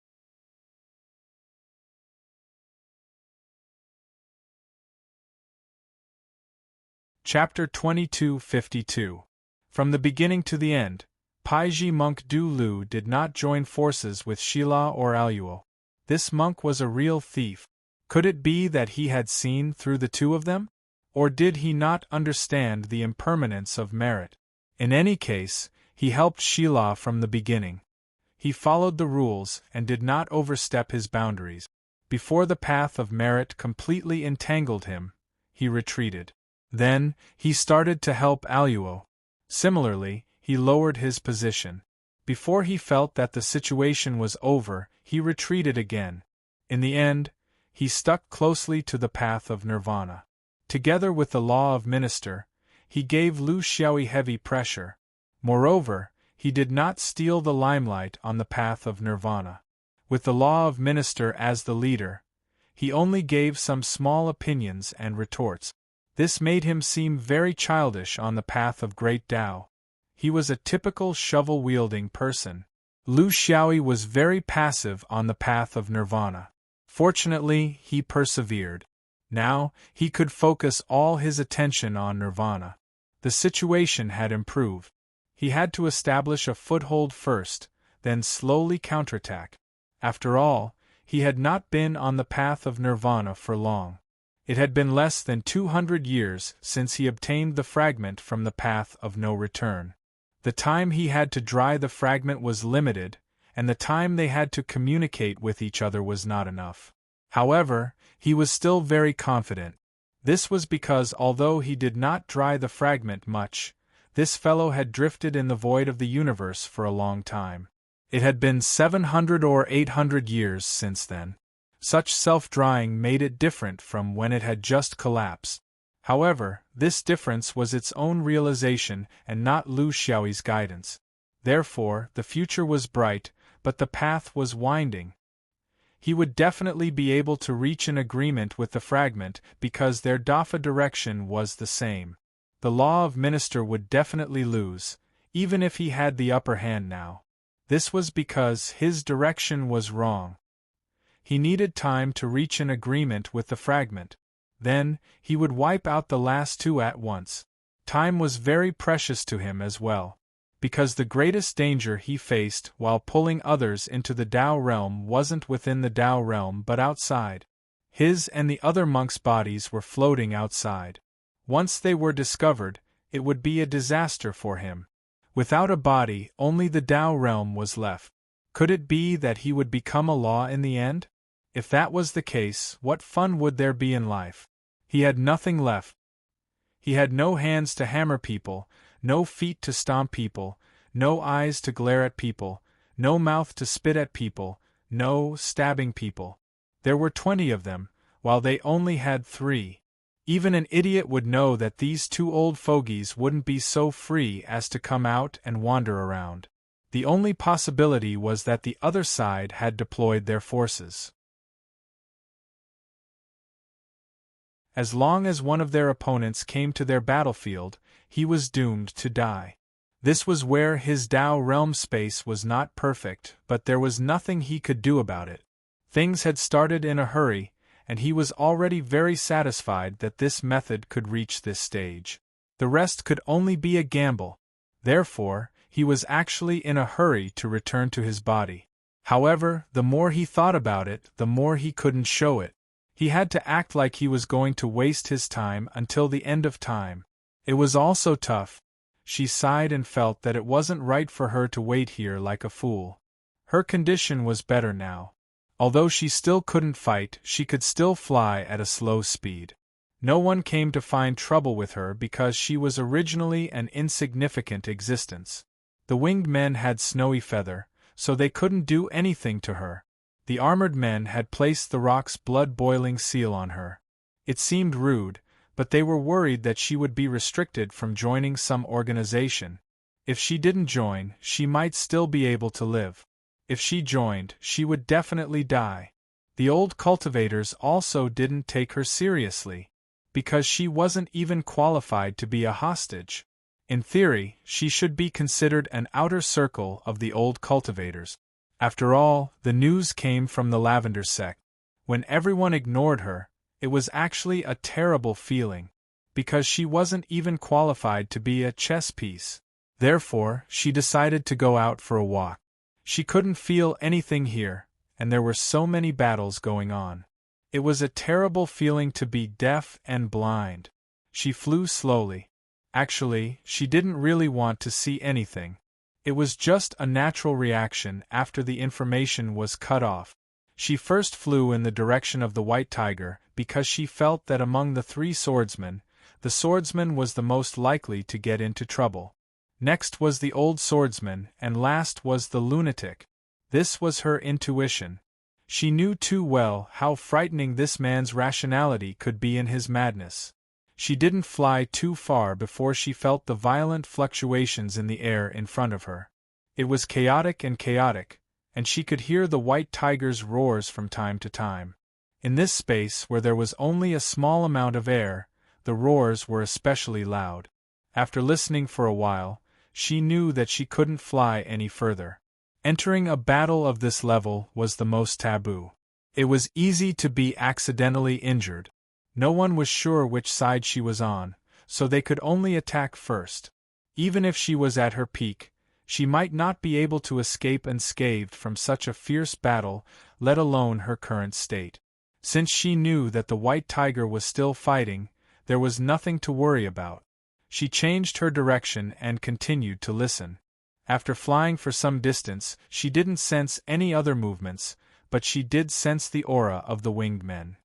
Chapter 2252. From the beginning to the end, Paiji monk Du Lu did not join forces with Shila or Aluo. This monk was a real thief. Could it be that he had seen through the two of them? Or did he not understand the impermanence of merit? In any case, he helped Shila from the beginning. He followed the rules and did not overstep his boundaries. Before the path of merit completely entangled him, he retreated. Then, he started to help Aluo. Similarly, he lowered his position. Before he felt that the situation was over, he retreated again. In the end, he stuck closely to the path of nirvana. Together with the law of minister, he gave Lu Xiaoyi heavy pressure. Moreover, he did not steal the limelight on the path of nirvana. With the law of minister as the leader, he only gave some small opinions and retorts. This made him seem very childish on the path of great Tao. He was a typical shovel-wielding person. Lu Xiaoyi was very passive on the path of nirvana. Fortunately, he persevered. Now, he could focus all his attention on nirvana. The situation had improved. He had to establish a foothold first, then slowly counterattack. After all, he had not been on the path of nirvana for long. It had been less than 200 years since he obtained the fragment from the path of no return. The time he had to dry the fragment was limited, and the time they had to communicate with each other was not enough. However, he was still very confident. This was because although he did not dry the fragment much, this fellow had drifted in the void of the universe for a long time. It had been 700 or 800 years since then. Such self-drying made it different from when it had just collapsed. However, this difference was its own realization and not Lu Xiaoyi's guidance. Therefore, the future was bright, but the path was winding. He would definitely be able to reach an agreement with the fragment because their Dafa direction was the same. The law of minister would definitely lose, even if he had the upper hand now. This was because his direction was wrong. He needed time to reach an agreement with the fragment. Then, he would wipe out the last two at once. Time was very precious to him as well, because the greatest danger he faced while pulling others into the Tao realm wasn't within the Tao realm but outside. His and the other monks' bodies were floating outside. Once they were discovered, it would be a disaster for him. Without a body, only the Tao realm was left. Could it be that he would become a law in the end? If that was the case, what fun would there be in life? He had nothing left. He had no hands to hammer people, no feet to stomp people, no eyes to glare at people, no mouth to spit at people, no stabbing people. There were 20 of them, while they only had 3. Even an idiot would know that these 2 old fogies wouldn't be so free as to come out and wander around. The only possibility was that the other side had deployed their forces. As long as one of their opponents came to their battlefield, he was doomed to die. This was where his Tao realm space was not perfect, but there was nothing he could do about it. Things had started in a hurry, and he was already very satisfied that this method could reach this stage. The rest could only be a gamble. Therefore, he was actually in a hurry to return to his body. However, the more he thought about it, the more he couldn't show it. He had to act like he was going to waste his time until the end of time. It was all so tough. She sighed and felt that it wasn't right for her to wait here like a fool. Her condition was better now. Although she still couldn't fight, she could still fly at a slow speed. No one came to find trouble with her because she was originally an insignificant existence. The winged men had snowy feather, so they couldn't do anything to her. The armored men had placed the rock's blood-boiling seal on her. It seemed rude, but they were worried that she would be restricted from joining some organization. If she didn't join, she might still be able to live. If she joined, she would definitely die. The old cultivators also didn't take her seriously, because she wasn't even qualified to be a hostage. In theory, she should be considered an outer circle of the old cultivators. After all, the news came from the Lavender sect. When everyone ignored her, it was actually a terrible feeling, because she wasn't even qualified to be a chess piece. Therefore, she decided to go out for a walk. She couldn't feel anything here, and there were so many battles going on. It was a terrible feeling to be deaf and blind. She flew slowly. Actually, she didn't really want to see anything. It was just a natural reaction after the information was cut off. She first flew in the direction of the white tiger because she felt that among the 3 swordsmen, the swordsman was the most likely to get into trouble. Next was the old swordsman, and last was the lunatic. This was her intuition. She knew too well how frightening this man's rationality could be in his madness. She didn't fly too far before she felt the violent fluctuations in the air in front of her. It was chaotic, and she could hear the white tiger's roars from time to time. In this space where there was only a small amount of air, the roars were especially loud. After listening for a while, she knew that she couldn't fly any further. Entering a battle of this level was the most taboo. It was easy to be accidentally injured. No one was sure which side she was on, so they could only attack first. Even if she was at her peak, she might not be able to escape unscathed from such a fierce battle, let alone her current state. Since she knew that the white tiger was still fighting, there was nothing to worry about. She changed her direction and continued to listen. After flying for some distance, she didn't sense any other movements, but she did sense the aura of the winged men.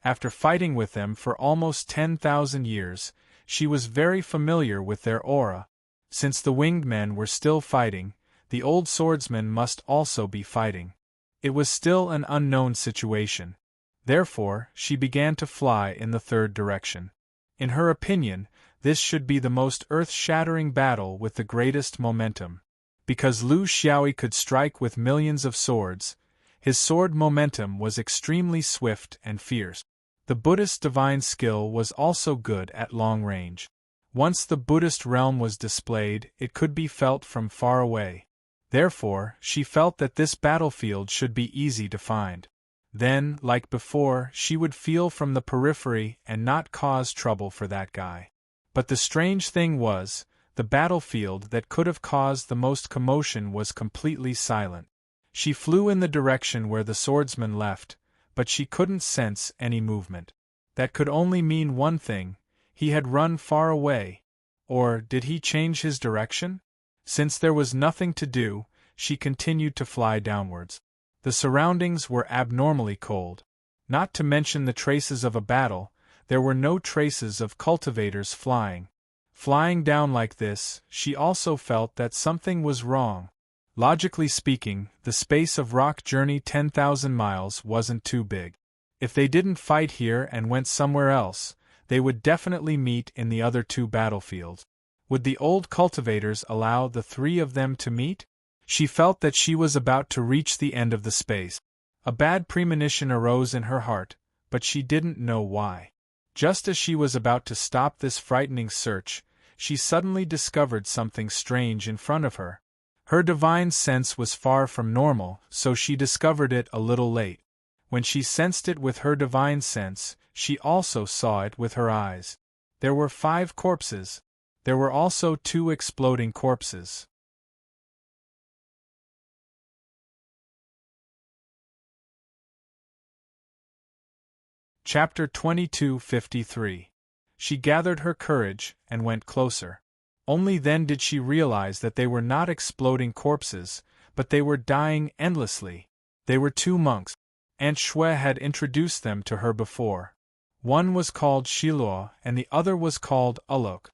After fighting with them for almost 10,000 years, she was very familiar with their aura. Since the winged men were still fighting, the old swordsman must also be fighting. It was still an unknown situation. Therefore, she began to fly in the 3rd direction. In her opinion, this should be the most earth-shattering battle with the greatest momentum. Because Lu Xiaoyi could strike with millions of swords, his sword momentum was extremely swift and fierce. The Buddhist divine skill was also good at long range. Once the Buddhist realm was displayed, it could be felt from far away. Therefore, she felt that this battlefield should be easy to find. Then, like before, she would feel from the periphery and not cause trouble for that guy. But the strange thing was, the battlefield that could have caused the most commotion was completely silent. She flew in the direction where the swordsman left, but she couldn't sense any movement. That could only mean one thing: he had run far away. Or did he change his direction? Since there was nothing to do, she continued to fly downwards. The surroundings were abnormally cold. Not to mention the traces of a battle, there were no traces of cultivators flying. Flying down like this, she also felt that something was wrong. Logically speaking, the space of rock journey 10,000 miles wasn't too big. If they didn't fight here and went somewhere else, they would definitely meet in the other two battlefields. Would the old cultivators allow the three of them to meet? She felt that she was about to reach the end of the space. A bad premonition arose in her heart, but she didn't know why. Just as she was about to stop this frightening search, she suddenly discovered something strange in front of her. Her divine sense was far from normal, so she discovered it a little late. When she sensed it with her divine sense, she also saw it with her eyes. There were 5 corpses. There were also 2 exploding corpses. Chapter 22:53. She gathered her courage and went closer. Only then did she realize that they were not exploding corpses, but they were dying endlessly. They were 2 monks. Aunt Shui had introduced them to her before. One was called Shiluo and the other was called Ulok.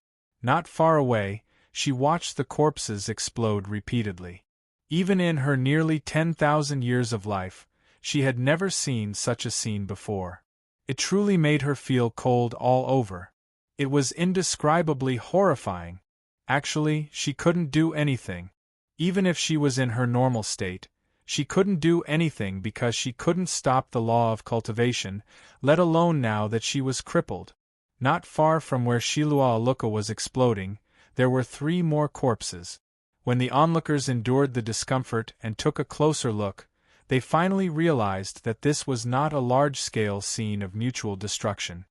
Not far away, she watched the corpses explode repeatedly. Even in her nearly 10,000 years of life, she had never seen such a scene before. It truly made her feel cold all over. It was indescribably horrifying. Actually, she couldn't do anything. Even if she was in her normal state, she couldn't do anything because she couldn't stop the law of cultivation, let alone now that she was crippled. Not far from where Shiluo Aluka was exploding, there were 3 more corpses. When the onlookers endured the discomfort and took a closer look, they finally realized that this was not a large-scale scene of mutual destruction.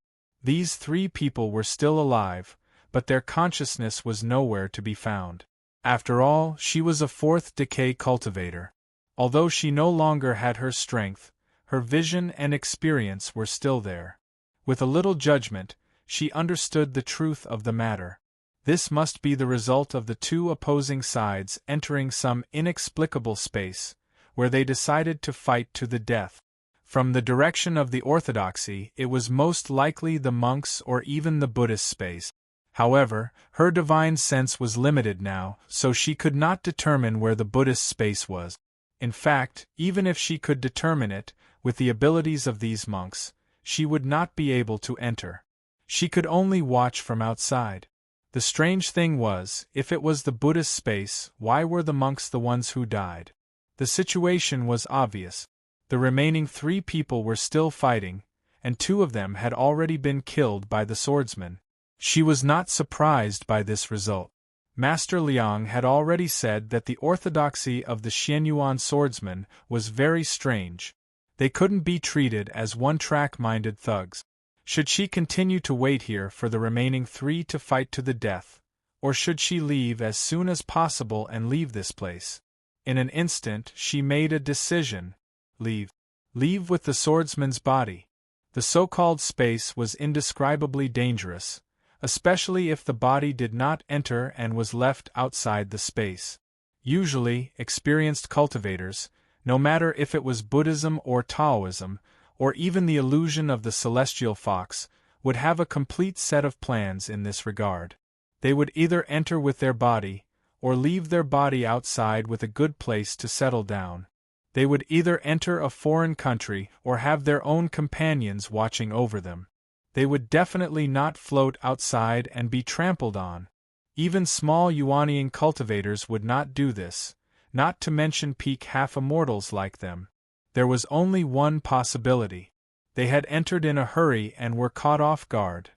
These 3 people were still alive, but their consciousness was nowhere to be found. After all, she was a 4th decay cultivator. Although she no longer had her strength, her vision and experience were still there. With a little judgment, she understood the truth of the matter. This must be the result of the 2 opposing sides entering some inexplicable space, where they decided to fight to the death. From the direction of the orthodoxy, it was most likely the monks or even the Buddhist space. However, her divine sense was limited now, so she could not determine where the Buddhist space was. In fact, even if she could determine it, with the abilities of these monks, she would not be able to enter. She could only watch from outside. The strange thing was, if it was the Buddhist space, why were the monks the ones who died? The situation was obvious. The remaining 3 people were still fighting, and 2 of them had already been killed by the swordsman. She was not surprised by this result. Master Liang had already said that the orthodoxy of the Xianyuan swordsmen was very strange. They couldn't be treated as one-track-minded thugs. Should she continue to wait here for the remaining 3 to fight to the death, or should she leave as soon as possible and leave this place? In an instant, she made a decision. Leave. Leave with the swordsman's body. The so-called space was indescribably dangerous, especially if the body did not enter and was left outside the space. Usually, experienced cultivators, no matter if it was Buddhism or Taoism, or even the illusion of the celestial fox, would have a complete set of plans in this regard. They would either enter with their body, or leave their body outside with a good place to settle down. They would either enter a foreign country or have their own companions watching over them. They would definitely not float outside and be trampled on. Even small Yuanian cultivators would not do this, not to mention peak half-immortals like them. There was only one possibility. They had entered in a hurry and were caught off guard.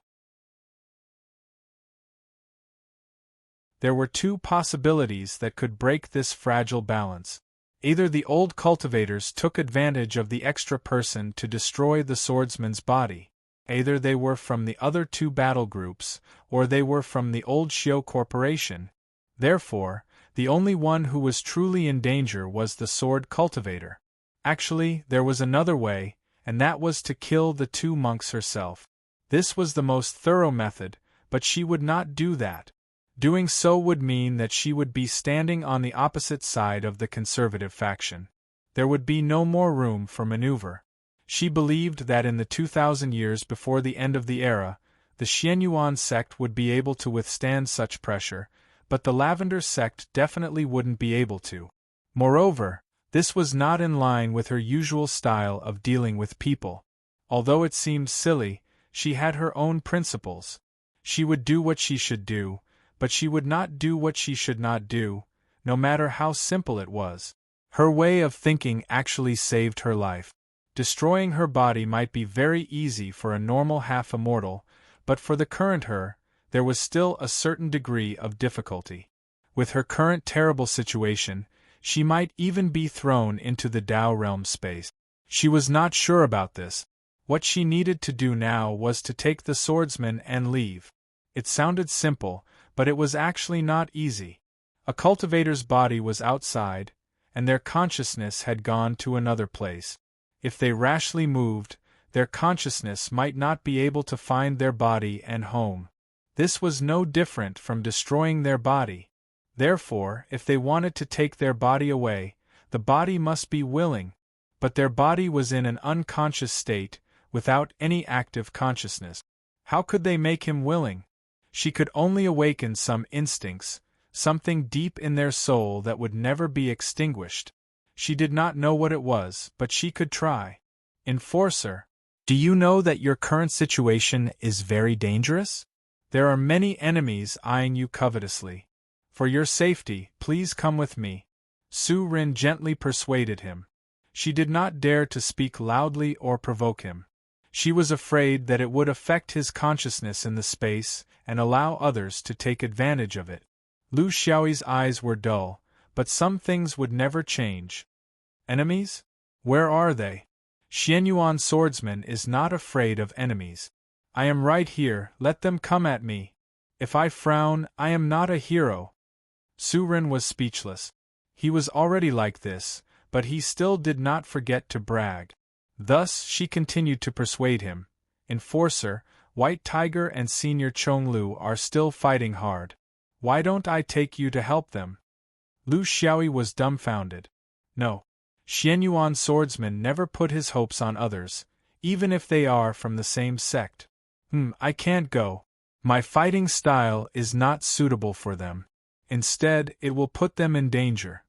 There were two possibilities that could break this fragile balance. Either the old cultivators took advantage of the extra person to destroy the swordsman's body, either they were from the other two battle groups, or they were from the old Shio Corporation. Therefore, the only one who was truly in danger was the sword cultivator. Actually, there was another way, and that was to kill the two monks herself. This was the most thorough method, but she would not do that. Doing so would mean that she would be standing on the opposite side of the conservative faction. There would be no more room for maneuver. She believed that in the 2,000 years before the end of the era, the Xianyuan sect would be able to withstand such pressure, but the Lavender sect definitely wouldn't be able to. Moreover, this was not in line with her usual style of dealing with people. Although it seemed silly, she had her own principles. She would do what she should do, but she would not do what she should not do, no matter how simple it was. Her way of thinking actually saved her life. Destroying her body might be very easy for a normal half-immortal, but for the current her, there was still a certain degree of difficulty. With her current terrible situation, she might even be thrown into the Tao realm space. She was not sure about this. What she needed to do now was to take the swordsman and leave. It sounded simple, but it was actually not easy. A cultivator's body was outside, and their consciousness had gone to another place. If they rashly moved, their consciousness might not be able to find their body and home. This was no different from destroying their body. Therefore, if they wanted to take their body away, the body must be willing, but their body was in an unconscious state, without any active consciousness. How could they make him willing? She could only awaken some instincts, something deep in their soul that would never be extinguished. She did not know what it was, but she could try. Enforcer, do you know that your current situation is very dangerous? There are many enemies eyeing you covetously. For your safety, please come with me. Su Rin gently persuaded him. She did not dare to speak loudly or provoke him. She was afraid that it would affect his consciousness in the space and allow others to take advantage of it. Lu Xiaoyi's eyes were dull, but some things would never change. Enemies? Where are they? Xianyuan swordsman is not afraid of enemies. I am right here, let them come at me. If I frown, I am not a hero. Su Rin was speechless. He was already like this, but he still did not forget to brag. Thus she continued to persuade him. Enforcer, White Tiger and Senior Chonglu are still fighting hard. Why don't I take you to help them? Lu Xiaoyi was dumbfounded. No. Xianyuan swordsman never put his hopes on others, even if they are from the same sect. I can't go. My fighting style is not suitable for them. Instead, it will put them in danger.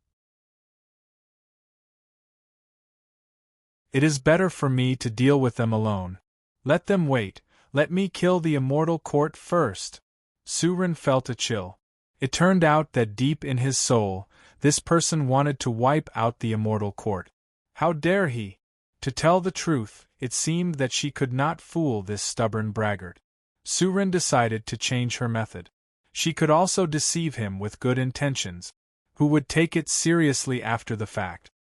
It is better for me to deal with them alone. Let them wait, let me kill the immortal court first. Su Rin felt a chill. It turned out that deep in his soul, this person wanted to wipe out the immortal court. How dare he? To tell the truth, it seemed that she could not fool this stubborn braggart. Su Rin decided to change her method. She could also deceive him with good intentions, who would take it seriously after the fact.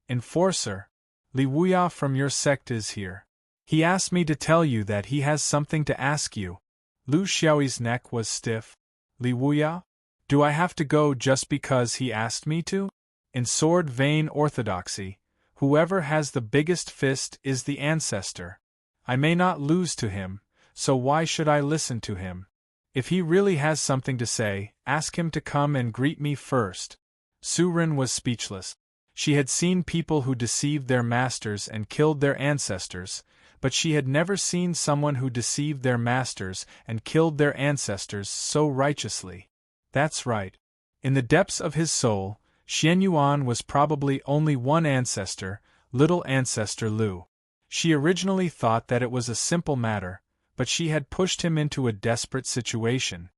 Enforcer, Li Wuya from your sect is here. He asked me to tell you that he has something to ask you. Lu Xiaoyi's neck was stiff. Li Wuya? Do I have to go just because he asked me to? In sword vein orthodoxy, whoever has the biggest fist is the ancestor. I may not lose to him, so why should I listen to him? If he really has something to say, ask him to come and greet me first. Su Rin was speechless. She had seen people who deceived their masters and killed their ancestors, but she had never seen someone who deceived their masters and killed their ancestors so righteously. That's right. In the depths of his soul, Xianyuan was probably only one ancestor, little ancestor Lu. She originally thought that it was a simple matter, but she had pushed him into a desperate situation.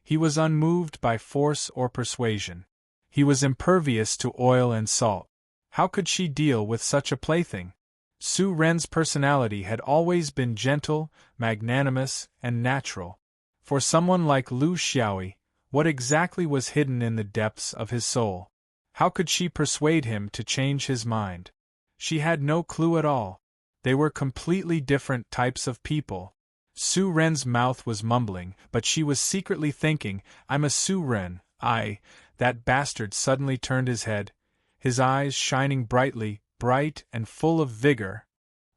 He was unmoved by force or persuasion. He was impervious to oil and salt. How could she deal with such a plaything? Su Ren's personality had always been gentle, magnanimous, and natural. For someone like Lu Xiaoyi, What exactly was hidden in the depths of his soul? How could she persuade him to change his mind? She had no clue at all. They were completely different types of people. Su Ren's mouth was mumbling, but she was secretly thinking, I'm a Su Ren. That bastard suddenly turned his head, his eyes shining brightly, bright and full of vigor.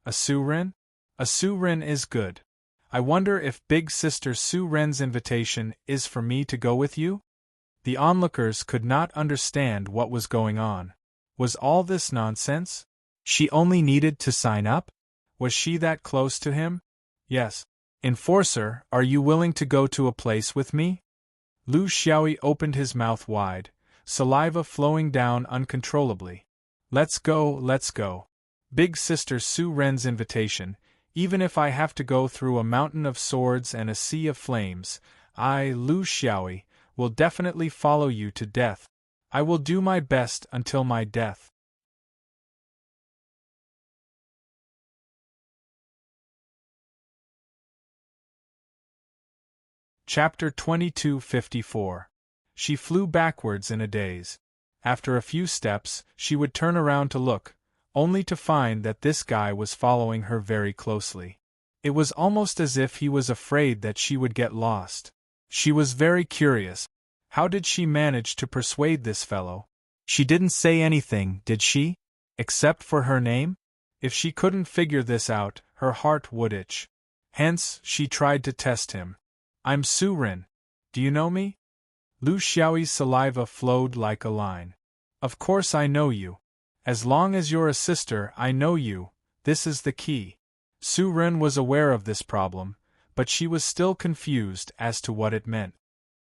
A Su Ren? A Su Ren is good. I wonder if Big Sister Su Ren's invitation is for me to go with you? The onlookers could not understand what was going on. Was all this nonsense? She only needed to sign up? Was she that close to him? Yes. Enforcer, are you willing to go to a place with me? Lu Xiaoyi opened his mouth wide, saliva flowing down uncontrollably. Let's go, let's go. Big Sister Su Ren's invitation, even if I have to go through a mountain of swords and a sea of flames, I, Lu Xiaoyi, will definitely follow you to death. I will do my best until my death. Chapter 2254. She flew backwards in a daze. After a few steps, she would turn around to look, only to find that this guy was following her very closely. It was almost as if he was afraid that she would get lost. She was very curious. How did she manage to persuade this fellow? She didn't say anything, did she? Except for her name? If she couldn't figure this out, her heart would itch. Hence, she tried to test him. I'm Su Ren. Do you know me? Lu Xiaoyi's saliva flowed like a line. Of course I know you. As long as you're a sister, I know you. This is the key. Su Ren was aware of this problem, but she was still confused as to what it meant.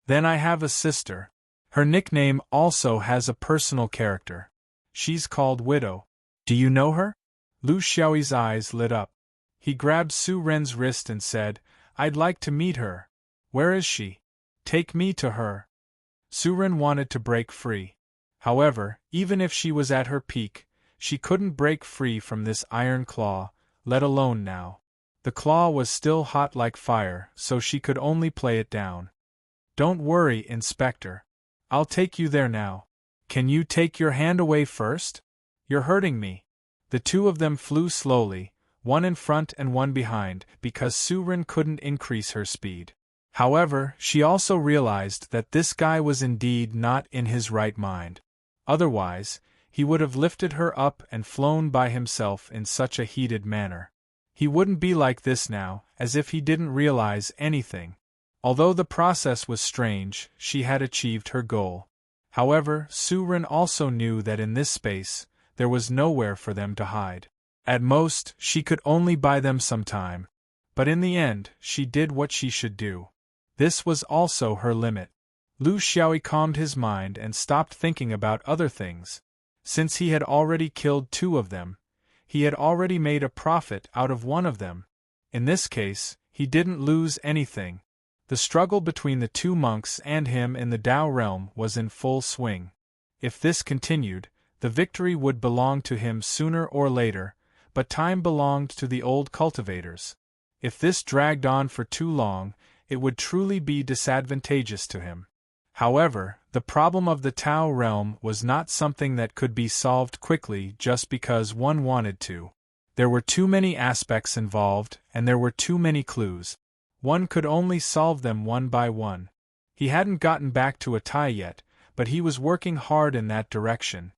Then I have a sister. Her nickname also has a personal character. She's called Widow. Do you know her? Lu Xiaoyi's eyes lit up. He grabbed Su Ren's wrist and said, I'd like to meet her. Where is she? Take me to her. Su Ren wanted to break free. However, even if she was at her peak, she couldn't break free from this iron claw, let alone now. The claw was still hot like fire, so she could only play it down. Don't worry, Inspector. I'll take you there now. Can you take your hand away first? You're hurting me. The two of them flew slowly, one in front and one behind, because Su Ren couldn't increase her speed. However, she also realized that this guy was indeed not in his right mind. Otherwise, he would have lifted her up and flown by himself in such a heated manner. He wouldn't be like this now, as if he didn't realize anything. Although the process was strange, she had achieved her goal. However, Su Ren also knew that in this space, there was nowhere for them to hide. At most, she could only buy them some time. But in the end, she did what she should do. This was also her limit. Lu Xiaoyi calmed his mind and stopped thinking about other things. Since he had already killed two of them, he had already made a profit out of one of them. In this case, he didn't lose anything. The struggle between the two monks and him in the Tao realm was in full swing. If this continued, the victory would belong to him sooner or later, but time belonged to the old cultivators. If this dragged on for too long, it would truly be disadvantageous to him. However, the problem of the Tao realm was not something that could be solved quickly just because one wanted to. There were too many aspects involved, and there were too many clues. One could only solve them one by one. He hadn't gotten back to a Tai yet, but he was working hard in that direction.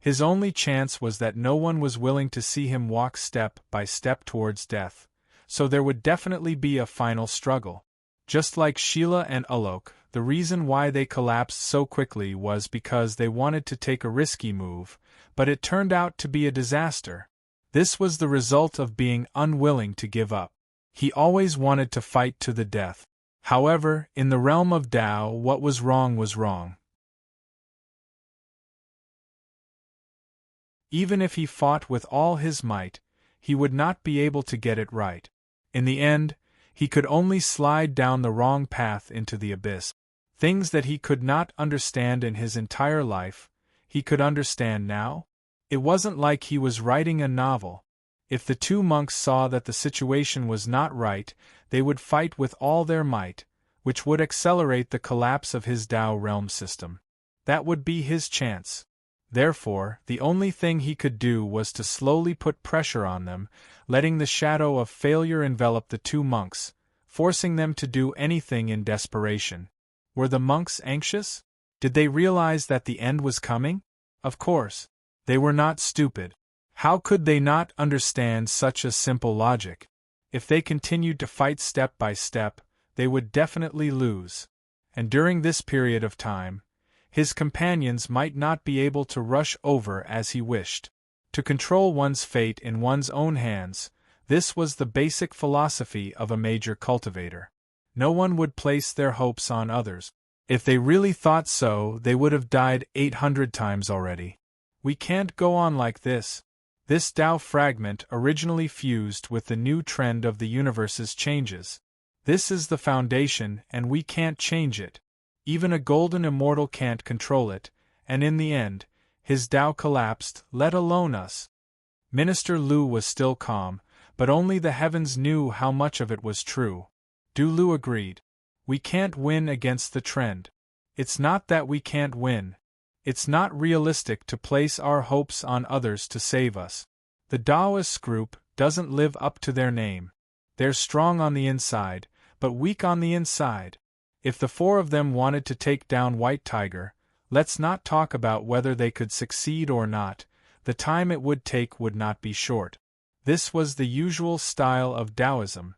His only chance was that no one was willing to see him walk step by step towards death, so there would definitely be a final struggle. Just like Sheila and Alok, the reason why they collapsed so quickly was because they wanted to take a risky move, but it turned out to be a disaster. This was the result of being unwilling to give up. He always wanted to fight to the death. However, in the realm of Tao, what was wrong was wrong. Even if he fought with all his might, he would not be able to get it right. In the end, he could only slide down the wrong path into the abyss. Things that he could not understand in his entire life, he could understand now? It wasn't like he was writing a novel. If the two monks saw that the situation was not right, they would fight with all their might, which would accelerate the collapse of his Tao realm system. That would be his chance. Therefore, the only thing he could do was to slowly put pressure on them, letting the shadow of failure envelop the two monks, forcing them to do anything in desperation. Were the monks anxious? Did they realize that the end was coming? Of course. They were not stupid. How could they not understand such a simple logic? If they continued to fight step by step, they would definitely lose. And during this period of time, his companions might not be able to rush over as he wished. To control one's fate in one's own hands, this was the basic philosophy of a major cultivator. No one would place their hopes on others. If they really thought so, they would have died 800 times already. We can't go on like this. This Tao fragment originally fused with the new trend of the universe's changes. This is the foundation, and we can't change it. Even a golden immortal can't control it, and in the end, his Tao collapsed, let alone us. Minister Lu was still calm, but only the heavens knew how much of it was true. Du Lu agreed. We can't win against the trend. It's not that we can't win. It's not realistic to place our hopes on others to save us. The Taoist group doesn't live up to their name. They're strong on the inside, but weak on the inside. If the four of them wanted to take down White Tiger, let's not talk about whether they could succeed or not. The time it would take would not be short. This was the usual style of Taoism.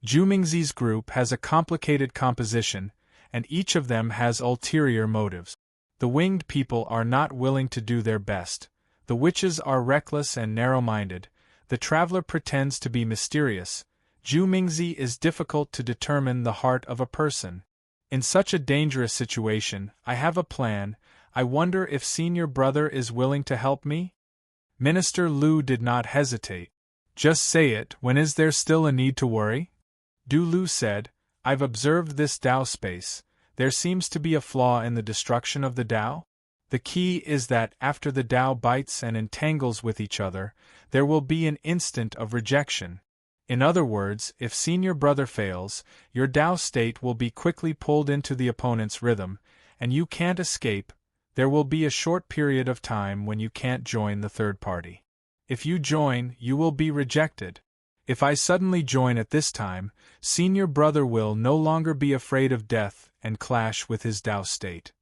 Zhu Mingzi's group has a complicated composition, and each of them has ulterior motives. The winged people are not willing to do their best. The witches are reckless and narrow-minded. The traveler pretends to be mysterious. Zhu Mingzi is difficult to determine the heart of a person. In such a dangerous situation, I have a plan. I wonder if senior brother is willing to help me? Minister Lu did not hesitate. Just say it. When is there still a need to worry? Du Lu said, I've observed this Tao space. There seems to be a flaw in the destruction of the Tao. The key is that after the Tao bites and entangles with each other, there will be an instant of rejection. In other words, if senior brother fails, your Tao state will be quickly pulled into the opponent's rhythm, and you can't escape. There will be a short period of time when you can't join the third party. If you join, you will be rejected. If I suddenly join at this time, senior brother will no longer be afraid of death and clash with his Tao state.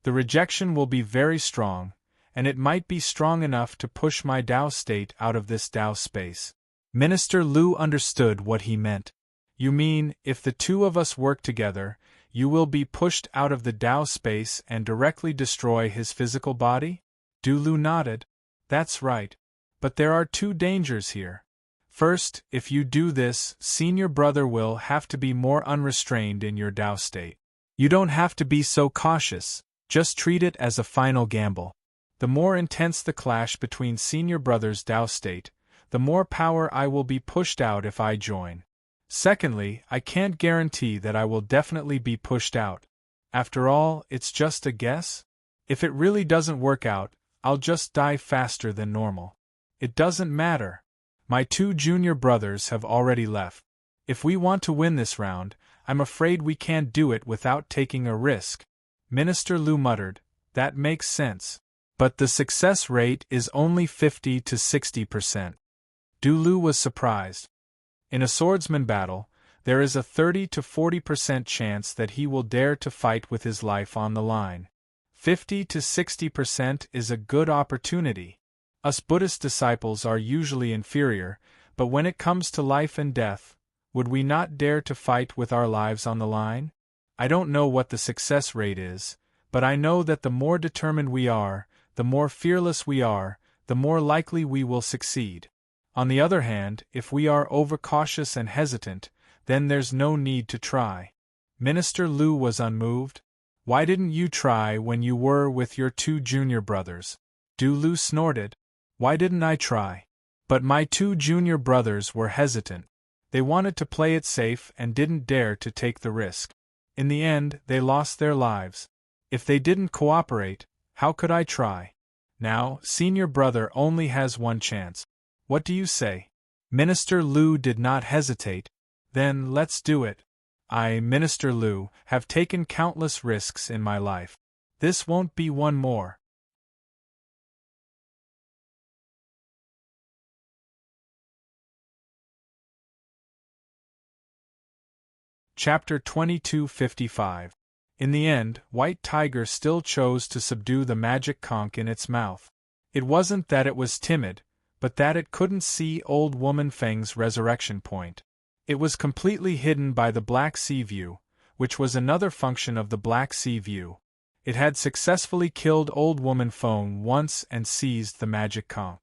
The rejection will be very strong, and it might be strong enough to push my Tao state out of this Tao space. Minister Lu understood what he meant. You mean, if the two of us work together, you will be pushed out of the Tao space and directly destroy his physical body? Du Lu nodded. That's right. But there are two dangers here. First, if you do this, senior brother will have to be more unrestrained in your Tao state. You don't have to be so cautious, just treat it as a final gamble. The more intense the clash between senior brother's Tao state, the more power I will be pushed out if I join. Secondly, I can't guarantee that I will definitely be pushed out. After all, it's just a guess. If it really doesn't work out, I'll just die faster than normal. It doesn't matter. My two junior brothers have already left. If we want to win this round, I'm afraid we can't do it without taking a risk. Minister Lu muttered, that makes sense. But the success rate is only 50 to 60%. Du Lu was surprised. In a swordsman battle, there is a 30 to 40% chance that he will dare to fight with his life on the line. 50 to 60% is a good opportunity. Us Buddhist disciples are usually inferior, but when it comes to life and death, would we not dare to fight with our lives on the line? I don't know what the success rate is, but I know that the more determined we are, the more fearless we are, the more likely we will succeed. On the other hand, if we are overcautious and hesitant, then there's no need to try. Minister Lu was unmoved. Why didn't you try when you were with your two junior brothers? Du Lu snorted. Why didn't I try? But my two junior brothers were hesitant. They wanted to play it safe and didn't dare to take the risk. In the end, they lost their lives. If they didn't cooperate, how could I try? Now, senior brother only has one chance. What do you say? Minister Lu did not hesitate. Then let's do it. I, Minister Lu, have taken countless risks in my life. This won't be one more. Chapter 2255. In the end, White Tiger still chose to subdue the magic conch in its mouth. It wasn't that it was timid, but that it couldn't see Old Woman Feng's resurrection point. It was completely hidden by the Black Sea View, which was another function of the Black Sea View. It had successfully killed Old Woman Feng once and seized the magic conch.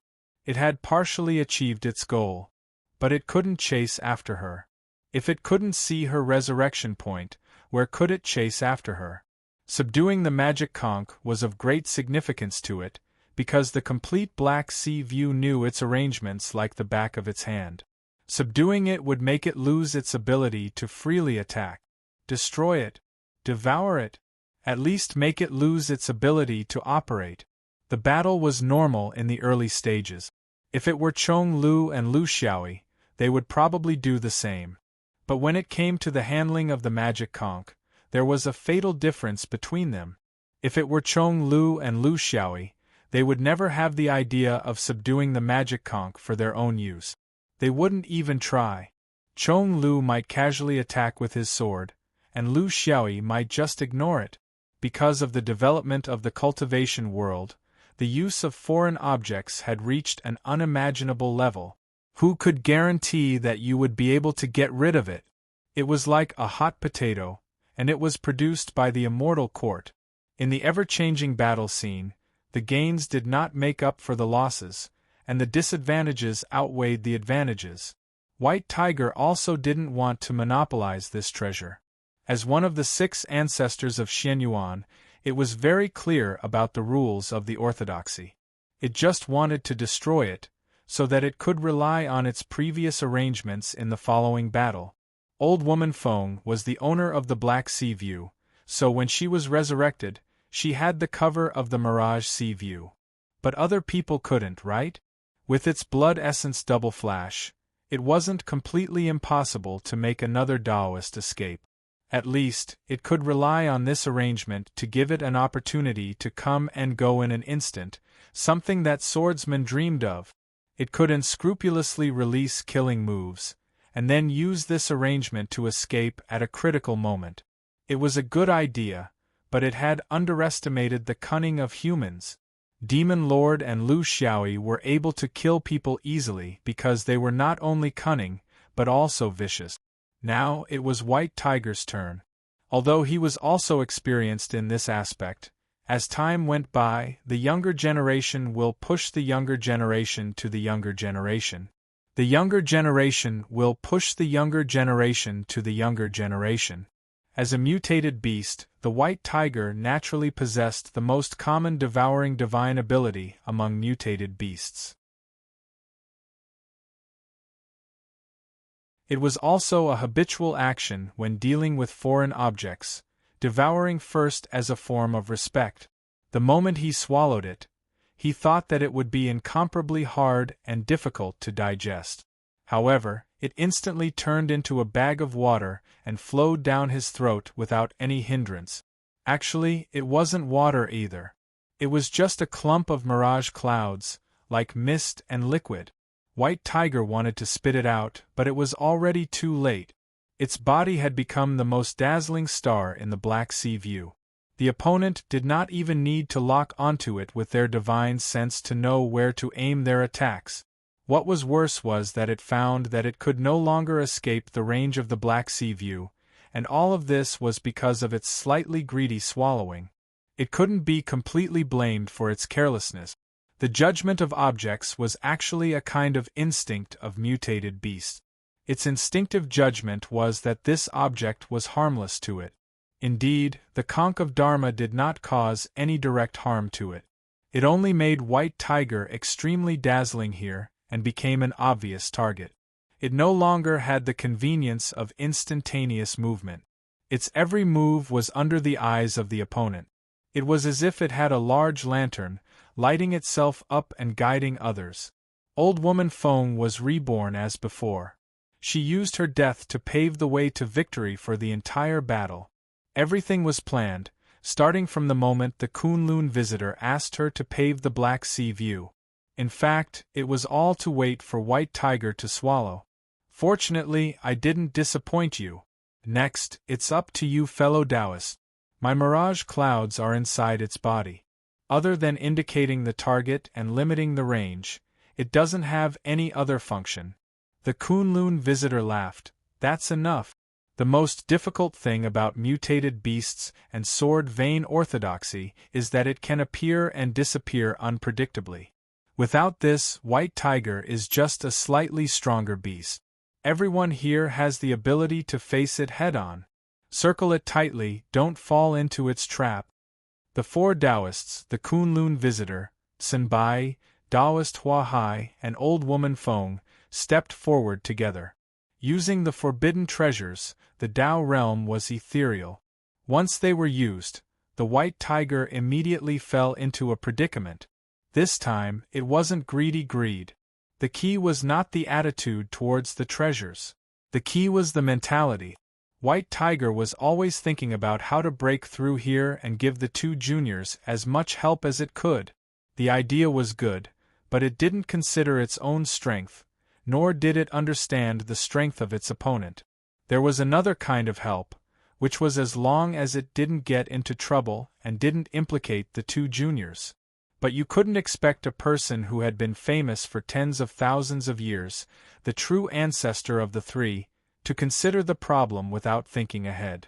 It had partially achieved its goal, but it couldn't chase after her. If it couldn't see her resurrection point, where could it chase after her? Subduing the magic conch was of great significance to it, because the complete Black Sea View knew its arrangements like the back of its hand. Subduing it would make it lose its ability to freely attack, destroy it, devour it, at least make it lose its ability to operate. The battle was normal in the early stages. If it were Chong Lu and Lu Xiaoyi, they would probably do the same. But when it came to the handling of the magic conch, there was a fatal difference between them. If it were Chong Lu and Lu Xiaoyi, they would never have the idea of subduing the magic conch for their own use. They wouldn't even try. Chong Lu might casually attack with his sword, and Lu Xiaoyi might just ignore it. Because of the development of the cultivation world, the use of foreign objects had reached an unimaginable level. Who could guarantee that you would be able to get rid of it? It was like a hot potato, and it was produced by the immortal court. In the ever-changing battle scene, the gains did not make up for the losses, and the disadvantages outweighed the advantages. White Tiger also didn't want to monopolize this treasure. As one of the 6 ancestors of Xianyuan, it was very clear about the rules of the orthodoxy. It just wanted to destroy it, so that it could rely on its previous arrangements in the following battle. Old Woman Feng was the owner of the Black Sea View, so when she was resurrected, she had the cover of the Mirage Sea View. But other people couldn't, right? With its blood essence double flash, it wasn't completely impossible to make another Taoist escape. At least, it could rely on this arrangement to give it an opportunity to come and go in an instant, something that swordsmen dreamed of. It could unscrupulously release killing moves, and then use this arrangement to escape at a critical moment. It was a good idea, but it had underestimated the cunning of humans. Demon Lord and Lu Xiaoyi were able to kill people easily because they were not only cunning, but also vicious. Now it was White Tiger's turn. Although he was also experienced in this aspect, as time went by, the younger generation will push the younger generation to the younger generation. The younger generation will push the younger generation to the younger generation. As a mutated beast, the White Tiger naturally possessed the most common devouring divine ability among mutated beasts. It was also a habitual action when dealing with foreign objects, devouring first as a form of respect. The moment he swallowed it, he thought that it would be incomparably hard and difficult to digest. However, it instantly turned into a bag of water and flowed down his throat without any hindrance. Actually, it wasn't water either. It was just a clump of mirage clouds, like mist and liquid. White Tiger wanted to spit it out, but it was already too late. Its body had become the most dazzling star in the Black Sea View. The opponent did not even need to lock onto it with their divine sense to know where to aim their attacks. What was worse was that it found that it could no longer escape the range of the Black Sea View, and all of this was because of its slightly greedy swallowing. It couldn't be completely blamed for its carelessness. The judgment of objects was actually a kind of instinct of mutated beasts. Its instinctive judgment was that this object was harmless to it. Indeed, the conch of Dharma did not cause any direct harm to it. It only made White Tiger extremely dazzling here, and became an obvious target. It no longer had the convenience of instantaneous movement. Its every move was under the eyes of the opponent. It was as if it had a large lantern, lighting itself up and guiding others. Old woman Feng was reborn as before. She used her death to pave the way to victory for the entire battle. Everything was planned, starting from the moment the Kunlun visitor asked her to pave the Black Sea view. In fact, it was all to wait for White Tiger to swallow. Fortunately, I didn't disappoint you. Next, it's up to you, fellow Taoists. My mirage clouds are inside its body. Other than indicating the target and limiting the range, it doesn't have any other function. The Kunlun visitor laughed. That's enough. The most difficult thing about mutated beasts and sword vein orthodoxy is that it can appear and disappear unpredictably. Without this, White Tiger is just a slightly stronger beast. Everyone here has the ability to face it head-on. Circle it tightly, don't fall into its trap. The four Taoists, the Kunlun visitor, Senbai, Taoist Hua Hai, and Old Woman Feng, stepped forward together. Using the forbidden treasures, the Tao realm was ethereal. Once they were used, the White Tiger immediately fell into a predicament. This time, it wasn't greedy greed. The key was not the attitude towards the treasures. The key was the mentality. White Tiger was always thinking about how to break through here and give the two juniors as much help as it could. The idea was good, but it didn't consider its own strength, nor did it understand the strength of its opponent. There was another kind of help, which was as long as it didn't get into trouble and didn't implicate the two juniors. But you couldn't expect a person who had been famous for tens of thousands of years, the true ancestor of the three, to consider the problem without thinking ahead.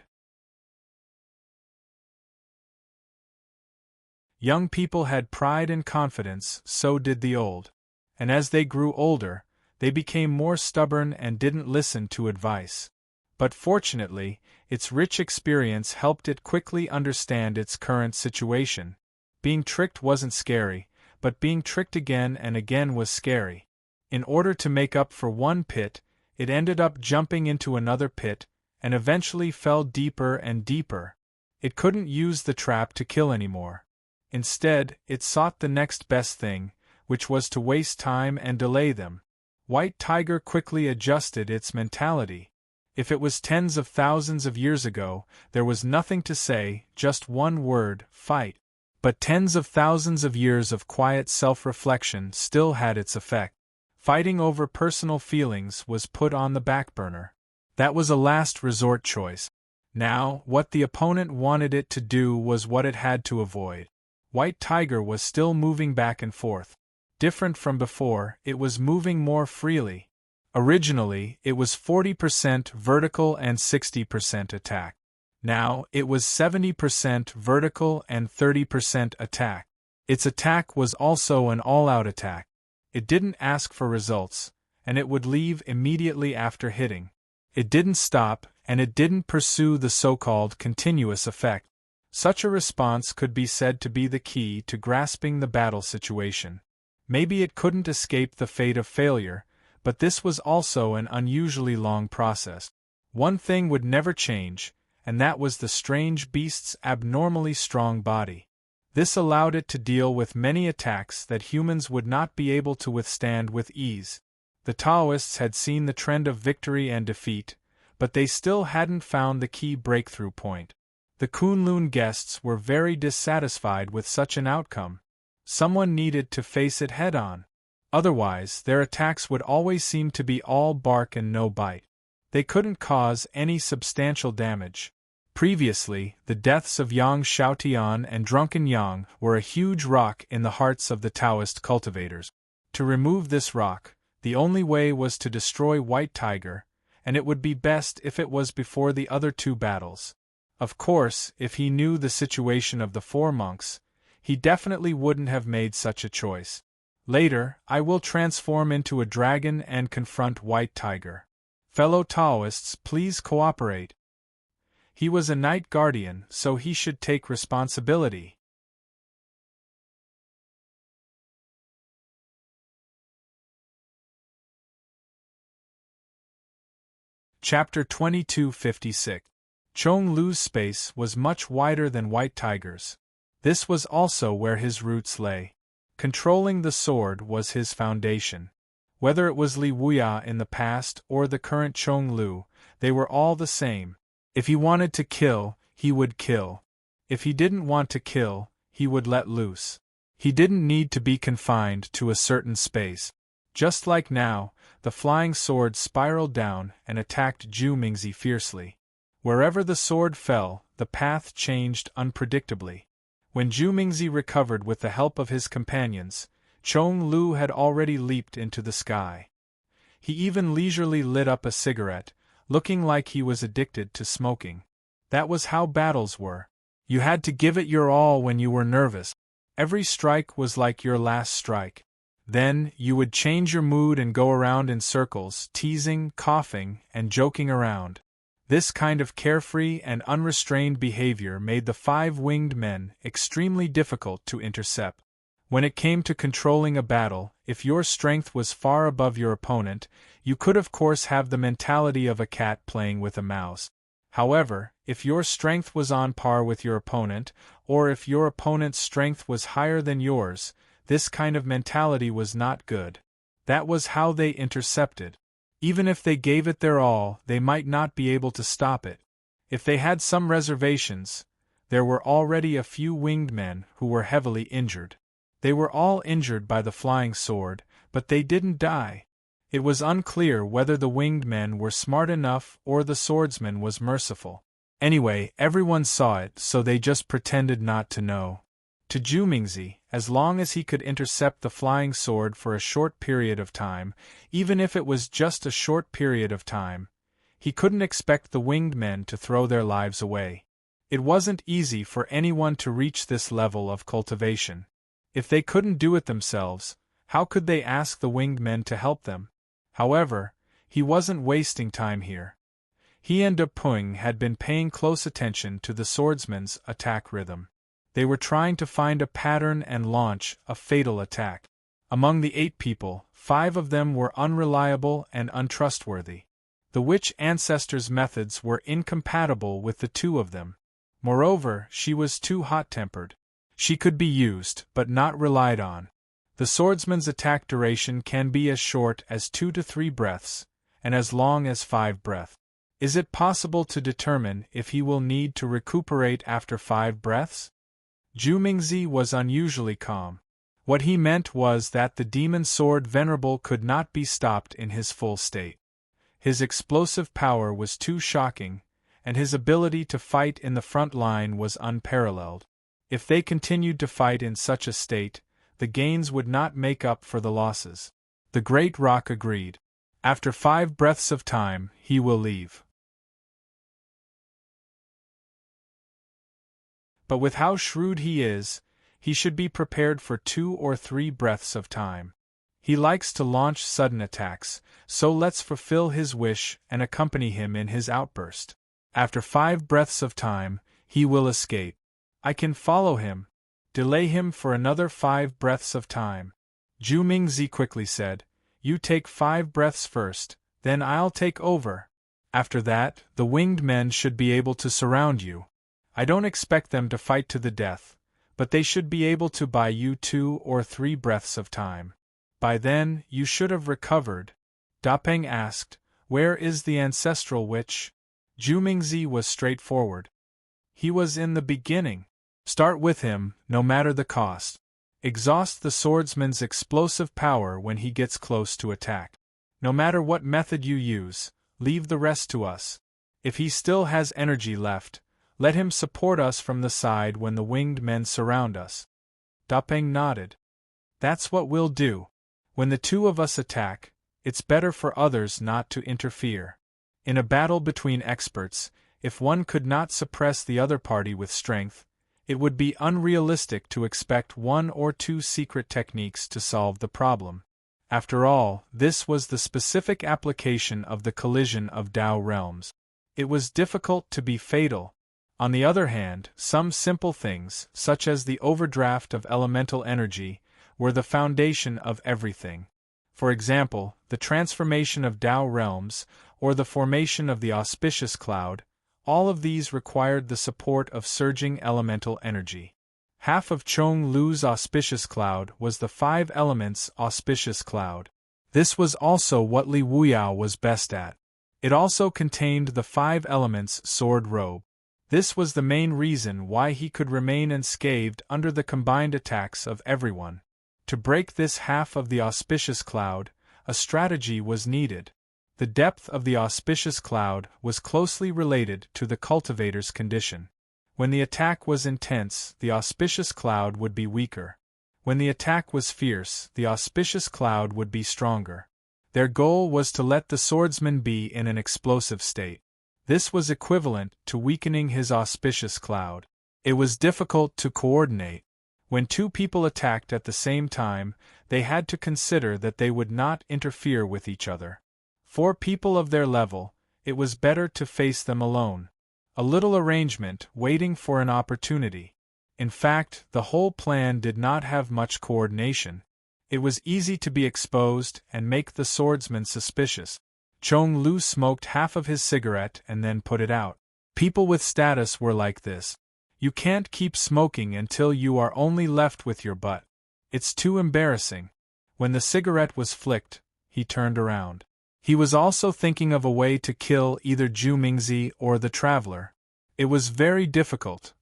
Young people had pride and confidence, so did the old. And as they grew older, they became more stubborn and didn't listen to advice. But fortunately, its rich experience helped it quickly understand its current situation. Being tricked wasn't scary, but being tricked again and again was scary. In order to make up for one pit, it ended up jumping into another pit, and eventually fell deeper and deeper. It couldn't use the trap to kill anymore. Instead, it sought the next best thing, which was to waste time and delay them. White Tiger quickly adjusted its mentality. If it was tens of thousands of years ago, there was nothing to say, just one word, fight. But tens of thousands of years of quiet self-reflection still had its effect. Fighting over personal feelings was put on the back burner. That was a last resort choice. Now, what the opponent wanted it to do was what it had to avoid. White Tiger was still moving back and forth. Different from before, it was moving more freely. Originally, it was 40% vertical and 60% attack. Now, it was 70% vertical and 30% attack. Its attack was also an all-out attack. It didn't ask for results, and it would leave immediately after hitting. It didn't stop, and it didn't pursue the so-called continuous effect. Such a response could be said to be the key to grasping the battle situation. Maybe it couldn't escape the fate of failure, but this was also an unusually long process. One thing would never change, and that was the strange beast's abnormally strong body. This allowed it to deal with many attacks that humans would not be able to withstand with ease. The Taoists had seen the trend of victory and defeat, but they still hadn't found the key breakthrough point. The Kunlun guests were very dissatisfied with such an outcome. Someone needed to face it head-on. Otherwise, their attacks would always seem to be all bark and no bite. They couldn't cause any substantial damage. Previously, the deaths of Yang Xiaotian and Drunken Yang were a huge rock in the hearts of the Taoist cultivators. To remove this rock, the only way was to destroy White Tiger, and it would be best if it was before the other two battles. Of course, if he knew the situation of the four monks, he definitely wouldn't have made such a choice. Later, I will transform into a dragon and confront White Tiger. Fellow Taoists, please cooperate. He was a Night Guardian, so he should take responsibility. Chapter 2256. Chong Lu's space was much wider than White Tiger's. This was also where his roots lay. Controlling the sword was his foundation. Whether it was Li Wuya in the past or the current Chong Lu, they were all the same. If he wanted to kill, he would kill. If he didn't want to kill, he would let loose. He didn't need to be confined to a certain space. Just like now, the flying sword spiraled down and attacked Zhu Mingzi fiercely. Wherever the sword fell, the path changed unpredictably. When Zhu Mingzi recovered with the help of his companions, Chong Lu had already leaped into the sky. He even leisurely lit up a cigarette, looking like he was addicted to smoking. That was how battles were. You had to give it your all when you were nervous. Every strike was like your last strike. Then, you would change your mood and go around in circles, teasing, coughing, and joking around. This kind of carefree and unrestrained behavior made the five-winged men extremely difficult to intercept. When it came to controlling a battle, if your strength was far above your opponent, you could of course have the mentality of a cat playing with a mouse. However, if your strength was on par with your opponent, or if your opponent's strength was higher than yours, this kind of mentality was not good. That was how they intercepted. Even if they gave it their all, they might not be able to stop it. If they had some reservations, there were already a few winged men who were heavily injured. They were all injured by the flying sword, but they didn't die. It was unclear whether the winged men were smart enough or the swordsman was merciful. Anyway, everyone saw it, so they just pretended not to know. To Zhu Mingzi, as long as he could intercept the flying sword for a short period of time, even if it was just a short period of time, he couldn't expect the winged men to throw their lives away. It wasn't easy for anyone to reach this level of cultivation. If they couldn't do it themselves, how could they ask the winged men to help them? However, he wasn't wasting time here. He and De Pung had been paying close attention to the swordsman's attack rhythm. They were trying to find a pattern and launch a fatal attack. Among the 8 people, 5 of them were unreliable and untrustworthy. The witch ancestor's methods were incompatible with the 2 of them. Moreover, she was too hot-tempered. She could be used, but not relied on. The swordsman's attack duration can be as short as 2 to 3 breaths, and as long as 5 breaths. Is it possible to determine if he will need to recuperate after 5 breaths? Zhu Mingzi was unusually calm. What he meant was that the demon sword venerable could not be stopped in his full state. His explosive power was too shocking, and his ability to fight in the front line was unparalleled. If they continued to fight in such a state, the gains would not make up for the losses. The Great Rock agreed. After 5 breaths of time, he will leave. But with how shrewd he is, he should be prepared for 2 or 3 breaths of time. He likes to launch sudden attacks, so let's fulfill his wish and accompany him in his outburst. After 5 breaths of time, he will escape. I can follow him. Delay him for another 5 breaths of time. Zhu Mingzi quickly said, "You take 5 breaths first, then I'll take over. After that, the winged men should be able to surround you. I don't expect them to fight to the death, but they should be able to buy you 2 or 3 breaths of time. By then, you should have recovered." Dapeng asked, "Where is the ancestral witch?" Zhu Mingzi was straightforward. "He was in the beginning. Start with him, no matter the cost. Exhaust the swordsman's explosive power when he gets close to attack. No matter what method you use, leave the rest to us. If he still has energy left, let him support us from the side when the winged men surround us." Dapeng nodded. "That's what we'll do. When the 2 of us attack, it's better for others not to interfere. In a battle between experts, if one could not suppress the other party with strength, it would be unrealistic to expect 1 or 2 secret techniques to solve the problem. After all, this was the specific application of the collision of Tao realms. It was difficult to be fatal. On the other hand, some simple things, such as the overdraft of elemental energy, were the foundation of everything. For example, the transformation of Tao realms, or the formation of the auspicious cloud, all of these required the support of surging elemental energy. Half of Chong Lu's auspicious cloud was the 5 elements auspicious cloud. This was also what Li Wuyao was best at. It also contained the 5 elements sword robe. This was the main reason why he could remain unscathed under the combined attacks of everyone. To break this half of the auspicious cloud, a strategy was needed. The depth of the auspicious cloud was closely related to the cultivator's condition. When the attack was intense, the auspicious cloud would be weaker. When the attack was fierce, the auspicious cloud would be stronger. Their goal was to let the swordsman be in an explosive state. This was equivalent to weakening his auspicious cloud. It was difficult to coordinate. When 2 people attacked at the same time, they had to consider that they would not interfere with each other. For people of their level, it was better to face them alone. A little arrangement, waiting for an opportunity. In fact, the whole plan did not have much coordination. It was easy to be exposed and make the swordsman suspicious. Chong Lu smoked half of his cigarette and then put it out. People with status were like this. You can't keep smoking until you are only left with your butt. It's too embarrassing. When the cigarette was flicked, he turned around. He was also thinking of a way to kill either Zhu Mingzi or the traveler. It was very difficult.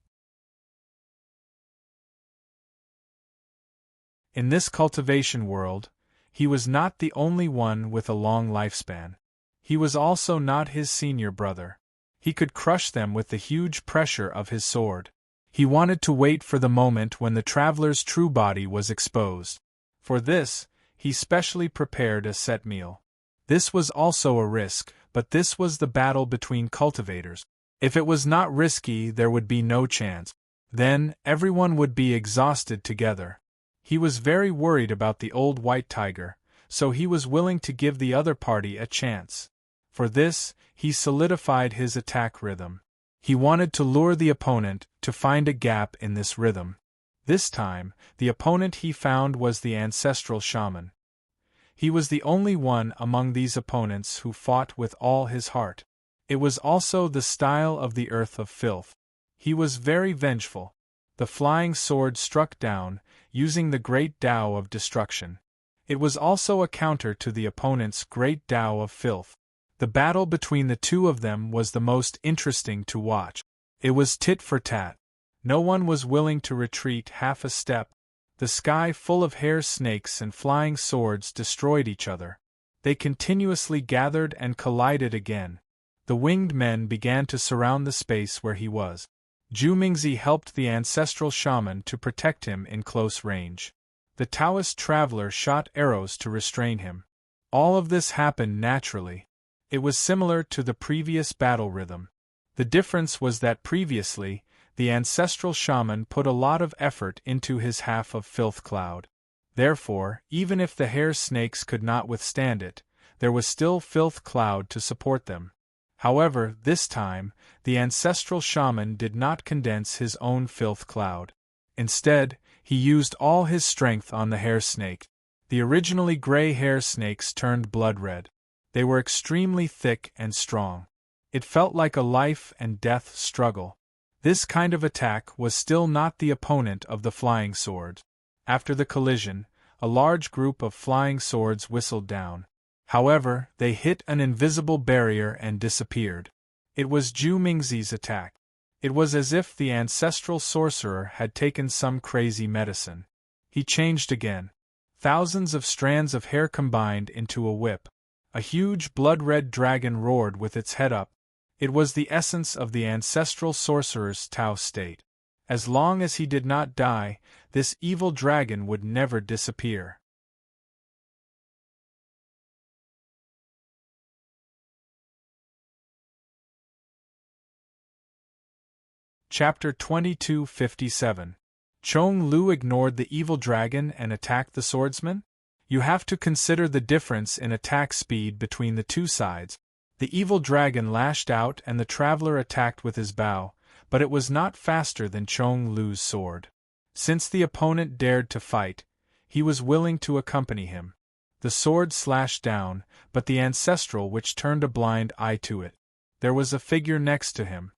In this cultivation world, he was not the only one with a long lifespan. He was also not his senior brother. He could crush them with the huge pressure of his sword. He wanted to wait for the moment when the traveler's true body was exposed. For this, he specially prepared a set meal. This was also a risk, but this was the battle between cultivators. If it was not risky, there would be no chance. Then, everyone would be exhausted together. He was very worried about the old white tiger, so he was willing to give the other party a chance. For this, he solidified his attack rhythm. He wanted to lure the opponent to find a gap in this rhythm. This time, the opponent he found was the ancestral shaman. He was the only one among these opponents who fought with all his heart. It was also the style of the earth of filth. He was very vengeful. The flying sword struck down, using the great Tao of destruction. It was also a counter to the opponent's great Tao of filth. The battle between the 2 of them was the most interesting to watch. It was tit for tat. No one was willing to retreat half a step. The sky full of hair snakes and flying swords destroyed each other. They continuously gathered and collided again. The winged men began to surround the space where he was. Zhu Mingzi helped the ancestral shaman to protect him in close range. The Taoist traveler shot arrows to restrain him. All of this happened naturally. It was similar to the previous battle rhythm. The difference was that previously, the ancestral shaman put a lot of effort into his half of filth cloud. Therefore, even if the hair snakes could not withstand it, there was still filth cloud to support them. However, this time, the ancestral shaman did not condense his own filth cloud. Instead, he used all his strength on the hair snake. The originally gray hair snakes turned blood red. They were extremely thick and strong. It felt like a life and death struggle. This kind of attack was still not the opponent of the flying sword. After the collision, a large group of flying swords whistled down. However, they hit an invisible barrier and disappeared. It was Zhu Mingzi's attack. It was as if the ancestral sorcerer had taken some crazy medicine. He changed again. Thousands of strands of hair combined into a whip. A huge blood-red dragon roared with its head up. It was the essence of the ancestral sorcerer's Tao state. As long as he did not die, this evil dragon would never disappear. Chapter 2257. Chong Lu ignored the evil dragon and attacked the swordsman? You have to consider the difference in attack speed between the 2 sides. The evil dragon lashed out and the traveler attacked with his bow, but it was not faster than Chong Lu's sword. Since the opponent dared to fight, he was willing to accompany him. The sword slashed down, but the ancestral which turned a blind eye to it. There was a figure next to him.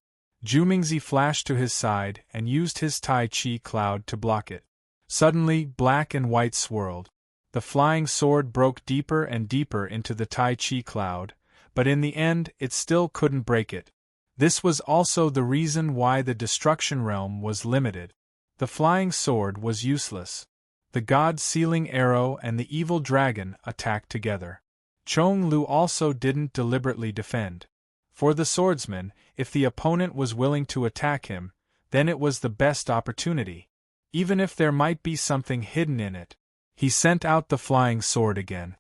Zhu Mingzi flashed to his side and used his Tai Chi cloud to block it. Suddenly, black and white swirled. The flying sword broke deeper and deeper into the Tai Chi cloud, but in the end it still couldn't break it. This was also the reason why the destruction realm was limited. The flying sword was useless. The god-sealing arrow and the evil dragon attacked together. Chong Lu also didn't deliberately defend. For the swordsman, if the opponent was willing to attack him, then it was the best opportunity. Even if there might be something hidden in it. He sent out the flying sword again.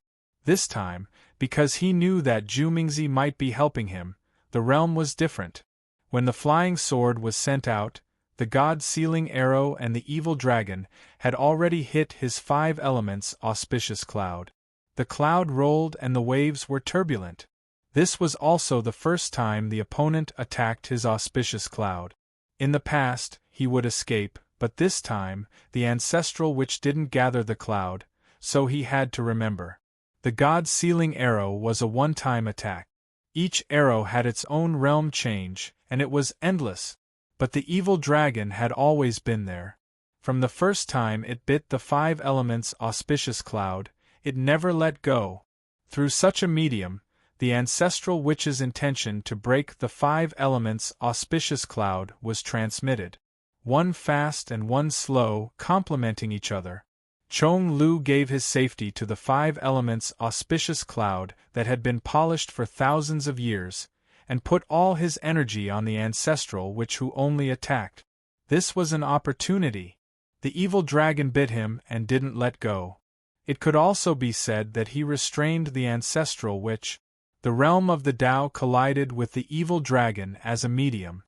This time, because he knew that Zhu Mingzi might be helping him, the realm was different. When the flying sword was sent out, the god-sealing arrow and the evil dragon had already hit his 5 elements auspicious cloud. The cloud rolled and the waves were turbulent. This was also the first time the opponent attacked his auspicious cloud. In the past, he would escape, but this time, the ancestral witch didn't gather the cloud, so he had to remember. The god-sealing arrow was a one-time attack. Each arrow had its own realm change, and it was endless. But the evil dragon had always been there. From the first time it bit the 5 elements auspicious cloud, it never let go. Through such a medium, the ancestral witch's intention to break the 5 elements auspicious cloud was transmitted. One fast and one slow, complementing each other. Chong Lu gave his safety to the 5 elements auspicious cloud that had been polished for thousands of years, and put all his energy on the ancestral witch who only attacked. This was an opportunity. The evil dragon bit him and didn't let go. It could also be said that he restrained the ancestral witch. The realm of the Tao collided with the evil dragon as a medium.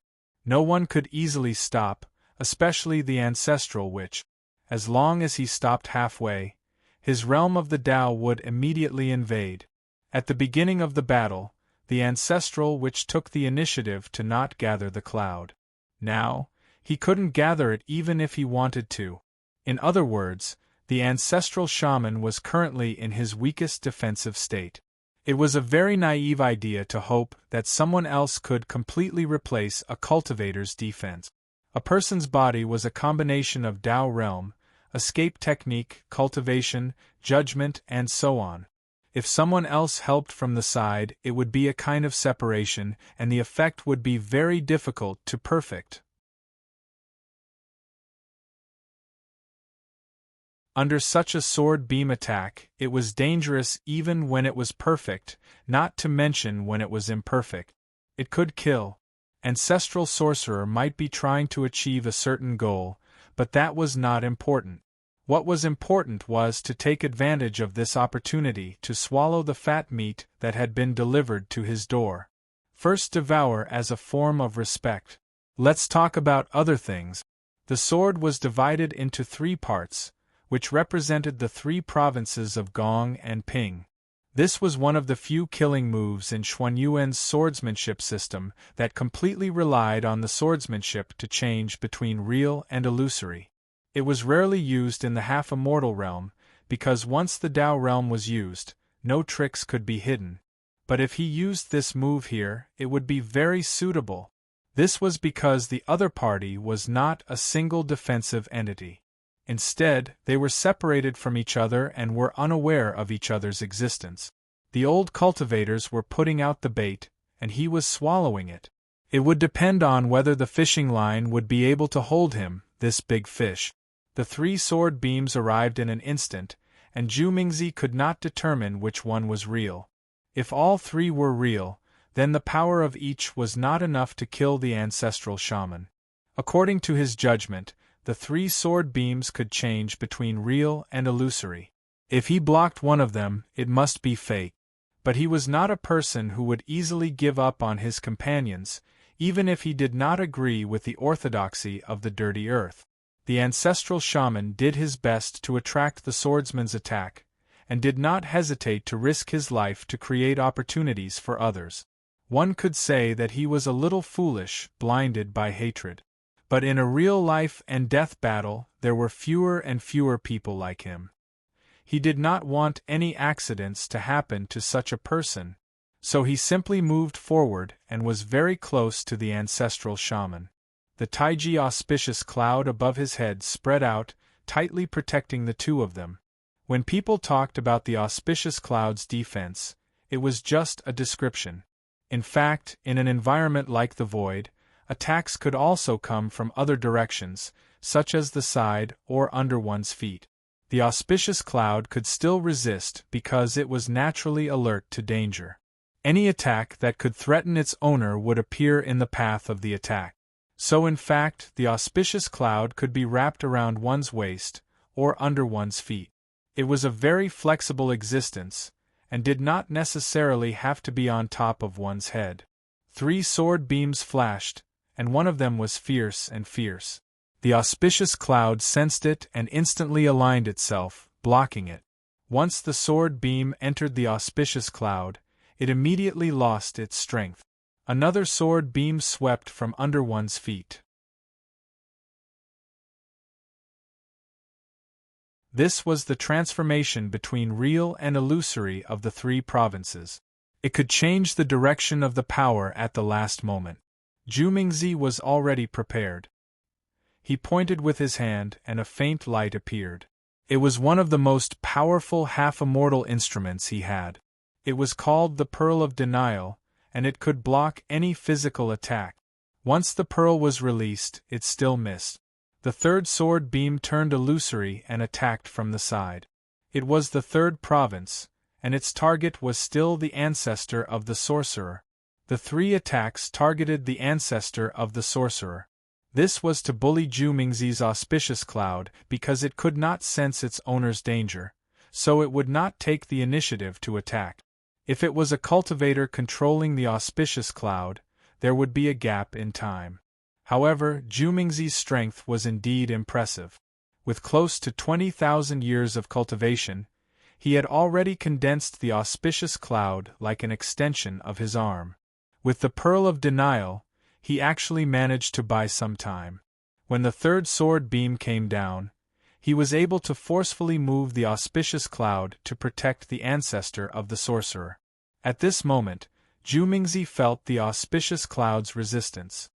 No one could easily stop, especially the ancestral witch. As long as he stopped halfway, his realm of the Tao would immediately invade. At the beginning of the battle, the ancestral witch took the initiative to not gather the cloud. Now, he couldn't gather it even if he wanted to. In other words, the ancestral shaman was currently in his weakest defensive state. It was a very naive idea to hope that someone else could completely replace a cultivator's defense. A person's body was a combination of Tao realm, escape technique, cultivation, judgment, and so on. If someone else helped from the side, it would be a kind of separation, and the effect would be very difficult to perfect. Under such a sword beam attack, it was dangerous even when it was perfect, not to mention when it was imperfect. It could kill. Ancestral sorcerer might be trying to achieve a certain goal, but that was not important. What was important was to take advantage of this opportunity to swallow the fat meat that had been delivered to his door. First devour as a form of respect. Let's talk about other things. The sword was divided into 3 parts, which represented the 3 provinces of Gong and Ping. This was one of the few killing moves in Xuanyuan's swordsmanship system that completely relied on the swordsmanship to change between real and illusory. It was rarely used in the half-immortal realm, because once the Tao realm was used, no tricks could be hidden. But if he used this move here, it would be very suitable. This was because the other party was not a single defensive entity. Instead, they were separated from each other and were unaware of each other's existence. The old cultivators were putting out the bait, and he was swallowing it. It would depend on whether the fishing line would be able to hold him, this big fish. The 3 sword beams arrived in an instant, and Zhu Mingzi could not determine which one was real. If all 3 were real, then the power of each was not enough to kill the ancestral shaman. According to his judgment, the 3 sword beams could change between real and illusory. If he blocked one of them, it must be fake. But he was not a person who would easily give up on his companions, even if he did not agree with the orthodoxy of the dirty earth. The ancestral shaman did his best to attract the swordsman's attack, and did not hesitate to risk his life to create opportunities for others. One could say that he was a little foolish, blinded by hatred. But in a real life and death battle, there were fewer and fewer people like him. He did not want any accidents to happen to such a person, so he simply moved forward and was very close to the ancestral shaman. The Taiji auspicious cloud above his head spread out, tightly protecting the 2 of them. When people talked about the auspicious cloud's defense, it was just a description. In fact, in an environment like the void, attacks could also come from other directions, such as the side or under one's feet. The auspicious cloud could still resist because it was naturally alert to danger. Any attack that could threaten its owner would appear in the path of the attack. So in fact, the auspicious cloud could be wrapped around one's waist, or under one's feet. It was a very flexible existence, and did not necessarily have to be on top of one's head. 3 sword beams flashed, and one of them was fierce and fierce. The auspicious cloud sensed it and instantly aligned itself, blocking it. Once the sword beam entered the auspicious cloud, it immediately lost its strength. Another sword beam swept from under one's feet. This was the transformation between real and illusory of the 3 provinces. It could change the direction of the power at the last moment. Zhu Mingzi was already prepared. He pointed with his hand and a faint light appeared. It was one of the most powerful half-immortal instruments he had. It was called the Pearl of Denial, and it could block any physical attack. Once the pearl was released, it still missed. The 3rd sword beam turned illusory and attacked from the side. It was the 3rd province, and its target was still the ancestor of the sorcerer. The 3 attacks targeted the ancestor of the sorcerer. This was to bully Zhu Mingzi's auspicious cloud because it could not sense its owner's danger, so it would not take the initiative to attack. If it was a cultivator controlling the auspicious cloud, there would be a gap in time. However, Zhu Mingzi's strength was indeed impressive. With close to 20,000 years of cultivation, he had already condensed the auspicious cloud like an extension of his arm. With the Pearl of Denial, he actually managed to buy some time. When the 3rd sword beam came down, he was able to forcefully move the auspicious cloud to protect the ancestor of the sorcerer. At this moment, Zhu Mingzi felt the auspicious cloud's resistance.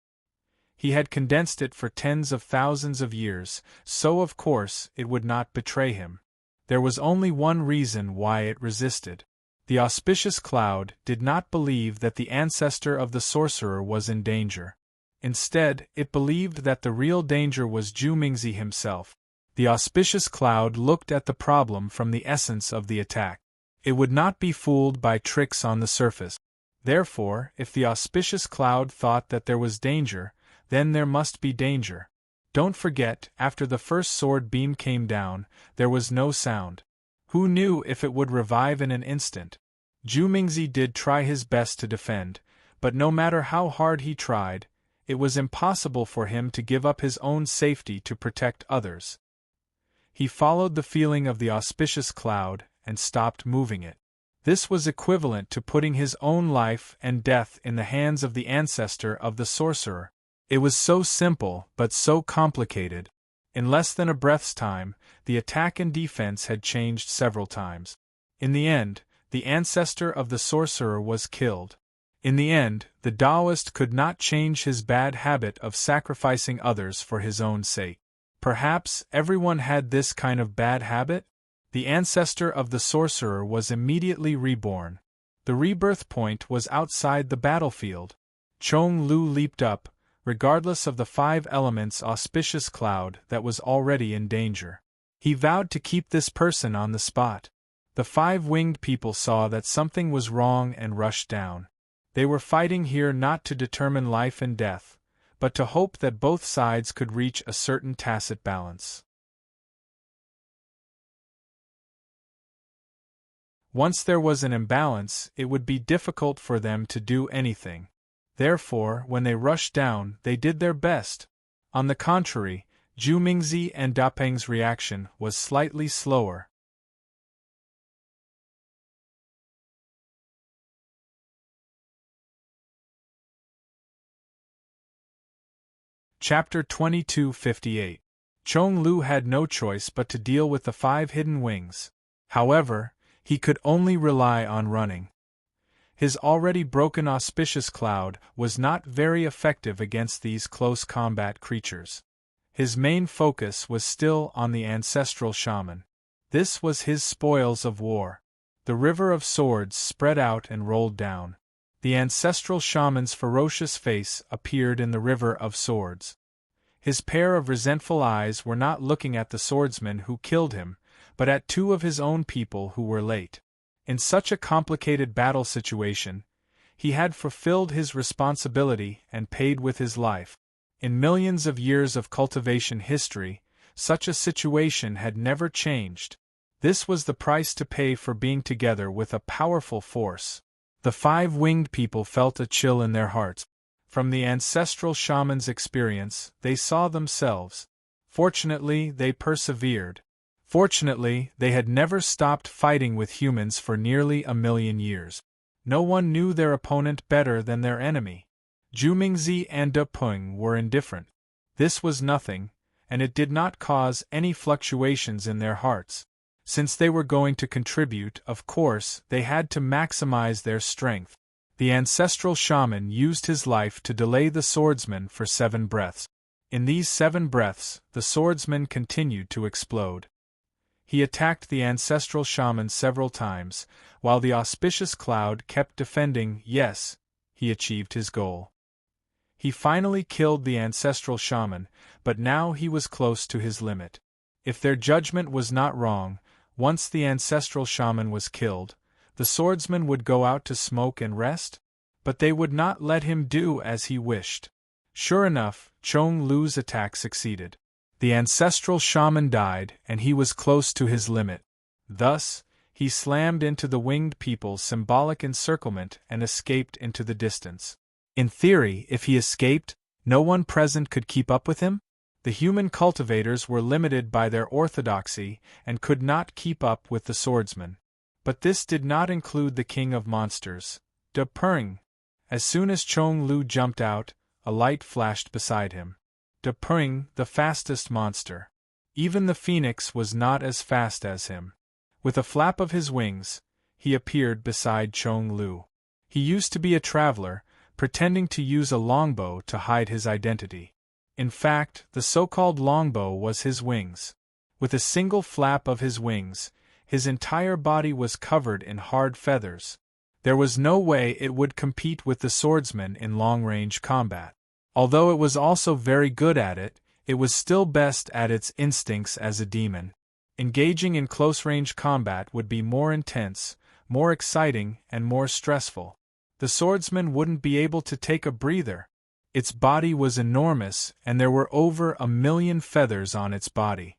He had condensed it for tens of thousands of years, so of course it would not betray him. There was only one reason why it resisted. The auspicious cloud did not believe that the ancestor of the sorcerer was in danger. Instead, it believed that the real danger was Zhu Mingzi himself. The auspicious cloud looked at the problem from the essence of the attack. It would not be fooled by tricks on the surface. Therefore, if the auspicious cloud thought that there was danger, then there must be danger. Don't forget, after the 1st sword beam came down, there was no sound. Who knew if it would revive in an instant? Zhu Mingzi did try his best to defend, but no matter how hard he tried, it was impossible for him to give up his own safety to protect others. He followed the feeling of the auspicious cloud and stopped moving it. This was equivalent to putting his own life and death in the hands of the ancestor of the sorcerer. It was so simple but so complicated. In less than a breath's time, the attack and defense had changed several times. In the end, the ancestor of the sorcerer was killed. In the end, the Taoist could not change his bad habit of sacrificing others for his own sake. Perhaps everyone had this kind of bad habit? The ancestor of the sorcerer was immediately reborn. The rebirth point was outside the battlefield. Chong Lu leaped up, regardless of the 5 elements auspicious cloud that was already in danger. He vowed to keep this person on the spot. The 5 winged people saw that something was wrong and rushed down. They were fighting here not to determine life and death, but to hope that both sides could reach a certain tacit balance. Once there was an imbalance, it would be difficult for them to do anything. Therefore, when they rushed down, they did their best. On the contrary, Zhu Mingzi and Dapeng's reaction was slightly slower. Chapter 2258. Chong Lu had no choice but to deal with the 5 hidden wings. However, he could only rely on running. His already broken auspicious cloud was not very effective against these close combat creatures. His main focus was still on the ancestral shaman. This was his spoils of war. The river of swords spread out and rolled down. The ancestral shaman's ferocious face appeared in the river of swords. His pair of resentful eyes were not looking at the swordsman who killed him, but at two of his own people who were late. In such a complicated battle situation, he had fulfilled his responsibility and paid with his life. In millions of years of cultivation history, such a situation had never changed. This was the price to pay for being together with a powerful force. The five-winged people felt a chill in their hearts. From the ancestral shaman's experience, they saw themselves. Fortunately, they persevered. Fortunately, they had never stopped fighting with humans for nearly 1,000,000 years. No one knew their opponent better than their enemy. Jumingzi and De Peng were indifferent. This was nothing, and it did not cause any fluctuations in their hearts. Since they were going to contribute, of course, they had to maximize their strength. The ancestral shaman used his life to delay the swordsman for 7 breaths. In these 7 breaths, the swordsman continued to explode. He attacked the ancestral shaman several times, while the auspicious cloud kept defending. Yes, he achieved his goal. He finally killed the ancestral shaman, but now he was close to his limit. If their judgment was not wrong, once the ancestral shaman was killed, the swordsman would go out to smoke and rest? But they would not let him do as he wished. Sure enough, Chong Lu's attack succeeded. The ancestral shaman died, and he was close to his limit. Thus, he slammed into the winged people's symbolic encirclement and escaped into the distance. In theory, if he escaped, no one present could keep up with him? The human cultivators were limited by their orthodoxy and could not keep up with the swordsman. But this did not include the king of monsters, De Peng. As soon as Chong Lu jumped out, a light flashed beside him. De Peng, the fastest monster. Even the phoenix was not as fast as him. With a flap of his wings, he appeared beside Chong Lu. He used to be a traveler, pretending to use a longbow to hide his identity. In fact, the so-called longbow was his wings. With a single flap of his wings, his entire body was covered in hard feathers. There was no way it would compete with the swordsman in long-range combat. Although it was also very good at it, it was still best at its instincts as a demon. Engaging in close-range combat would be more intense, more exciting, and more stressful. The swordsman wouldn't be able to take a breather. Its body was enormous, and there were over 1,000,000 feathers on its body.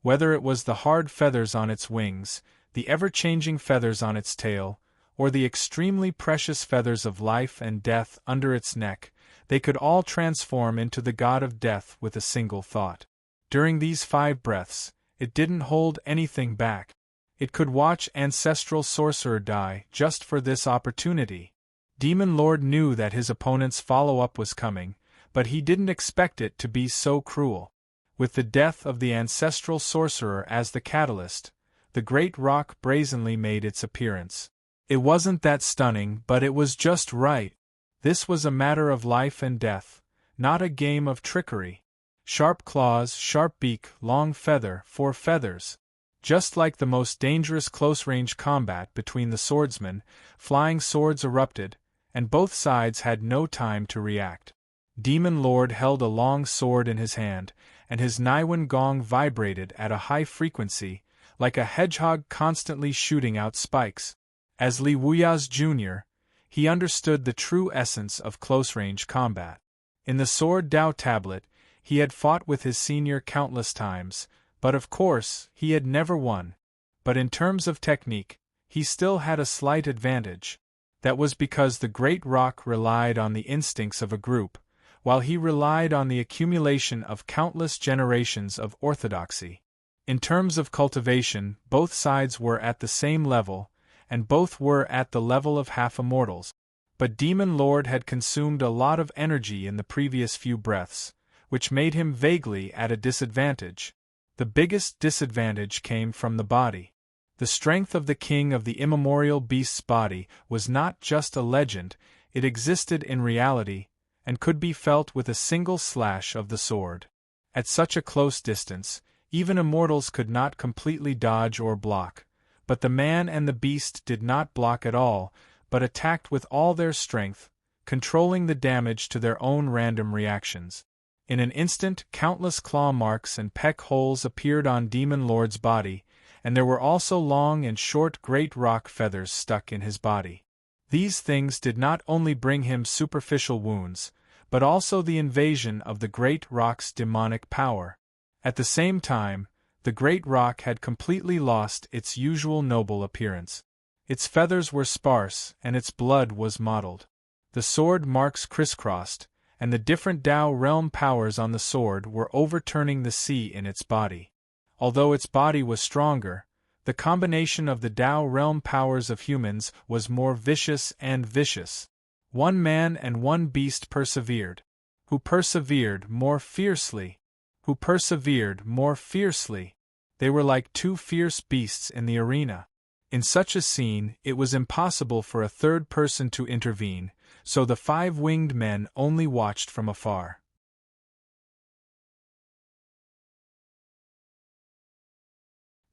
Whether it was the hard feathers on its wings, the ever-changing feathers on its tail, or the extremely precious feathers of life and death under its neck, they could all transform into the god of death with a single thought. During these 5 breaths, it didn't hold anything back. It could watch ancestral sorcerer die just for this opportunity. Demon Lord knew that his opponent's follow-up was coming, but he didn't expect it to be so cruel. With the death of the ancestral sorcerer as the catalyst, the great rock brazenly made its appearance. It wasn't that stunning, but it was just right. This was a matter of life and death, not a game of trickery. Sharp claws, sharp beak, long feather, 4 feathers. Just like the most dangerous close-range combat between the swordsmen, flying swords erupted, and both sides had no time to react. Demon Lord held a long sword in his hand, and his Naiwan gong vibrated at a high frequency, like a hedgehog constantly shooting out spikes. As Li Wuyaz Jr., he understood the true essence of close-range combat. In the Sword Dao tablet, he had fought with his senior countless times, but of course, he had never won. But in terms of technique, he still had a slight advantage. That was because the great rock relied on the instincts of a group, while he relied on the accumulation of countless generations of orthodoxy. In terms of cultivation, both sides were at the same level, and both were at the level of half-immortals. But Demon Lord had consumed a lot of energy in the previous few breaths, which made him vaguely at a disadvantage. The biggest disadvantage came from the body. The strength of the king of the immemorial beast's body was not just a legend, it existed in reality, and could be felt with a single slash of the sword. At such a close distance, even immortals could not completely dodge or block, but the man and the beast did not block at all, but attacked with all their strength, controlling the damage to their own random reactions. In an instant, countless claw marks and peck holes appeared on Demon Lord's body, and there were also long and short great rock feathers stuck in his body. These things did not only bring him superficial wounds, but also the invasion of the great rock's demonic power. At the same time, the great rock had completely lost its usual noble appearance. Its feathers were sparse, and its blood was mottled. The sword marks crisscrossed, and the different Tao realm powers on the sword were overturning the sea in its body. Although its body was stronger, the combination of the Tao realm powers of humans was more vicious and vicious. One man and one beast persevered. Who persevered more fiercely? Who persevered more fiercely? They were like two fierce beasts in the arena. In such a scene, it was impossible for a third person to intervene, so the five-winged men only watched from afar.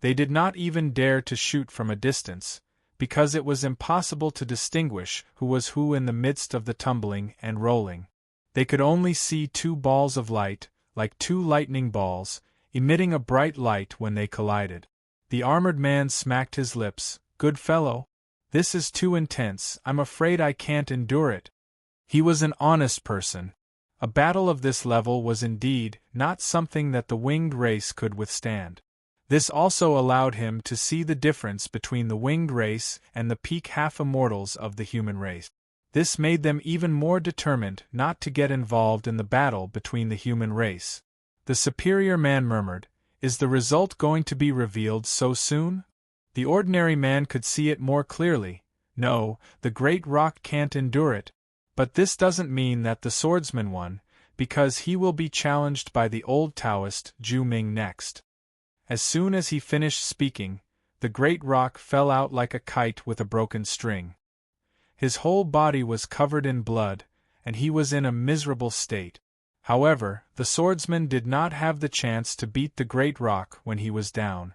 They did not even dare to shoot from a distance, because it was impossible to distinguish who was who in the midst of the tumbling and rolling. They could only see two balls of light, like two lightning balls, emitting a bright light when they collided. The armored man smacked his lips. "Good fellow. This is too intense, I'm afraid I can't endure it." He was an honest person. A battle of this level was indeed not something that the winged race could withstand. This also allowed him to see the difference between the winged race and the peak half-immortals of the human race. This made them even more determined not to get involved in the battle between the human race. The superior man murmured, "Is the result going to be revealed so soon?" The ordinary man could see it more clearly. "No, the great rock can't endure it. But this doesn't mean that the swordsman won, because he will be challenged by the old Taoist Zhu Ming next." As soon as he finished speaking, the great rock fell out like a kite with a broken string. His whole body was covered in blood, and he was in a miserable state. However, the swordsman did not have the chance to beat the great rock when he was down.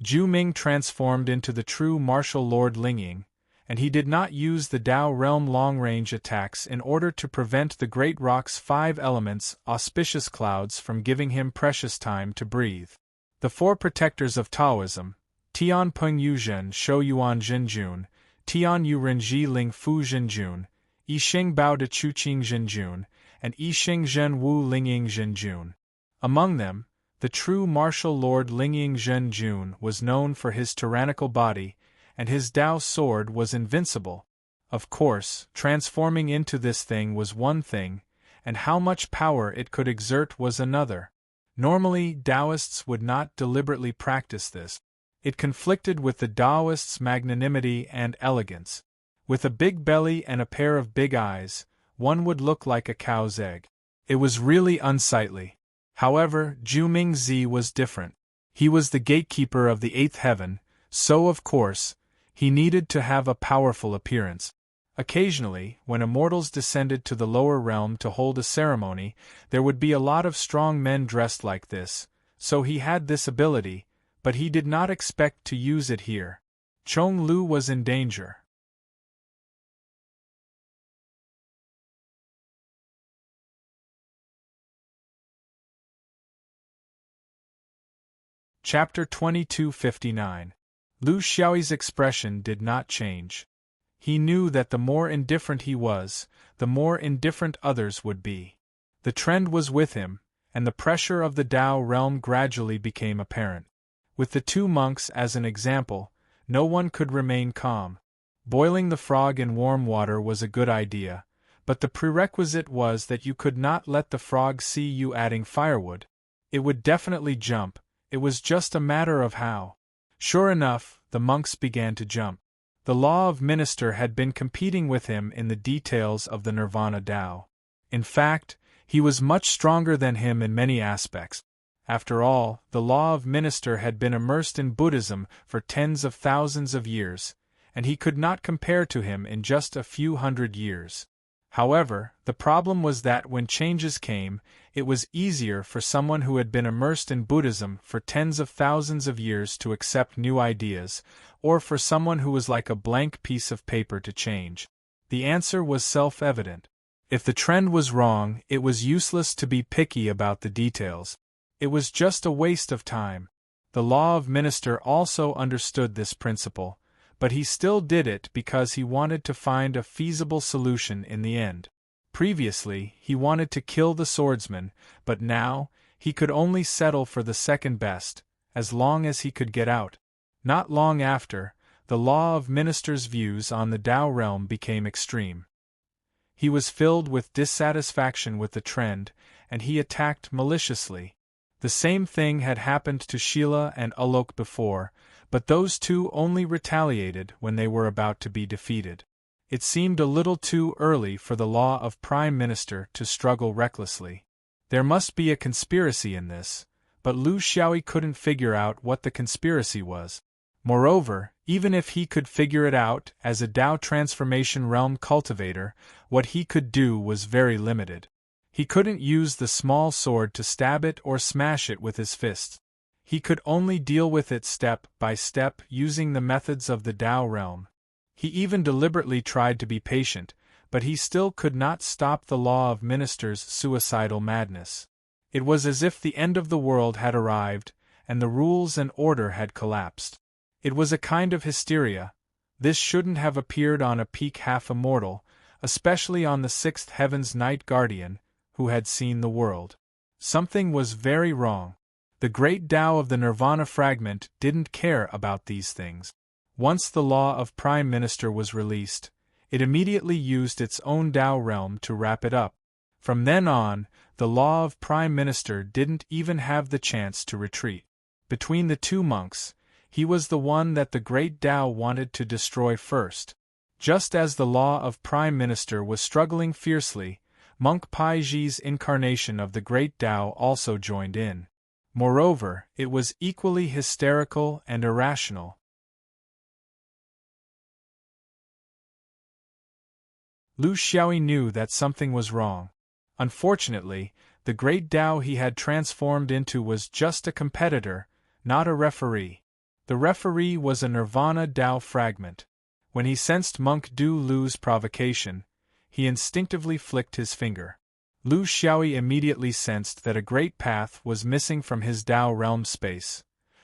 Zhu Ming transformed into the true martial lord Lingying, and he did not use the Tao realm long-range attacks in order to prevent the great rock's 5 elements auspicious clouds from giving him precious time to breathe. The 4 protectors of Taoism, Tian Peng Yuzhen Shou Yuan Zhenjun, Tian Yu Renji Ling Fu Zhenjun, I Xing Bao De Chuqing Zhenjun, and I Xing Zhen Wu Lingying Zhenjun. Among them, the true martial lord Lingying Zhenjun was known for his tyrannical body, and his Tao sword was invincible. Of course, transforming into this thing was one thing, and how much power it could exert was another. Normally, Taoists would not deliberately practice this. It conflicted with the Taoists' magnanimity and elegance. With a big belly and a pair of big eyes, one would look like a cow's egg. It was really unsightly. However, Zhu Mingzi was different. He was the gatekeeper of the 8th heaven, so of course, he needed to have a powerful appearance. Occasionally, when immortals descended to the lower realm to hold a ceremony, there would be a lot of strong men dressed like this, so he had this ability, but he did not expect to use it here. Chong Lu was in danger. Chapter 2259. Lu Xiaoyi's expression did not change. He knew that the more indifferent he was, the more indifferent others would be. The trend was with him, and the pressure of the Tao realm gradually became apparent. With the 2 monks as an example, no one could remain calm. Boiling the frog in warm water was a good idea, but the prerequisite was that you could not let the frog see you adding firewood. It would definitely jump, it was just a matter of how. Sure enough, the monks began to jump. The law of minister had been competing with him in the details of the Nirvana Tao. In fact, he was much stronger than him in many aspects. After all, the law of minister had been immersed in Buddhism for tens of thousands of years, and he could not compare to him in just a few hundred years. However, the problem was that when changes came, it was easier for someone who had been immersed in Buddhism for tens of thousands of years to accept new ideas, or for someone who was like a blank piece of paper to change. The answer was self-evident. If the trend was wrong, it was useless to be picky about the details. It was just a waste of time. The law of minister also understood this principle, but he still did it because he wanted to find a feasible solution in the end. Previously, he wanted to kill the swordsman, but now, he could only settle for the second best, as long as he could get out. Not long after, the law of minister's views on the Tao realm became extreme. He was filled with dissatisfaction with the trend, and he attacked maliciously. The same thing had happened to Sheila and Alok before, but those two only retaliated when they were about to be defeated. It seemed a little too early for the law of Prime Minister to struggle recklessly. There must be a conspiracy in this, but Lu Xiaoyi couldn't figure out what the conspiracy was. Moreover, even if he could figure it out as a Tao transformation realm cultivator, what he could do was very limited. He couldn't use the small sword to stab it or smash it with his fists. He could only deal with it step by step using the methods of the Tao realm. He even deliberately tried to be patient, but he still could not stop the law of minister's suicidal madness. It was as if the end of the world had arrived, and the rules and order had collapsed. It was a kind of hysteria. This shouldn't have appeared on a peak half-immortal, especially on the sixth heaven's night guardian, who had seen the world. Something was very wrong. The great Tao of the Nirvana fragment didn't care about these things. Once the law of Prime Minister was released, it immediately used its own Tao realm to wrap it up. From then on, the law of Prime Minister didn't even have the chance to retreat. Between the two monks, he was the one that the great Tao wanted to destroy first. Just as the law of Prime Minister was struggling fiercely, Monk Pai Ji's incarnation of the great Tao also joined in. Moreover, it was equally hysterical and irrational. Lu Xiaoyi knew that something was wrong. Unfortunately, the great Tao he had transformed into was just a competitor, not a referee. The referee was a Nirvana Tao fragment. When he sensed Monk Du Lu's provocation, he instinctively flicked his finger. Lu Xiaoyi immediately sensed that a great path was missing from his Tao realm space.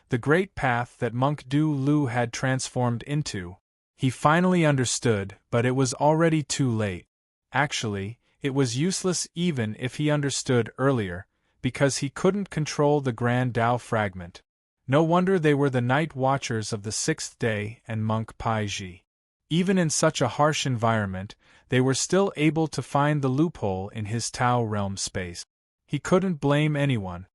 The great path that Monk Du Lu had transformed into. He finally understood, but it was already too late. Actually, it was useless even if he understood earlier, because he couldn't control the Grand Tao fragment. No wonder they were the night watchers of the sixth day and Monk Pai Ji. Even in such a harsh environment, they were still able to find the loophole in his Tao realm space. He couldn't blame anyone.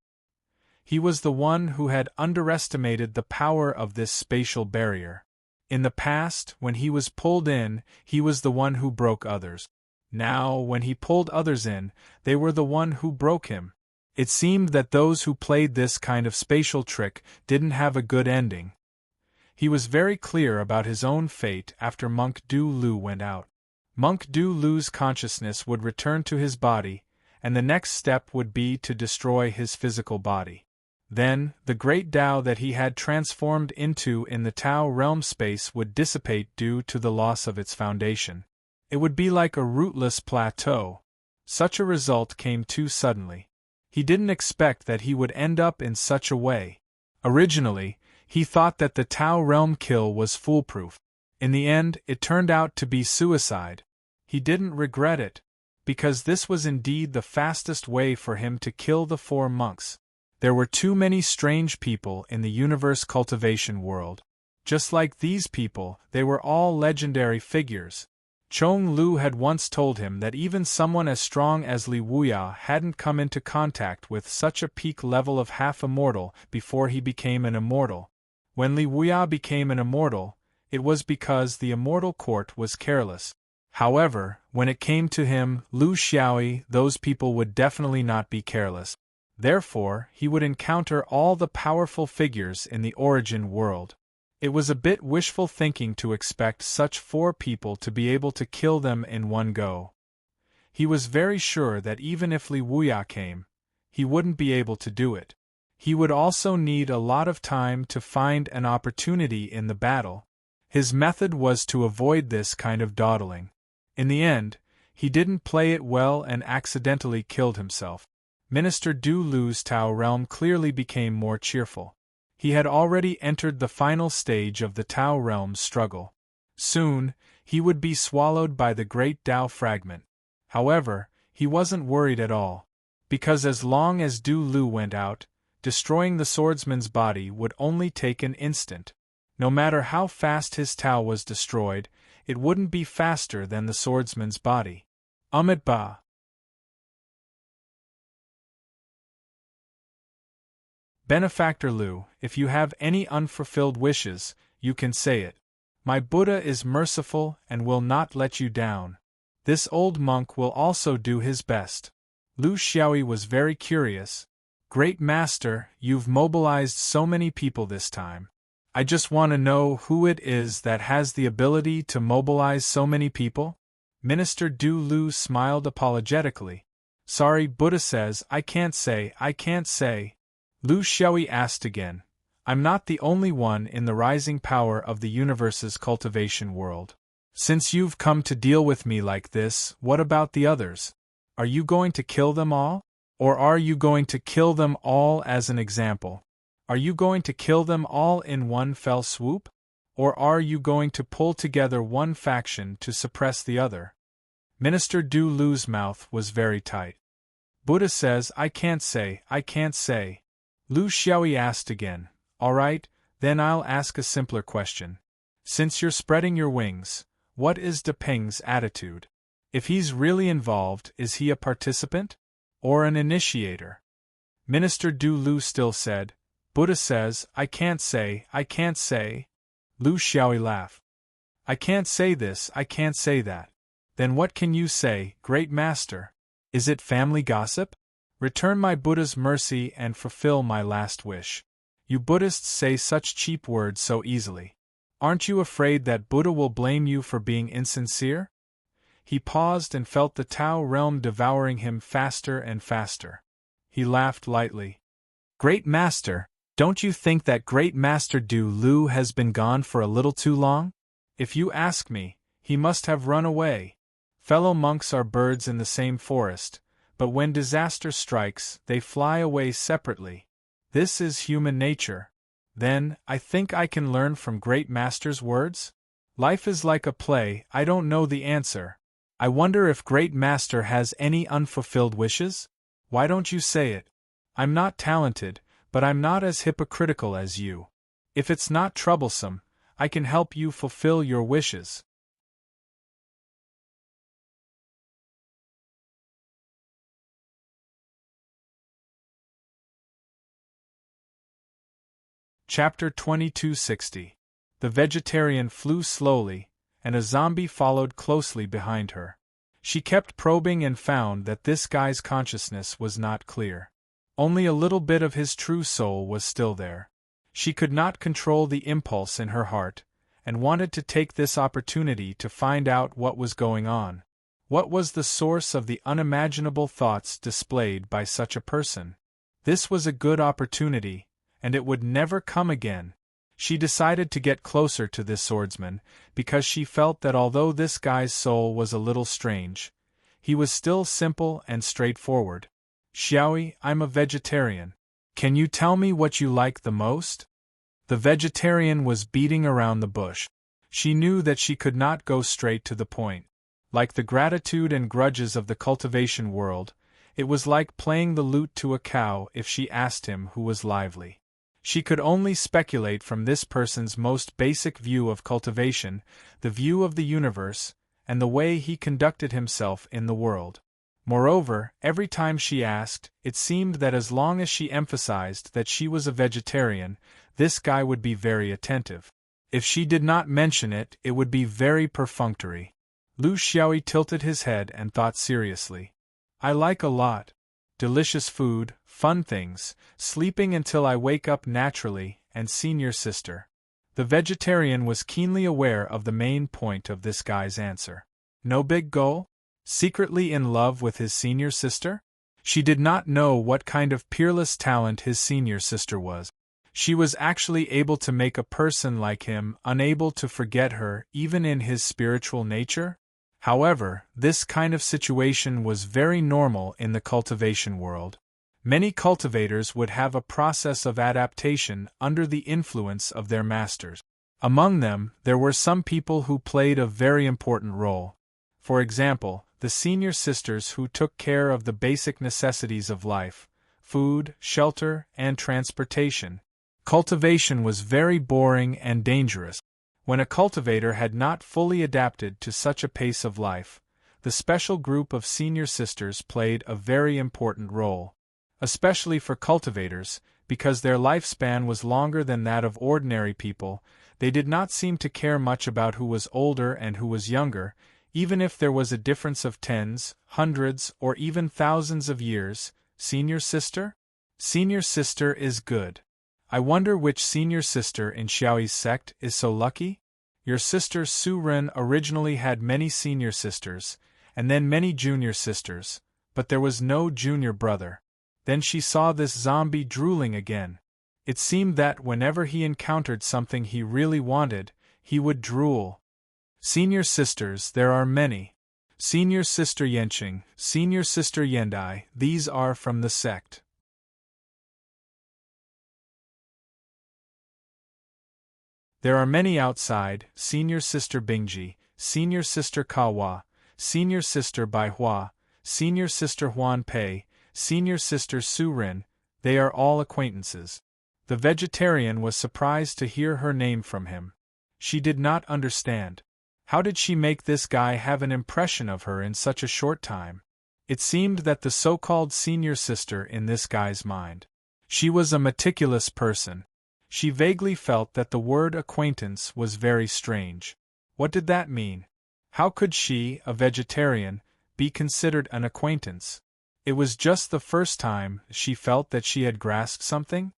He was the one who had underestimated the power of this spatial barrier. In the past, when he was pulled in, he was the one who broke others. Now, when he pulled others in, they were the one who broke him. It seemed that those who played this kind of spatial trick didn't have a good ending. He was very clear about his own fate after Monk Du Lu went out. Monk Du Lu's consciousness would return to his body, and the next step would be to destroy his physical body. Then, the great Tao that he had transformed into in the Tao realm space would dissipate due to the loss of its foundation. It would be like a rootless plateau. Such a result came too suddenly. He didn't expect that he would end up in such a way. Originally, he thought that the Tao realm kill was foolproof. In the end, it turned out to be suicide. He didn't regret it, because this was indeed the fastest way for him to kill the 4 monks. There were too many strange people in the universe cultivation world. Just like these people, they were all legendary figures. Chong Lu had once told him that even someone as strong as Li Wuya hadn't come into contact with such a peak level of half-immortal before he became an immortal. When Li Wuya became an immortal, it was because the immortal court was careless. However, when it came to him, Lu Xiaoyi, those people would definitely not be careless. Therefore, he would encounter all the powerful figures in the origin world. It was a bit wishful thinking to expect such 4 people to be able to kill them in one go. He was very sure that even if Li Wuya came, he wouldn't be able to do it. He would also need a lot of time to find an opportunity in the battle. His method was to avoid this kind of dawdling. In the end, he didn't play it well and accidentally killed himself. Minister Du Lu's Tao realm clearly became more cheerful. He had already entered the final stage of the Tao realm's struggle. Soon, he would be swallowed by the great Tao fragment. However, he wasn't worried at all, because as long as Du Lu went out, destroying the swordsman's body would only take an instant. No matter how fast his Tao was destroyed, it wouldn't be faster than the swordsman's body. Ba. Benefactor Lu, if you have any unfulfilled wishes, you can say it. My Buddha is merciful and will not let you down. This old monk will also do his best. Lu Xiaoyi was very curious. Great Master, you've mobilized so many people this time. I just want to know who it is that has the ability to mobilize so many people? Minister Du Lu smiled apologetically. Sorry, Buddha says, I can't say. Lu Xiaoyi asked again. I'm not the only one in the rising power of the universe's cultivation world. Since you've come to deal with me like this, what about the others? Are you going to kill them all? Or are you going to kill them all as an example? Are you going to kill them all in one fell swoop? Or are you going to pull together one faction to suppress the other? Minister Du Lu's mouth was very tight. Buddha says, I can't say. Lu Xiaoyi asked again. All right, then I'll ask a simpler question. Since you're spreading your wings, what is De Peng's attitude? If he's really involved, is he a participant? Or an initiator? Minister Du Lu still said, Buddha says, I can't say. Lu Xiaoyi laughed. I can't say this, I can't say that. Then what can you say, Great Master? Is it family gossip? Return my Buddha's mercy and fulfill my last wish. You Buddhists say such cheap words so easily. Aren't you afraid that Buddha will blame you for being insincere? He paused and felt the Tao realm devouring him faster and faster. He laughed lightly. Great Master, don't you think that Great Master Du Lu has been gone for a little too long? If you ask me, he must have run away. Fellow monks are birds in the same forest, but when disaster strikes, they fly away separately. This is human nature. Then, I think I can learn from Great Master's words? Life is like a play, I don't know the answer. I wonder if Great Master has any unfulfilled wishes? Why don't you say it? I'm not talented, but I'm not as hypocritical as you. If it's not troublesome, I can help you fulfill your wishes. Chapter 2260. The vegetarian flew slowly, and a zombie followed closely behind her. She kept probing and found that this guy's consciousness was not clear. Only a little bit of his true soul was still there. She could not control the impulse in her heart, and wanted to take this opportunity to find out what was going on. What was the source of the unimaginable thoughts displayed by such a person? This was a good opportunity, and it would never come again. She decided to get closer to this swordsman, because she felt that although this guy's soul was a little strange, he was still simple and straightforward. Xiaoyi, I'm a vegetarian. Can you tell me what you like the most? The vegetarian was beating around the bush. She knew that she could not go straight to the point. Like the gratitude and grudges of the cultivation world, it was like playing the lute to a cow if she asked him who was lively. She could only speculate from this person's most basic view of cultivation, the view of the universe, and the way he conducted himself in the world. Moreover, every time she asked, it seemed that as long as she emphasized that she was a vegetarian, this guy would be very attentive. If she did not mention it, it would be very perfunctory. Lu Xiaoyi tilted his head and thought seriously. I like a lot. Delicious food, fun things, sleeping until I wake up naturally, and seeing your sister. The vegetarian was keenly aware of the main point of this guy's answer. No big goal? Secretly in love with his senior sister? She did not know what kind of peerless talent his senior sister was. She was actually able to make a person like him unable to forget her even in his spiritual nature? However, this kind of situation was very normal in the cultivation world. Many cultivators would have a process of adaptation under the influence of their masters. Among them, there were some people who played a very important role. For example, the senior sisters who took care of the basic necessities of life: food, shelter, and transportation. Cultivation was very boring and dangerous. When a cultivator had not fully adapted to such a pace of life, the special group of senior sisters played a very important role. Especially for cultivators, because their lifespan was longer than that of ordinary people, they did not seem to care much about who was older and who was younger, even if there was a difference of tens, hundreds, or even thousands of years. Senior sister? Senior sister is good. I wonder which senior sister in Xiaoyi's sect is so lucky? Your sister Su-Ren originally had many senior sisters, and then many junior sisters, but there was no junior brother. Then she saw this zombie drooling again. It seemed that whenever he encountered something he really wanted, he would drool. Senior sisters there are many. Senior sister Yanqing, senior sister Yendai, these are from the sect. There are many outside: senior sister Bingji, senior sister Kawa, senior sister Baihua, senior sister Huan Pei, senior sister Su-Ren. They are all acquaintances. The vegetarian was surprised to hear her name from him. She did not understand. How did she make this guy have an impression of her in such a short time? It seemed that the so-called senior sister in this guy's mind. She was a meticulous person. She vaguely felt that the word acquaintance was very strange. What did that mean? How could she, a vegetarian, be considered an acquaintance? It was just the first time she felt that she had grasped something.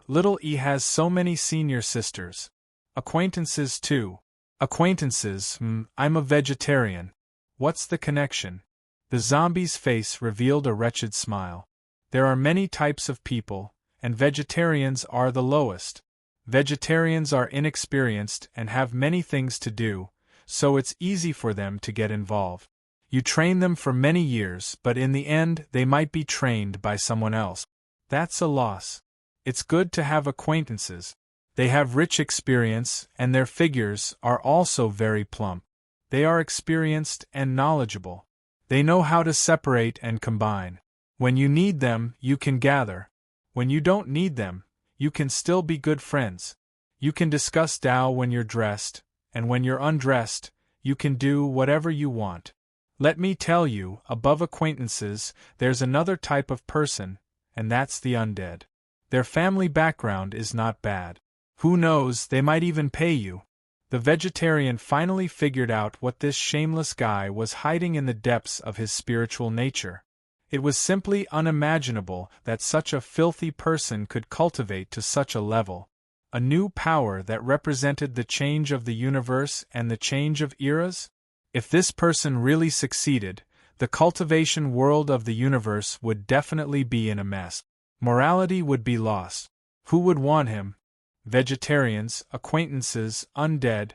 Little E has so many senior sisters. Acquaintances too. Acquaintances, I'm a vegetarian. What's the connection? The zombie's face revealed a wretched smile. There are many types of people, and vegetarians are the lowest. Vegetarians are inexperienced and have many things to do, so it's easy for them to get involved. You train them for many years, but in the end they might be trained by someone else. That's a loss. It's good to have acquaintances. They have rich experience, and their figures are also very plump. They are experienced and knowledgeable. They know how to separate and combine. When you need them, you can gather. When you don't need them, you can still be good friends. You can discuss Tao when you're dressed, and when you're undressed, you can do whatever you want. Let me tell you, above acquaintances, there's another type of person, and that's the undead. Their family background is not bad. Who knows, they might even pay you. The vegetarian finally figured out what this shameless guy was hiding in the depths of his spiritual nature. It was simply unimaginable that such a filthy person could cultivate to such a level. A new power that represented the change of the universe and the change of eras? If this person really succeeded, the cultivation world of the universe would definitely be in a mess. Morality would be lost. Who would want him? Vegetarians, acquaintances, undead.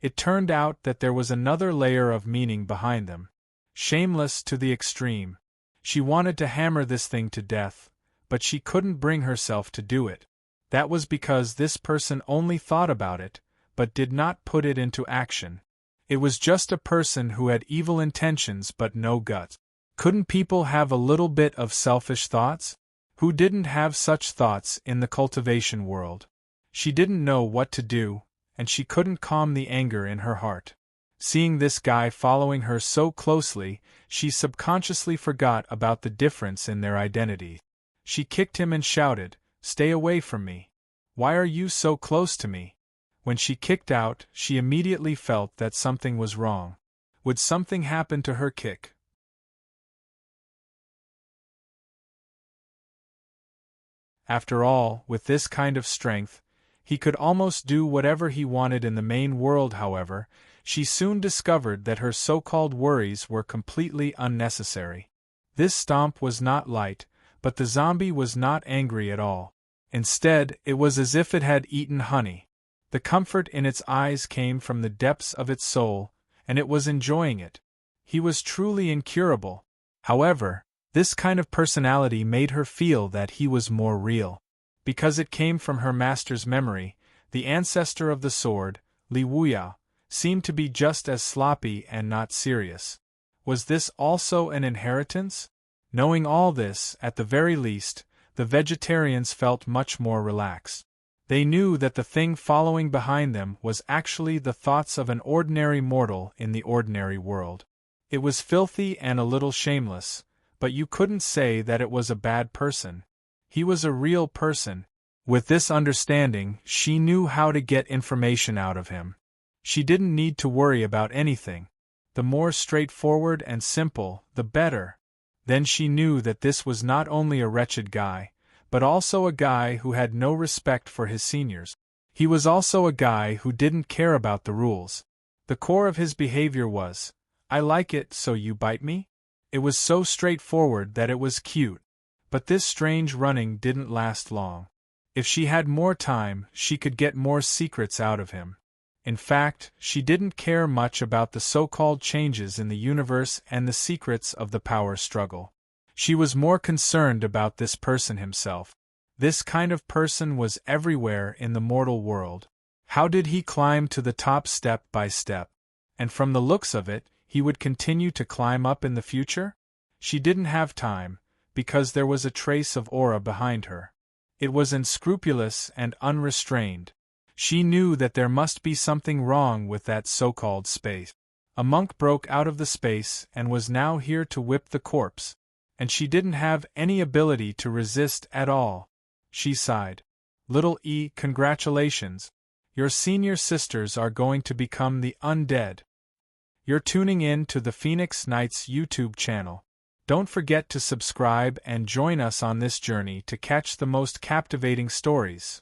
It turned out that there was another layer of meaning behind them. Shameless to the extreme. She wanted to hammer this thing to death, but she couldn't bring herself to do it. That was because this person only thought about it, but did not put it into action. It was just a person who had evil intentions but no guts. Couldn't people have a little bit of selfish thoughts? Who didn't have such thoughts in the cultivation world? She didn't know what to do, and she couldn't calm the anger in her heart. Seeing this guy following her so closely, she subconsciously forgot about the difference in their identity. She kicked him and shouted, "Stay away from me. Why are you so close to me?" When she kicked out, she immediately felt that something was wrong. Would something happen to her kick? After all, with this kind of strength, He could almost do whatever he wanted in the main world. However, she soon discovered that her so-called worries were completely unnecessary. This stomp was not light, but the zombie was not angry at all. Instead, it was as if it had eaten honey. The comfort in its eyes came from the depths of its soul, and it was enjoying it. He was truly incurable. However, this kind of personality made her feel that he was more real. Because it came from her master's memory, the ancestor of the sword, Li Wuyao, seemed to be just as sloppy and not serious. Was this also an inheritance? Knowing all this, at the very least, the vegetarians felt much more relaxed. They knew that the thing following behind them was actually the thoughts of an ordinary mortal in the ordinary world. It was filthy and a little shameless, but you couldn't say that it was a bad person. He was a real person. With this understanding, she knew how to get information out of him. She didn't need to worry about anything. The more straightforward and simple, the better. Then she knew that this was not only a wretched guy, but also a guy who had no respect for his seniors. He was also a guy who didn't care about the rules. The core of his behavior was, "I like it, so you bite me?" It was so straightforward that it was cute. But this strange running didn't last long. If she had more time, she could get more secrets out of him. In fact, she didn't care much about the so-called changes in the universe and the secrets of the power struggle. She was more concerned about this person himself. This kind of person was everywhere in the mortal world. How did he climb to the top step by step? And from the looks of it, he would continue to climb up in the future? She didn't have time, because there was a trace of aura behind her. It was unscrupulous and unrestrained. She knew that there must be something wrong with that so-called space. A monk broke out of the space and was now here to whip the corpse. And she didn't have any ability to resist at all. She sighed. "Little E, congratulations. Your senior sisters are going to become the undead." You're tuning in to the Phoenix Knights YouTube channel. Don't forget to subscribe and join us on this journey to catch the most captivating stories.